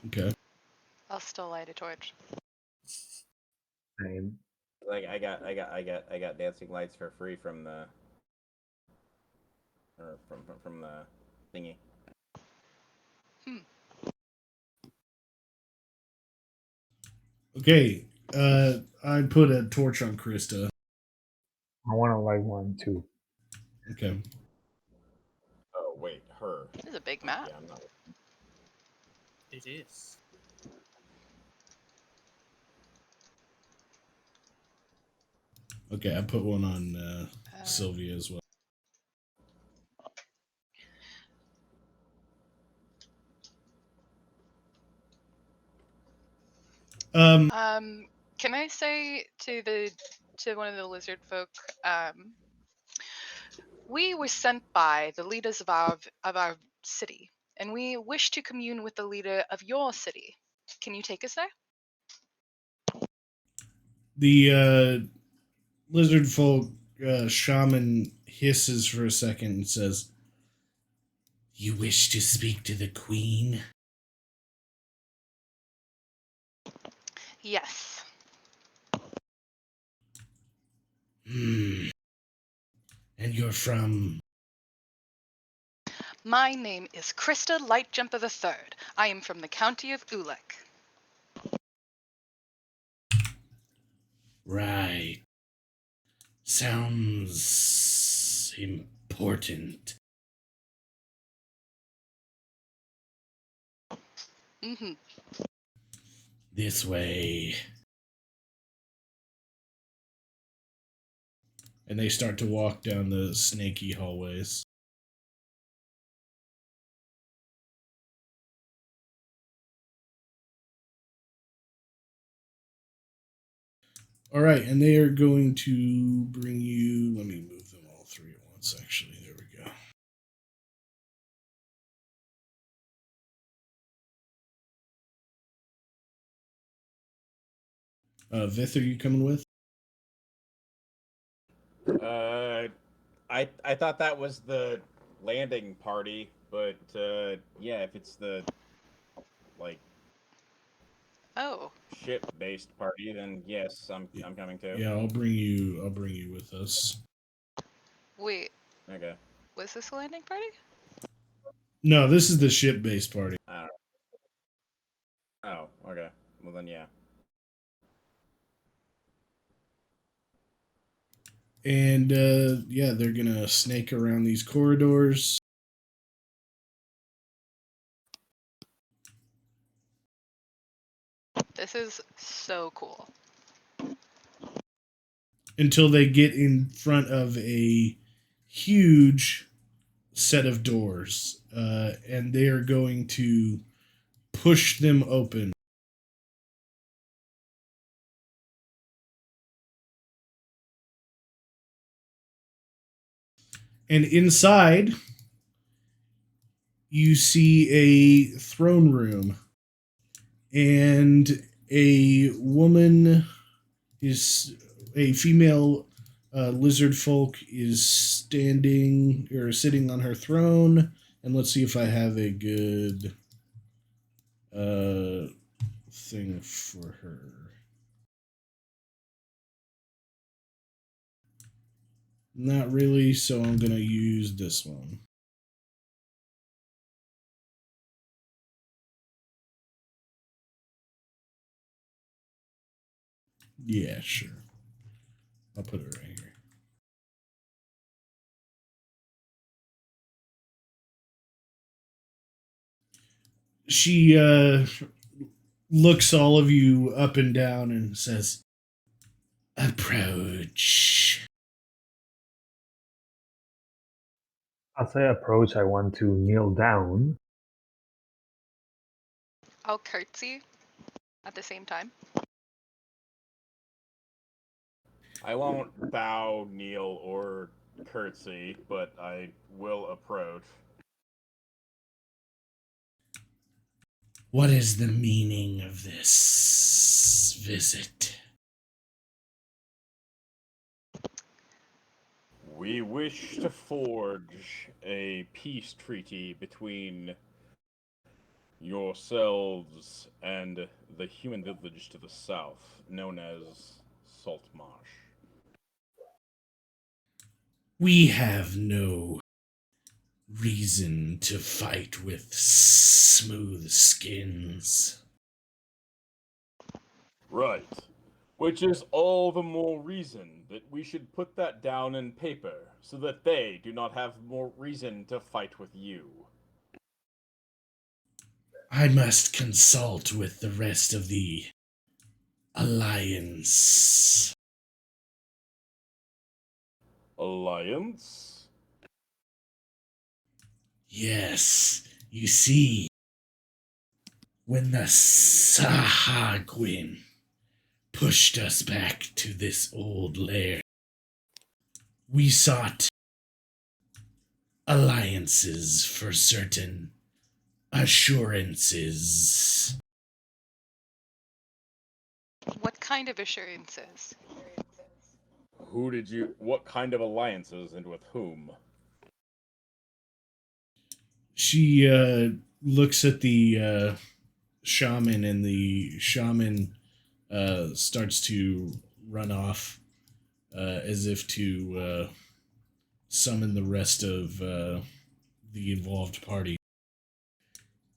Okay. I'll still light a torch. Same. Like I got dancing lights for free from the from the thingy. Okay. I put a torch on Krista. I want to light one too. Okay. Oh wait, her. This is a big map. Yeah, I'm not. It is. Okay, I put one on Sylvia as well. Can I say to one of the lizard folk, we were sent by the leaders of our city, and we wish to commune with the leader of your city. Can you take us there? The lizard folk shaman hisses for a second and says, "You wish to speak to the queen?" Yes. And you're from? My name is Krista Lightjumper III. I am from the county of Ulek. Right. Sounds important. Mm-hmm. This way. And they start to walk down the snaky hallways. All right, and they are going to bring you. Let me move them all three at once, actually. There we go. Vith, are you coming with? I thought that was the landing party, but yeah, if it's the like Oh. ship-based party, then yes, I'm coming too. Yeah, I'll bring you with us. Wait. Okay. Was this a landing party? No, this is the ship-based party. I don't know. Oh, okay. Well then, yeah. And yeah, they're gonna snake around these corridors. This is so cool. Until they get in front of a huge set of doors, and they are going to push them open. And inside, you see a throne room, and a woman is a female lizard folk is standing or sitting on her throne. And let's see if I have a good thing for her. Not really, so I'm gonna use this one. Yeah, sure. I'll put it right here. She looks all of you up and down and says, "Approach." As I approach, I want to kneel down. I'll curtsy at the same time. I won't bow, kneel, or curtsy, but I will approach. What is the meaning of this visit? We wish to forge a peace treaty between yourselves and the human village to the south, known as Saltmarsh. We have no reason to fight with smooth skins. Right. Which is all the more reason that we should put that down in paper, so that they do not have more reason to fight with you. I must consult with the rest of the Alliance. Alliance? Yes, you see, when the Sahagwin pushed us back to this old lair, we sought alliances for certain assurances. What kind of assurances? What kind of alliances and with whom? She looks at the shaman, and the shaman starts to run off as if to summon the rest of the involved party.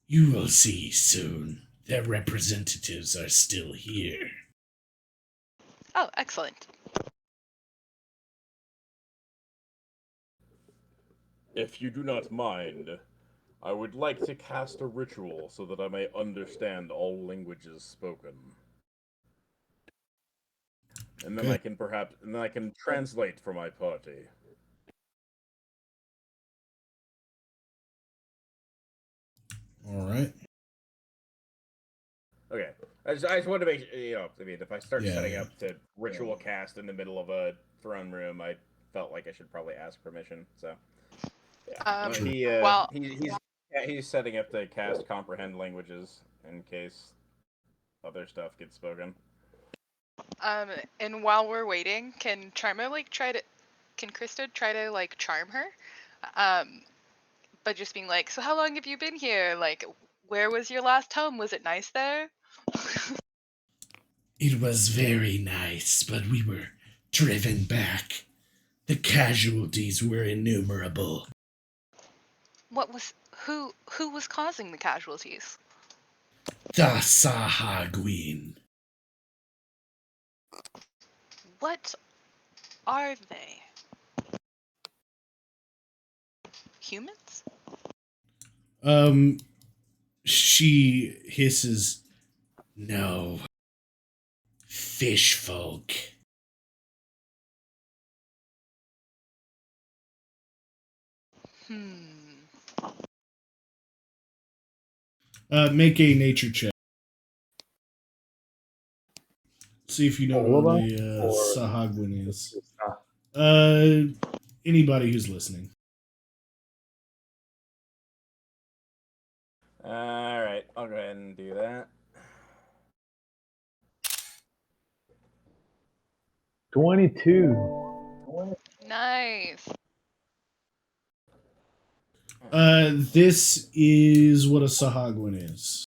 You will see soon. Their representatives are still here. Oh, excellent. If you do not mind, I would like to cast a ritual so that I may understand all languages spoken. And then Okay. I can translate for my party. All right. Okay. I just wanted to make I mean, if I start Yeah, setting yeah. up to ritual cast in the middle of a throne room, I felt like I should probably ask permission. So, yeah. Um, True. well, He's setting up to cast comprehend languages in case other stuff gets spoken. and while we're waiting, can Krista try to like charm her? By just being like, so how long have you been here? Like, where was your last home? Was it nice there? It was very nice, but we were driven back. The casualties were innumerable. Who was causing the casualties? The Sahagwin. What are they? Humans? She hisses, no. Fish folk. Make a nature check. See if you know All who of the us, or Sahagwin is. Krista? Anybody who's listening. Alright, I'll go ahead and do that. 22. Nice. This is what a Sahagwin is.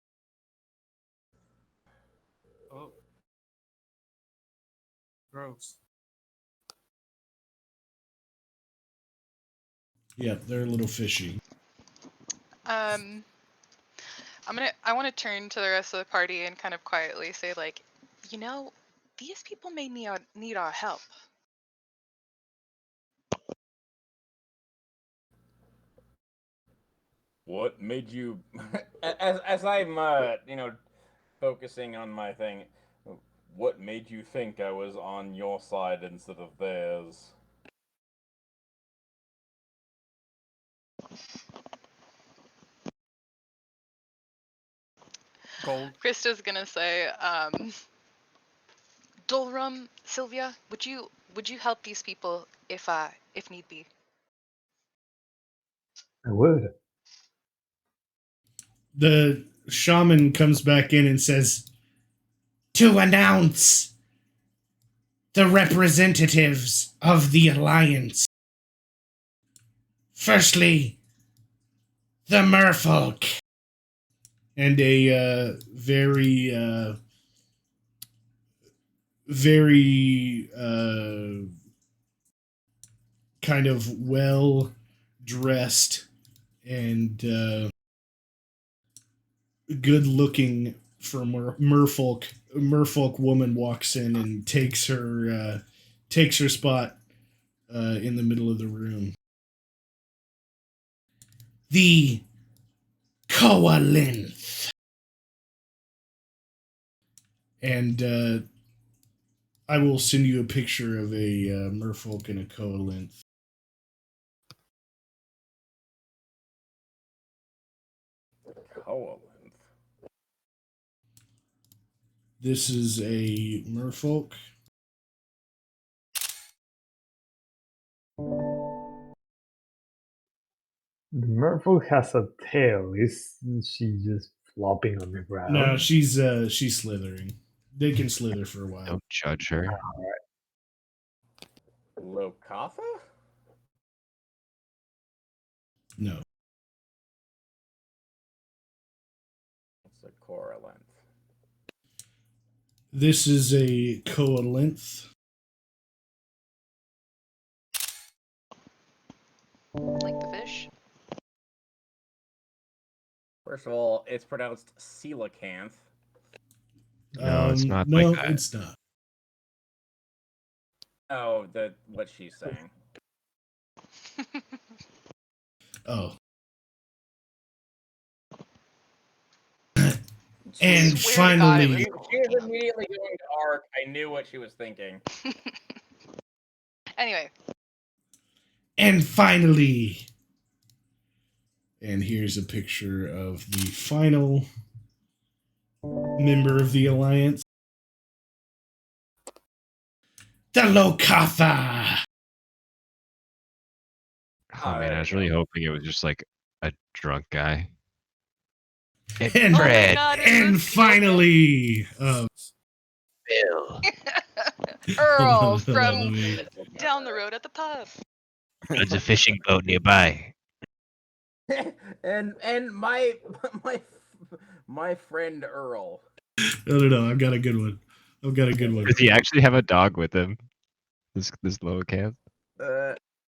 Oh. Gross. Yeah, they're a little fishy. I want to turn to the rest of the party and kind of quietly say, like, these people may need our help. What made you as I'm focusing on my thing, what made you think I was on your side instead of theirs? Gold. Krista's gonna say, Dolrum, Sylvia, would you help these people if need be? I would. The shaman comes back in and says, to announce the representatives of the Alliance. Firstly, the merfolk. And a very kind of well dressed and good looking for merfolk woman walks in and takes her spot in the middle of the room. The Coalinth. And I will send you a picture of a merfolk and a coalinth. Coalinth. This is a merfolk. The merfolk has a tail. Is she just flopping on the ground? No, she's slithering. They can slither for a while. Don't judge her. Lokatha? No. It's a coalinth. This is a coalinth. Like the fish. First of all, it's pronounced coelacanth. No, it's not No, like that. it's not. Oh, what she's saying. Oh. And Swear to God, it finally, She was immediately going to Ark. I knew what she was thinking. Anyway, and finally, and here's a picture of the final member of the Alliance. The Lokatha! Oh man, I was really hoping it was just like a drunk guy. It's And, oh my Fred. God, is and this finally, Bill. Earl hold on, from let me- down the road at the pub. There's a fishing boat nearby. and my friend Earl. no, I've got a good one. Does he actually have a dog with him? This low camp?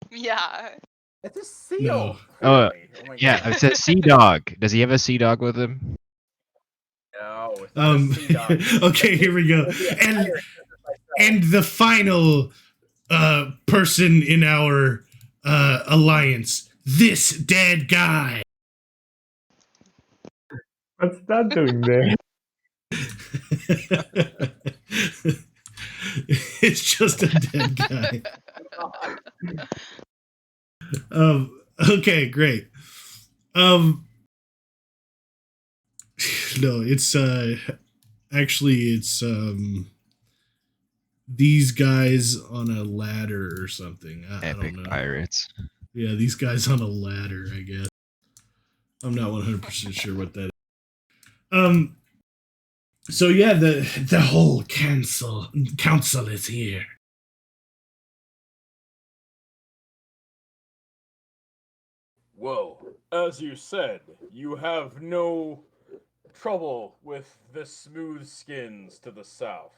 Yeah. It's a seal. No. Oh, clearly. Oh my yeah, God. it says sea dog. Does he have a sea dog with him? No, it's not a sea dog. Okay, here we go. And the final person in our alliance, this dead guy. What's that doing there? It's just a dead guy. Okay, great. No, it's actually it's these guys on a ladder or something. I Epic don't know. pirates. Yeah, these guys on a ladder, I guess. I'm not 100% sure what that is. So yeah, the whole council is here. Whoa. As you said, you have no trouble with the smooth skins to the south.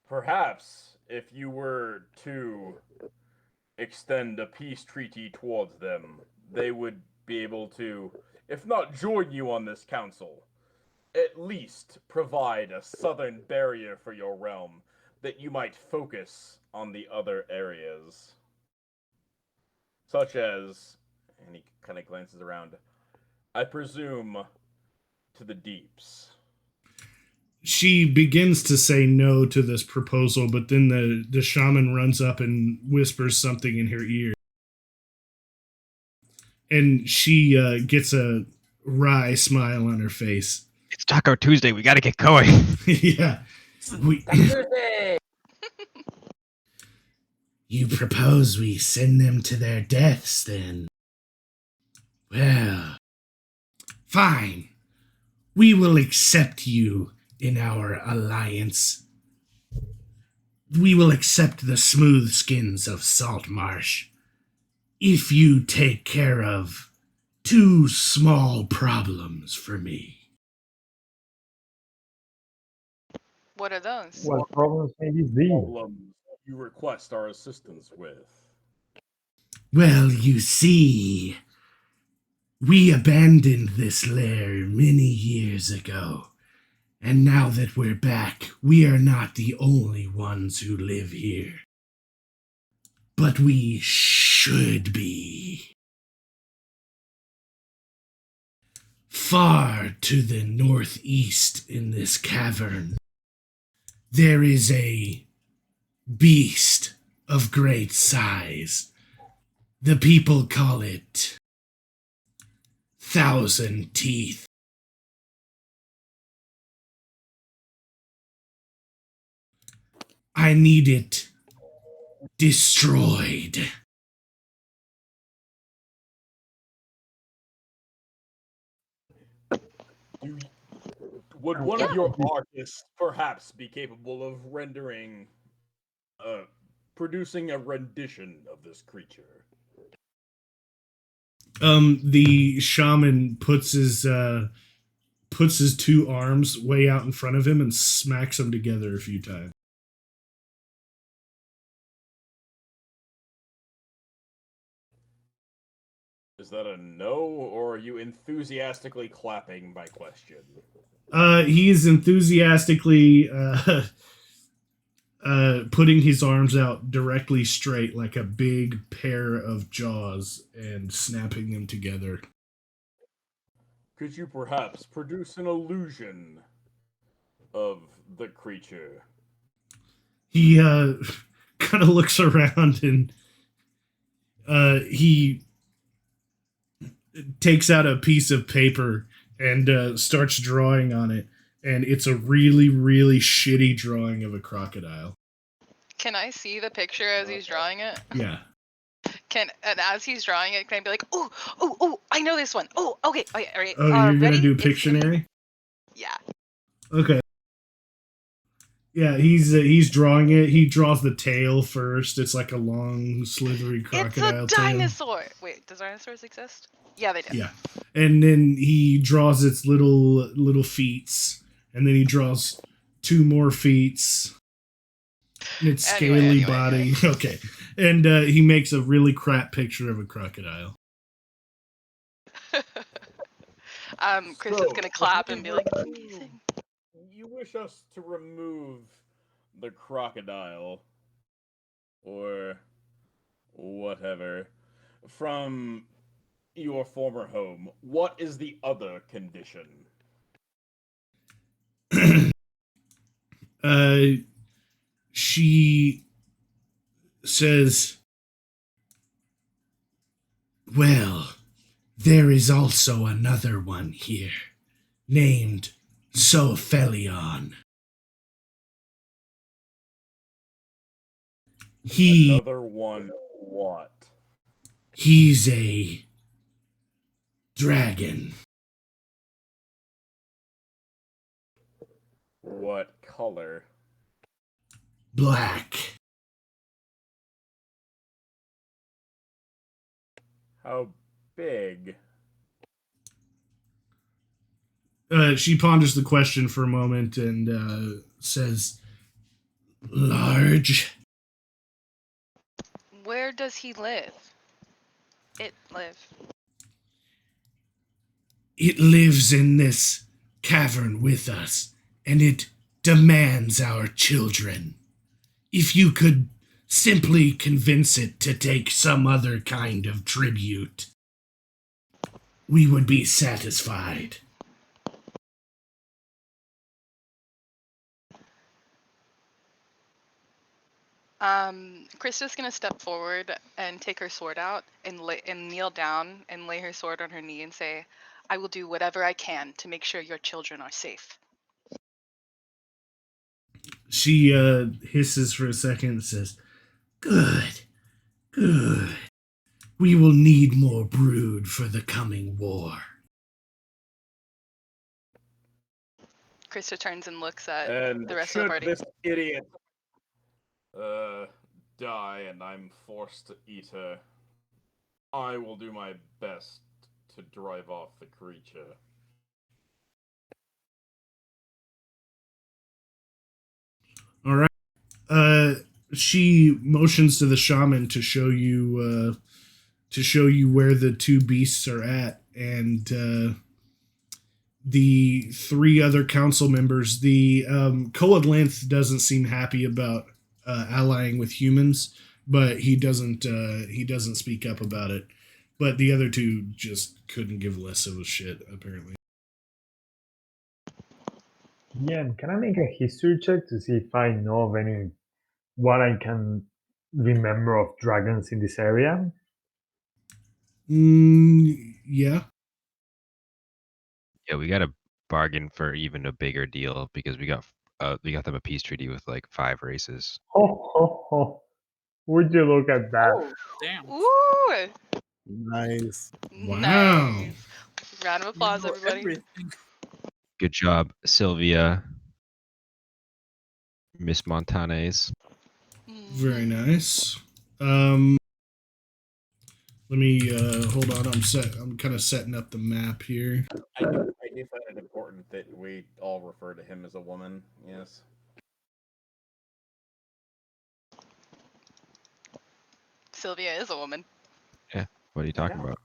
Perhaps if you were to extend a peace treaty towards them, they would be able to, if not join you on this council, at least provide a southern barrier for your realm that you might focus on the other areas. Such as, and he kind of glances around, I presume, to the deeps. She begins to say no to this proposal, but then the shaman runs up and whispers something in her ear. And she gets a wry smile on her face. It's Taco Tuesday. We gotta get going. Yeah. You propose we send them to their deaths, then? Well, fine. We will accept you in our alliance. We will accept the smooth skins of Saltmarsh if you take care of 2 small problems for me. What are those? What problems may these be? Problems you request our assistance with. Well, you see, we abandoned this lair many years ago, and now that we're back, we are not the only ones who live here. But we should be. Far to the northeast in this cavern There is a beast of great size. The people call it Thousand Teeth. I need it destroyed. Would one of your artists perhaps be capable of producing a rendition of this creature? The shaman puts his 2 arms way out in front of him and smacks them together a few times. Is that a no, or are you enthusiastically clapping my question? He's enthusiastically putting his arms out directly straight like a big pair of jaws and snapping them together. Could you perhaps produce an illusion of the creature? He kind of looks around and he takes out a piece of paper and starts drawing on it, and it's a really, really shitty drawing of a crocodile. Can I see the picture as he's drawing it? Yeah. And as he's drawing it, can I be like, oh, I know this one. Oh, okay, all right. Oh, you're ready? gonna do It's in- Pictionary? Yeah. Okay. Yeah, he's drawing it. He draws the tail first. It's like a long, slithery crocodile It's a tail. dinosaur. Wait, does dinosaurs exist? Yeah, they do. Yeah, and then he draws its little feets, and then he draws 2 more feets. And its scaly body. Okay, and he makes a really crap picture of a crocodile. Chris is gonna clap and be like, "It's amazing." You wish us to remove the crocodile or whatever from your former home. What is the other condition? She says, well, there is also another one here, named Sophelion. Another one what? He's a dragon. What color? Black. How big? She ponders the question for a moment and says, large. Where does he live? It live. It lives in this cavern with us, and it demands our children. If you could simply convince it to take some other kind of tribute, we would be satisfied. Krista's gonna step forward and take her sword out and kneel down and lay her sword on her knee and say, "I will do whatever I can to make sure your children are safe." She hisses for a second and says, good. We will need more brood for the coming war. Krista turns and looks at And the rest of the should party. this idiot die and I'm forced to eat her, I will do my best to drive off the creature. All right. She motions to the shaman to show you where the 2 beasts are at, and the 3 other council members. The Coalinth doesn't seem happy about allying with humans, but he doesn't speak up about it. But the other 2 just couldn't give less of a shit, apparently. Yeah, can I make a history check to see if I know of any what I can remember of dragons in this area? Yeah. Yeah, we got to bargain for even a bigger deal because we got them a peace treaty with like 5 races. Ho ho ho! Would you look at that? Oh, damn. Ooh, Nice. Wow. nice. Round of You applause, know everybody. everything. Good job, Sylvia. Miss Montanes. Very Mhm. nice. Let me hold on. I'm kind of setting up the map here. I do find it important that we all refer to him as a woman. Yes. Sylvia is a woman. Yeah, what are you talking Yeah. about?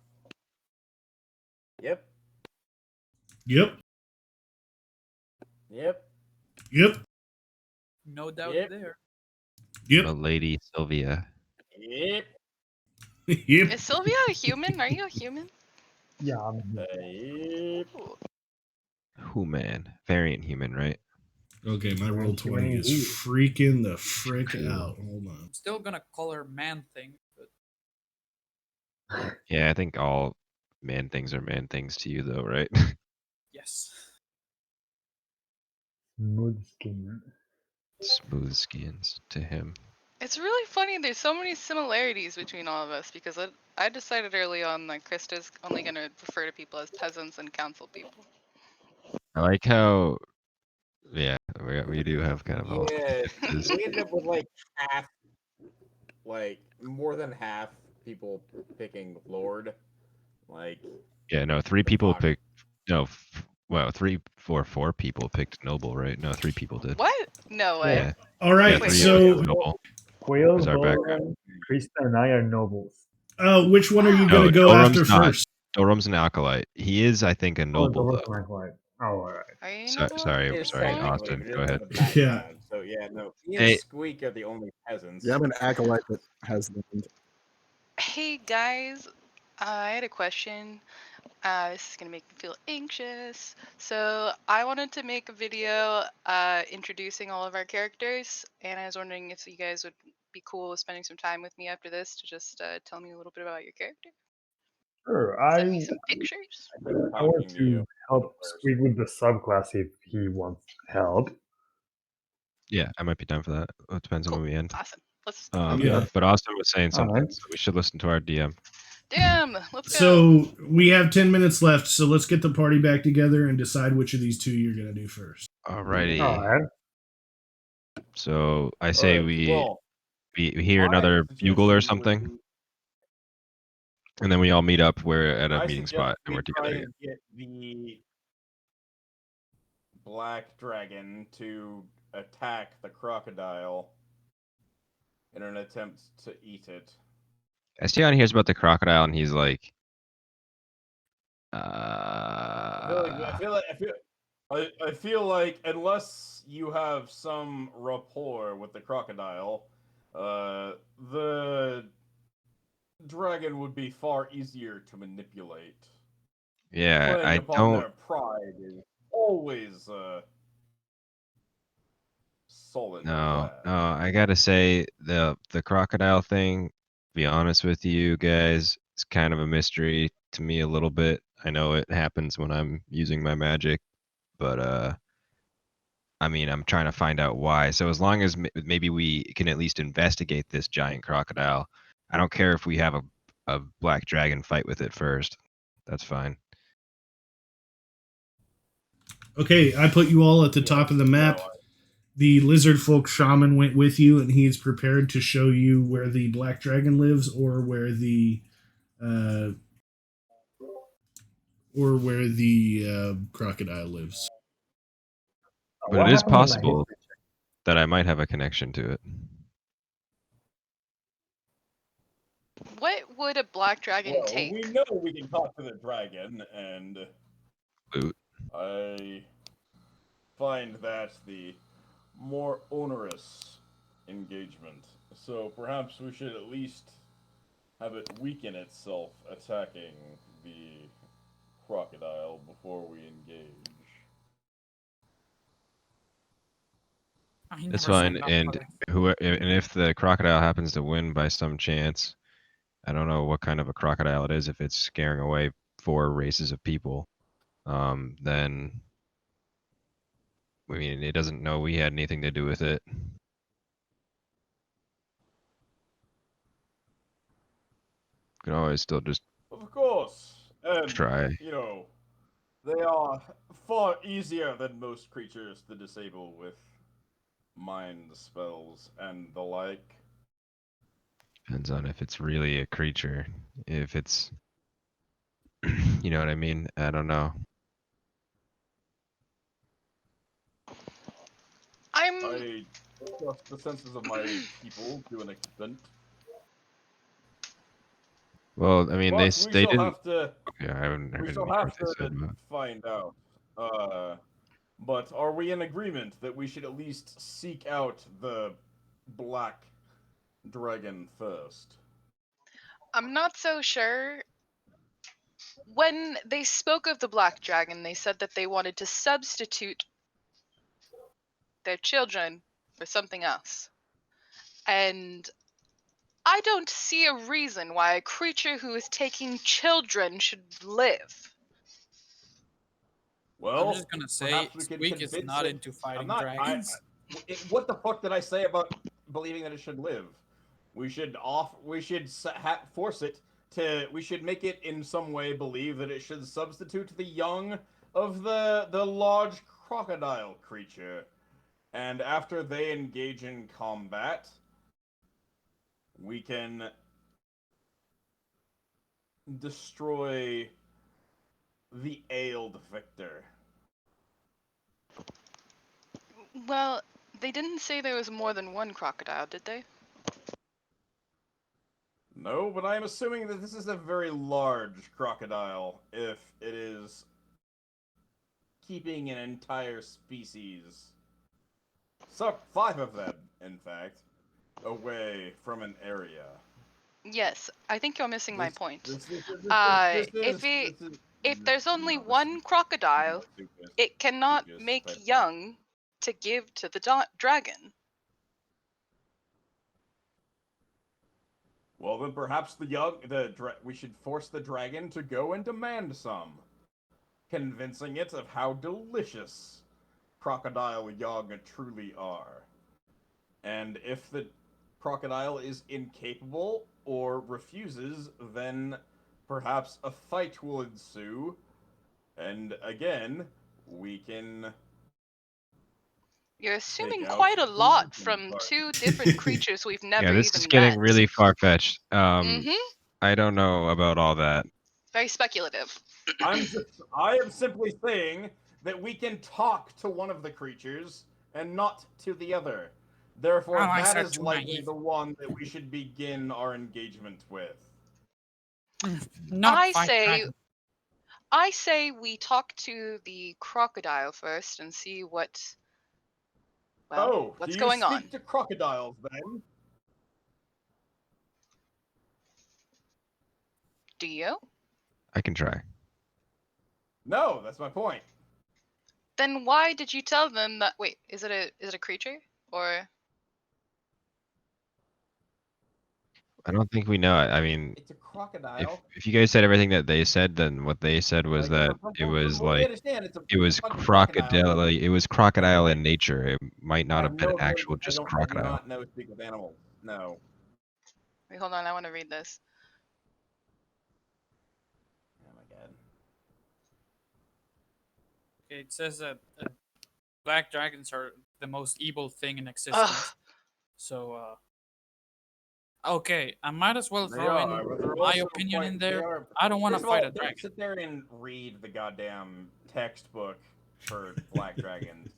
Yep. Yep. Yep. Yep. No doubt Yep. there. Yep. Milady Sylvia. Yep. Yep. Is Sylvia a human? Are you a human? Yeah, I'm Yep. Ooh. Human. Variant human, right? Okay, my roll 20 is indeed. freaking the frick out. Hold on. I'm still gonna call her man thing, but Yeah, I think all man things are man things to you though, right? yes. Smooth skin. Smooth skins to him. It's really funny. There's so many similarities between all of us because I decided early on that Krista's only going to refer to people as peasants and council people. I like how, yeah, we do have kind of all Yeah. differences. We ended up with like half, like more than half people picking Lord. Like Yeah, no, 3 the people fuck. picked, no, well, 4 people picked noble, right? No, 3 people did. What? No Yeah. way. Yeah, All yeah, right. Wait, 3 of us So, were noble. Quill, Was our background. Dolan, Krista, and I are nobles. which one are you going No, to go Dorum's after not. first? Dorum's an acolyte. He is, I think, a Oh, noble Dolan's though. my quiet. Oh, alright. Are you So, noble? sorry, Is sorry, Point? technically, Austin. but he Go doesn't ahead. have the Yeah. background. So yeah, no. He Hey. and Squeak are the only peasants. Yeah, I'm an acolyte that has named. Hey guys, I had a question. This is gonna make me feel anxious. So I wanted to make a video introducing all of our characters, and I was wondering if you guys would be cool with spending some time with me after this to just tell me a little bit about your character. Sure, Send me some pictures. I've been I want talking to you to help first. Squeak with the subclass if he wants help. Yeah, I might be down for that. It depends on Cool. when we end. Awesome. Let's Yeah. But Austin was saying something, Alright. so we should listen to our DM. damn. Let's go. So we have 10 minutes left. So let's get the party back together and decide which of these two you're going to do first. Alrighty. Alright. So I All say right. Well, we hear my another bugle or suggestion would something, be and then we all meet up. We're at a I meeting suggest spot and we we're try together again. and get the black dragon to attack the crocodile in an attempt to eat it. Estion hears about the crocodile and he's like, I feel like unless you have some rapport with the crocodile, the dragon would be far easier to manipulate. yeah, Playing I upon don't their pride is always sullen and know. glad. No, I gotta say the crocodile thing. Be honest with you guys, it's kind of a mystery to me a little bit. I know it happens when I'm using my magic, but I mean, I'm trying to find out why. So as long as maybe we can at least investigate this giant crocodile, I don't care if we have a black dragon fight with it first. That's fine. Okay, I put you all at the top of the map. The lizard folk shaman went with you, and he's prepared to show you where the black dragon lives, or where the crocodile lives. But What it is happened to my possible history check? that I might have a connection to it. What would a black dragon Well, take? we know we can talk to the dragon, and Loot. I find that the more onerous engagement. So perhaps we should at least have it weaken itself attacking the crocodile before we engage. I That's never fine. signed up for And this. and if the crocodile happens to win by some chance, I don't know what kind of a crocodile it is. If it's scaring away 4 races of people, then I mean, it doesn't know we had anything to do with it. Can always still just Of course. And, try. you know, they are far easier than most creatures to disable with mind spells and the like. Depends on if it's really a creature. If it's, you know what I mean? I don't know. I trust the senses of my people to an extent. Well, I mean, But we they shall didn't. have to Okay, I haven't we heard shall any what have they said to about. find out. But are we in agreement that we should at least seek out the black dragon first? I'm not so sure. When they spoke of the black dragon, they said that they wanted to substitute their children for something else. And I don't see a reason why a creature who is taking children should live. I'm Well, just gonna say perhaps we could Squeak is convince not it. into I'm fighting not. dragons. What the fuck did I say about believing that it should live? We should force it to. We should make it in some way believe that it should substitute the young of the large crocodile creature, and after they engage in combat, we can destroy the ailed victor. Well, they didn't say there was more than one crocodile, did they? No, but I'm assuming that this is a very large crocodile if it is keeping an entire species, 5 of them, in fact, away from an area. Yes, I think you're missing my point. This If there's only one crocodile, it cannot make young to give to the dragon. Well, then perhaps we should force the dragon to go and demand some, convincing it of how delicious crocodile young truly are. And if the crocodile is incapable or refuses, then perhaps a fight will ensue. And again, we can. You're assuming Take out quite a the lot weakened from part. 2 different creatures we've never Yeah, this even is getting met. really far fetched. Mm-hmm. I don't know about all that. Very speculative. I am simply saying that we can talk to one of the creatures and not to the other. Therefore, Oh, I that said is too likely naive. the one that we should begin our engagement with. Not I fight say dragons. I say we talk to the crocodile first and see what's Do you going on. speak to crocodiles then? Do you? I can try. No, that's my point. Then why did you tell them that? Wait, is it a creature or? I don't think we know. I mean, It's a crocodile. if you guys said everything that they said, then what they said was Like, that it was from what we like understand, it was fucking crocodile. crocodile. It was crocodile in nature. It might I not have have been no ability. actual just I do crocodile. not know speak of animals. No. Wait, hold on. I want to read this. Oh my god. Okay, it says that black dragons are the most evil thing in existence. Ugh. So, okay, I might as well They throw are, but in they're my also opinion quite- in they there. are- I don't want to First of fight all, a don't dragon. sit there and read the goddamn textbook for black dragons.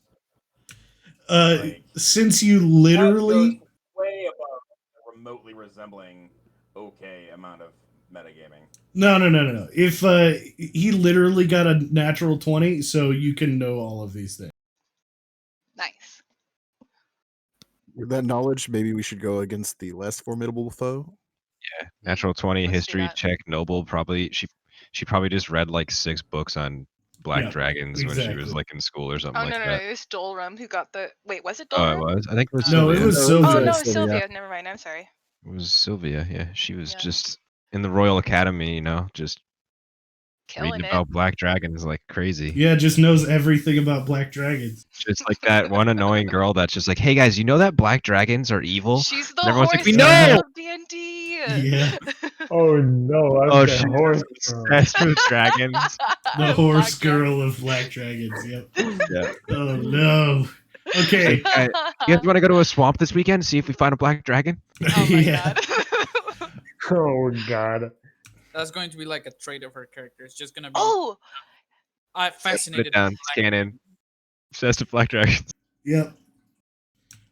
Like, Since you That goes literally way above a remotely resembling okay amount of metagaming. no. If he literally got a natural 20, so you can know all of these things. Nice. With that knowledge, maybe we should go against the less formidable foe. Yeah, natural 20 Let's do history that. check. Noble probably she probably just read like 6 books on black Yeah, dragons when she was exactly. like in school or something Oh like no, that. it was Dolrum who got the. Wait, was it Oh, it Dolrum? was. I think it was No, it Sylvia. was Oh Sylvia. no, Sylvia. Sylvia. Never mind. I'm sorry. It was Sylvia. Yeah, she was Yeah. just in the Royal Academy, you know, just reading Killing it. about black dragons like crazy. Yeah, just knows everything about black dragons. Just like that one annoying girl that's just like, "Hey guys, you know that black dragons are evil?" She's the And everyone's like, horse "We girl know!" of D&D. Yeah, Oh no, I'm Oh, the she's horse. obsessed with dragons. the Black horse dragon. girl of black dragons. Yep. Yeah. Oh no. Okay. Hey, you guys want to go to a swamp this weekend? See if we find a black dragon? Oh my Yeah. god. Oh god. That's going to be like a trait of her character. It's just gonna be Oh, Put it fascinated. down. with It's black- canon. Obsessed with black dragons. Yep.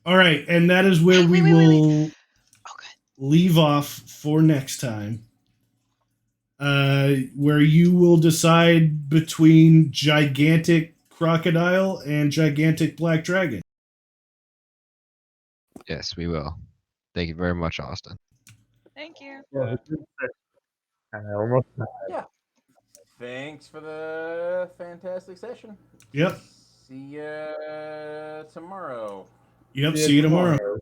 All right, and that is where Hey, we wait. will Okay. leave off for next time. Where you will decide between gigantic crocodile and gigantic black dragon. Yes, we will. Thank you very much, Austin. Thank you. And I almost Yeah. Thanks for the fantastic session. Yep. See ya tomorrow. Yep. See you tomorrow.